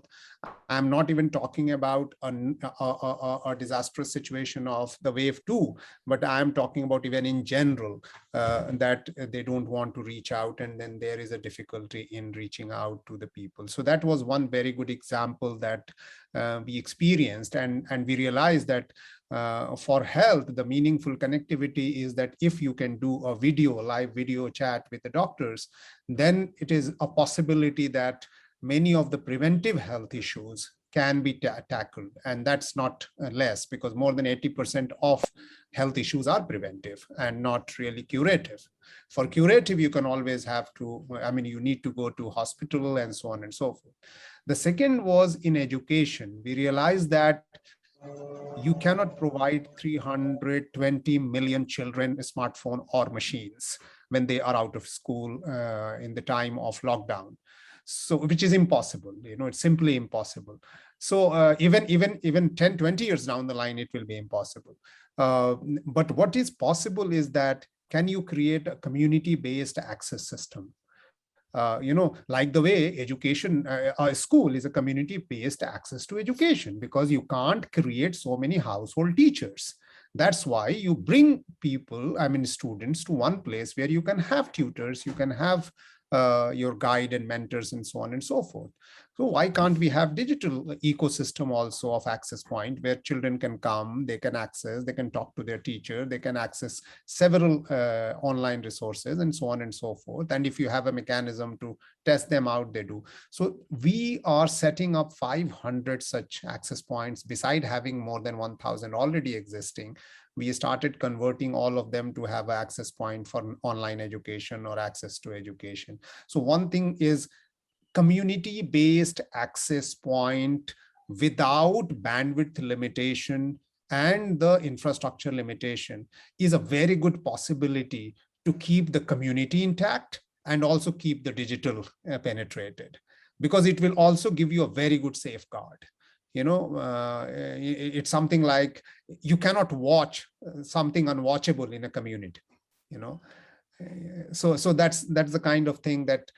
I'm not even talking about a disastrous situation of the wave 2, but I'm talking about even in general that they don't want to reach out, and then there is a difficulty in reaching out to the people. So that was one very good example that we experienced, and we realized that for health, the meaningful connectivity is that if you can do a live video chat with the doctors, then it is a possibility that many of the preventive health issues can be tackled. And that's not less, because more than 80% of health issues are preventive and not really curative. For curative, you can always you need to go to hospital and so on and so forth. The second was in education. We realized that you cannot provide 320 million children a smartphone or machines when they are out of school in the time of lockdown. So, which is impossible, it's simply impossible. So even 10, 20 years down the line, it will be impossible. But what is possible is that, can you create a community-based access system? Like the way education, a school is a community-based access to education, because you can't create so many household teachers. That's why you bring people, students, to one place where you can have tutors, you can have your guide and mentors and so on and so forth. So why can't we have digital ecosystem also of access point, where children can come, they can access, they can talk to their teacher, they can access several online resources and so on and so forth. And if you have a mechanism to test them out, they do. So we are setting up 500 such access points, beside having more than 1,000 already existing. We started converting all of them to have an access point for online education or access to education. So one thing is community-based access point without bandwidth limitation and the infrastructure limitation is a very good possibility to keep the community intact and also keep the digital penetrated, because it will also give you a very good safeguard. It's something like you cannot watch something unwatchable in a community, so that's the kind of thing that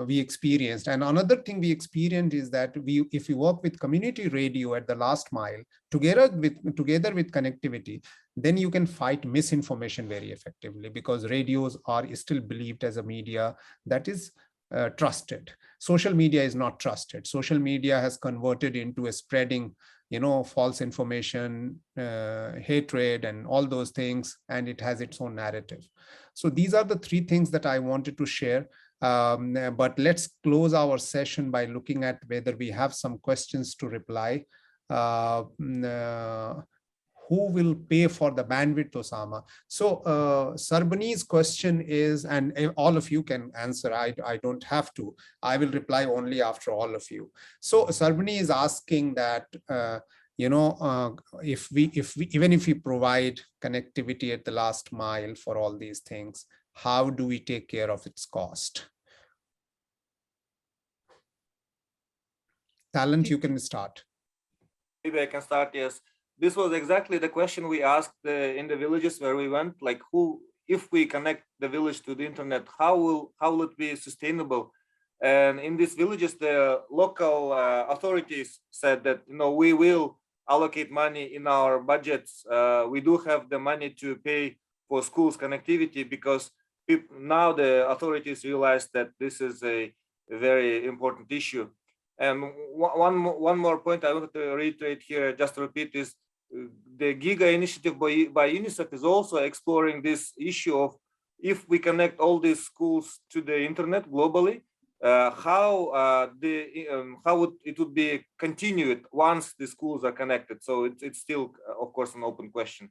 we experienced. And another thing we experienced is that if we work with community radio at the last mile together with connectivity, then you can fight misinformation very effectively, because radios are still believed as a media that is trusted. Social media is not trusted. Social media has converted into a spreading false information, hatred, and all those things, and it has its own narrative. So these are the three things that I wanted to share. But let's close our session by looking at whether we have some questions to reply. Who will pay for the bandwidth, Osama? So Sarbani's question is, and all of you can answer, I don't have to, I will reply only after all of you. So Sarbani is asking that, if we provide connectivity at the last mile for all these things, how do we take care of its cost? Talent, you can start. Maybe I can start, yes. This was exactly the question we asked in the villages where we went, like if we connect the village to the internet, how will it be sustainable? And in these villages, the local authorities said that, we will allocate money in our budgets. We do have the money to pay for schools connectivity, because now the authorities realize that this is a a very important issue. And one more point I want to reiterate here, just to repeat, is the GIGA initiative by UNICEF is also exploring this issue of, if we connect all these schools to the internet globally, how it would be continued once the schools are connected. So it's still, of course, an open question.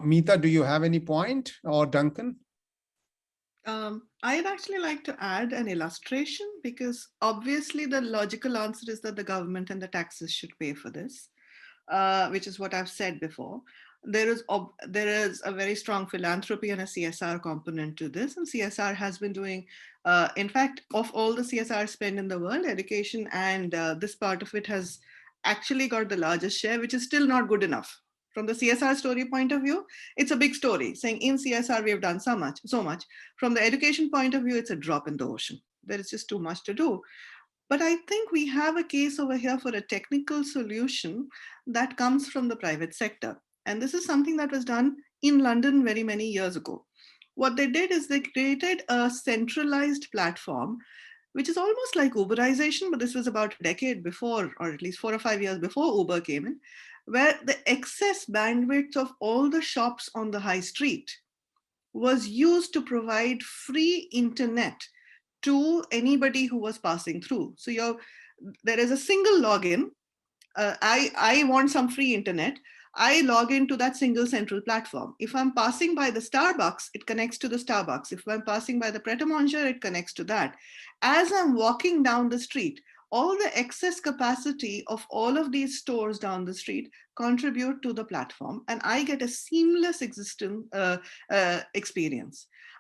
Meeta, do you have any point, or Duncan? I'd actually like to add an illustration, because obviously the logical answer is that the government and the taxes should pay for this, which is what I've said before. There is a very strong philanthropy and a CSR component to this, and CSR has been doing, in fact, of all the CSR spend in the world, education and this part of it has actually got the largest share, which is still not good enough. From the CSR story point of view, it's a big story saying in CSR we have done so much. From the education point of view, it's a drop in the ocean. There is just too much to do. But I think we have a case over here for a technical solution that comes from the private sector. And this is something that was done in London very many years ago. What they did is they created a centralized platform, which is almost like Uberization, but this was about a decade before, or at least 4 or 5 years before Uber came in, where the excess bandwidth of all the shops on the high street was used to provide free internet to anybody who was passing through. So there is a single login. I want some free internet. I log into that single central platform. If I'm passing by the Starbucks, it connects to the Starbucks. If I'm passing by the Pret a Manger, it connects to that. As I'm walking down the street, all the excess capacity of all of these stores down the street contribute to the platform, and I get a seamless experience.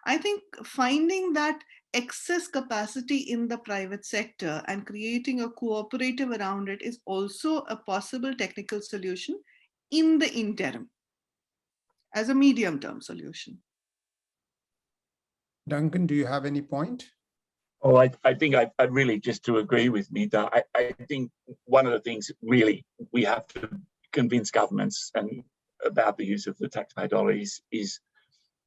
I think finding that excess capacity in the private sector and creating a cooperative around it is also a possible technical solution in the interim, as a medium-term solution. Duncan, do you have any point? Oh, I think I really, just to agree with Meeta, I think one of the things really we have to convince governments and about the use of the taxpayer dollars is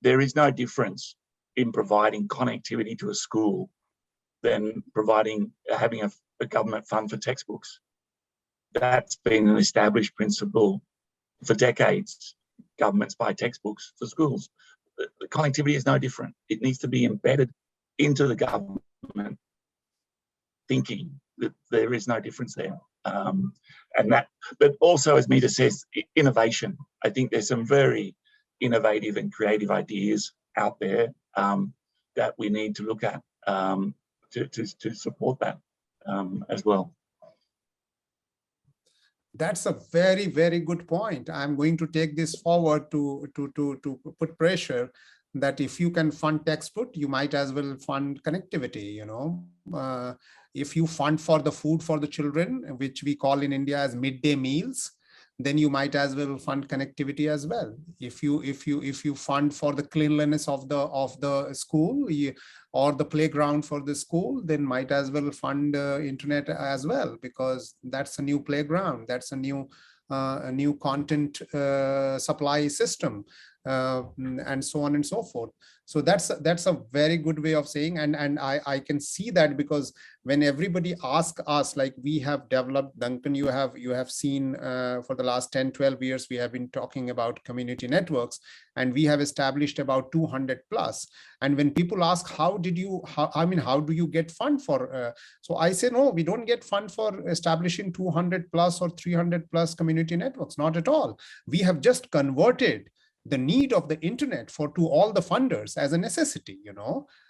there is no difference in providing connectivity to a school than having a government fund for textbooks. That's been an established principle for decades. Governments buy textbooks for schools. The connectivity is no different. It needs to be embedded into the government thinking that there is no difference there. But also, as Meeta says, innovation. I think there's some very innovative and creative ideas out there that we need to look at to support that as well. That's a very, very good point. I'm going to take this forward to put pressure that if you can fund textbook, you might as well fund connectivity. If you fund for the food for the children, which we call in India as midday meals, then you might as well fund connectivity as well. If you fund for the cleanliness of the school or the playground for the school, then might as well fund internet as well, because that's a new playground, that's a new content supply system, and so on and so forth. So that's a very good way of saying, and I can see that, because when everybody asks us, like we have developed, Duncan, you have seen for the last 10-12 years we have been talking about community networks, and we have established about 200 plus. And when people ask how do you get fund for so I say, no, we don't get fund for establishing 200 plus or 300 plus community networks, not at all. We have just converted the need of the internet to all the funders as a necessity,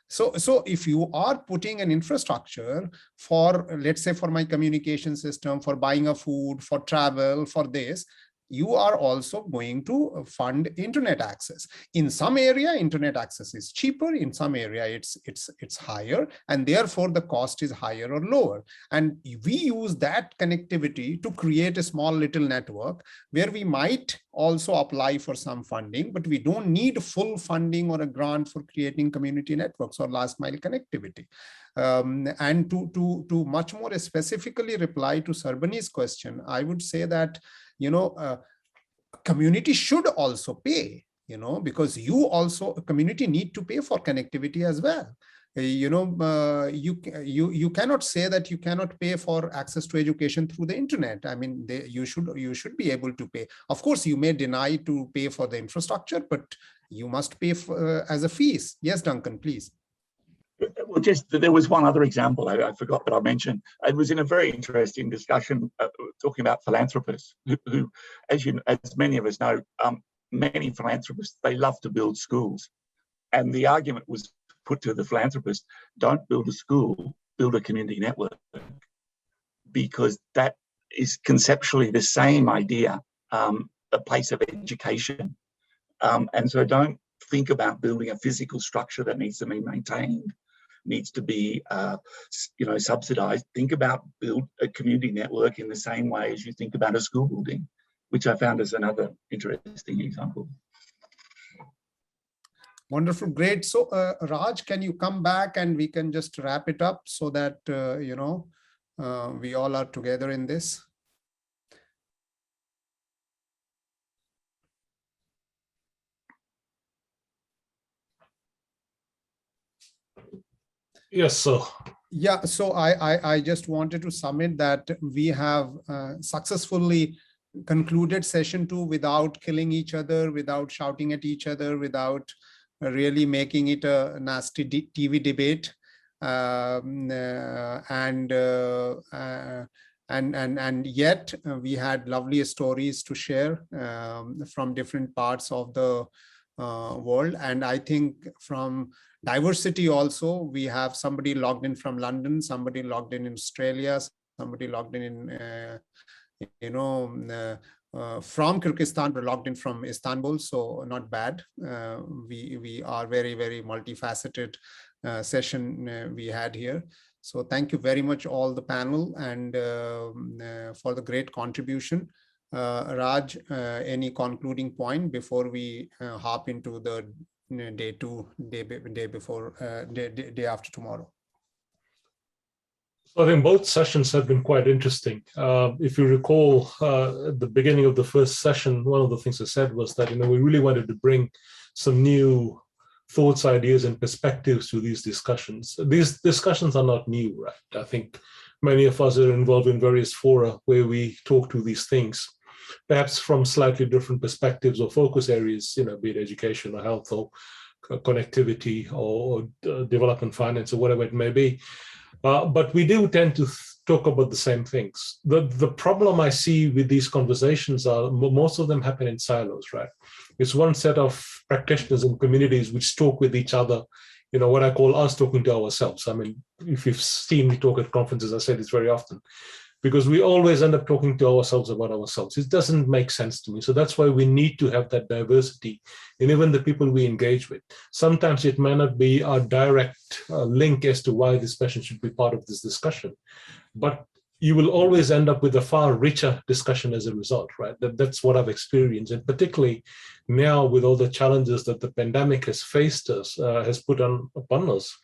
So if you are putting an infrastructure for, let's say, for my communication system, for buying a food, for travel, for this, you are also going to fund internet access. In some area, internet access is cheaper. In some area, it's higher, and therefore the cost is higher or lower. And we use that connectivity to create a small little network where we might also apply for some funding, but we don't need full funding or a grant for creating community networks or last mile connectivity. And to much more specifically reply to Sarbani's question, I would say that community should also pay. because you also, a community, need to pay for connectivity as well. You cannot say that you cannot pay for access to education through the internet. I mean, you should be able to pay. Of course, you may deny to pay for the infrastructure, but you must pay for, as a fees. Yes, Duncan, please. Well, there was one other example I forgot that I mentioned. It was in a very interesting discussion talking about philanthropists who, as many of us know, many philanthropists, they love to build schools. And the argument was put to the philanthropist, don't build a school, build a community network, because that is conceptually the same idea, a place of education. And so don't think about building a physical structure that needs to be maintained, needs to be subsidized. Think about build a community network in the same way as you think about a school building, which I found as another interesting example. Wonderful, great. So Raj, can you come back and we can just wrap it up so that we all are together in this? Yes, sir. Yeah, so I just wanted to submit that we have successfully concluded session 2 without killing each other, without shouting at each other, without really making it a nasty TV debate, and yet we had lovely stories to share from different parts of the world. And I think from diversity also, we have somebody logged in from London, somebody logged in Australia, somebody logged in from Kyrgyzstan, but logged in from Istanbul, so not bad. We are very, very multifaceted session we had here. So thank you very much, all the panel, and for the great contribution. Raj, any concluding point before we hop into the day after tomorrow? I think both sessions have been quite interesting. If you recall, at the beginning of the first session, one of the things I said was that we really wanted to bring some new thoughts, ideas, and perspectives to these discussions. These discussions are not new, right? I think many of us are involved in various fora where we talk to these things, perhaps from slightly different perspectives or focus areas, be it education or health or connectivity or development finance or whatever it may be. But we do tend to talk about the same things. The problem I see with these conversations are most of them happen in silos, right? It's one set of practitioners and communities which talk with each other, what I call us talking to ourselves. I mean, if you've seen me talk at conferences, I say this very often, because we always end up talking to ourselves about ourselves. It doesn't make sense to me. So that's why we need to have that diversity in even the people we engage with. Sometimes it may not be a direct link as to why this person should be part of this discussion, but you will always end up with a far richer discussion as a result, right? That's what I've experienced. And particularly now with all the challenges that the pandemic has faced us, has put upon us.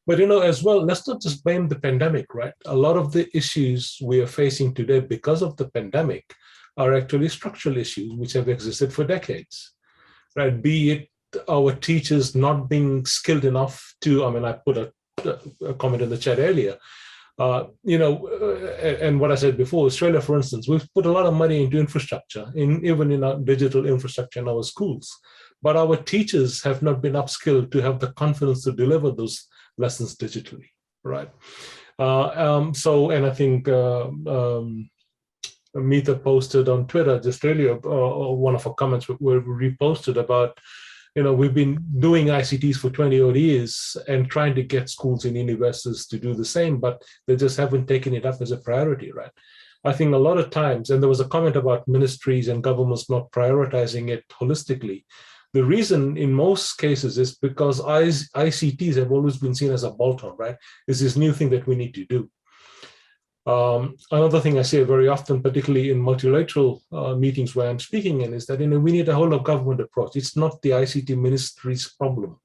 But as well, let's not just blame the pandemic, right? A lot of the issues we are facing today because of the pandemic are actually structural issues which have existed for decades, right? Be it our teachers not being skilled enough to, I put a comment in the chat earlier, and what I said before, Australia, for instance, we've put a lot of money into infrastructure, even in our digital infrastructure in our schools, but our teachers have not been upskilled to have the confidence to deliver those lessons digitally, right? And I think Meeta posted on Twitter just earlier, one of her comments were reposted about, we've been doing ICTs for 20 odd years and trying to get schools and universities to do the same, but they just haven't taken it up as a priority, right? I think a lot of times, and there was a comment about ministries and governments not prioritizing it holistically. The reason in most cases is because ICTs have always been seen as a bolt-on, right? It's this new thing that we need to do. Another thing I say very often, particularly in multilateral meetings where I'm speaking in, is that we need a whole of government approach. It's not the ICT ministry's problem.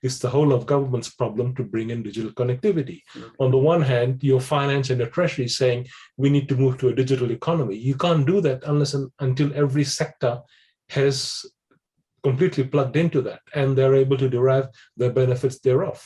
It's the whole of government's problem to bring in digital connectivity. On the one hand, your finance and your treasury is saying we need to move to a digital economy. You can't do that unless and until every sector has completely plugged into that, and they're able to derive the benefits thereof.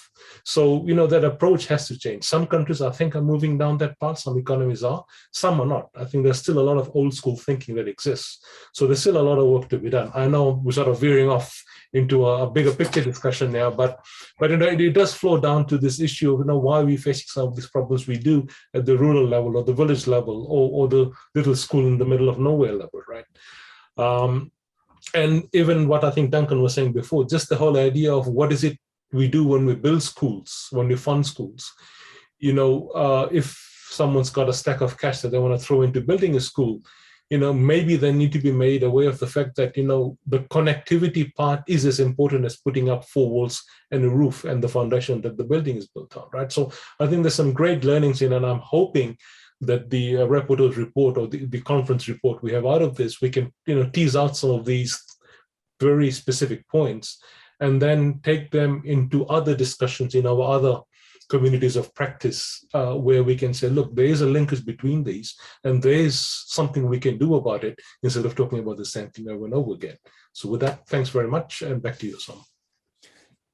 So, that approach has to change. Some countries, I think, are moving down that path. Some economies are, some are not. I think there's still a lot of old school thinking that exists. So there's still a lot of work to be done. I know we're sort of veering off into a bigger picture discussion now, but it does flow down to this issue of why we're facing some of these problems we do at the rural level or the village level or the little school in the middle of nowhere level, right? And even what I think Duncan was saying before, just the whole idea of what is it we do when we build schools, when we fund schools. If someone's got a stack of cash that they want to throw into building a school, maybe they need to be made aware of the fact that, the connectivity part is as important as putting up 4 walls and a roof and the foundation that the building is built on, right? So I think there's some great learnings in, and I'm hoping that the rapporteur's report or the conference report we have out of this, we can, tease out some of these very specific points and then take them into other discussions in our other communities of practice, where we can say, look, there is a linkage between these and there is something we can do about it instead of talking about the same thing over and over again. So with that, thanks very much, and back to you, Sam.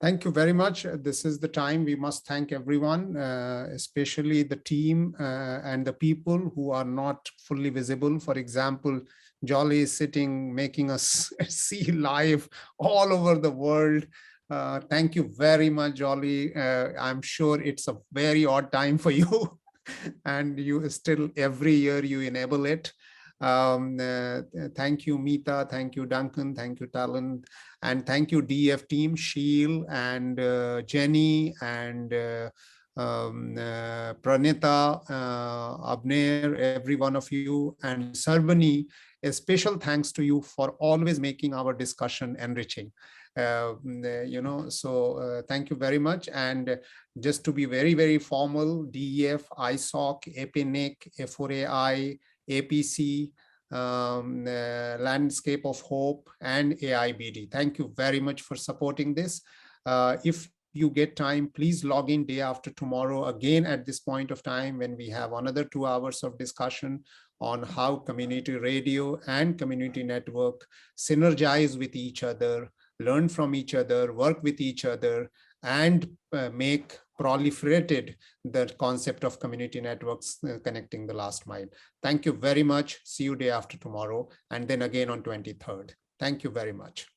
Thank you very much. This is the time we must thank everyone, especially the team and the people who are not fully visible. For example, Jolly is sitting, making us see live all over the world. Thank you very much, Jolly. I'm sure it's a very odd time for you and you still every year you enable it. Thank you, Meeta. Thank you, Duncan. Thank you, Talon. And thank you, DF team, Sheel and Jenny and Pranita, Abner, every one of you, and Sarbani. A special thanks to you for always making our discussion enriching. So thank you very much. And just to be very, very formal, DEF, ISOC, APNIC, F4AI, APC, Landscape of Hope, and AIBD. Thank you very much for supporting this. If you get time, please log in day after tomorrow again at this point of time when we have another 2 hours of discussion on how community radio and community network synergize with each other, learn from each other, work with each other, and make proliferated the concept of community networks connecting the last mile. Thank you very much. See you day after tomorrow, and then again on 23rd. Thank you very much.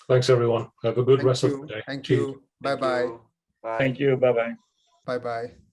Thanks, everyone. Have a good rest of the day. Thank you. Bye-bye. Thank you. Bye-bye. Bye-bye.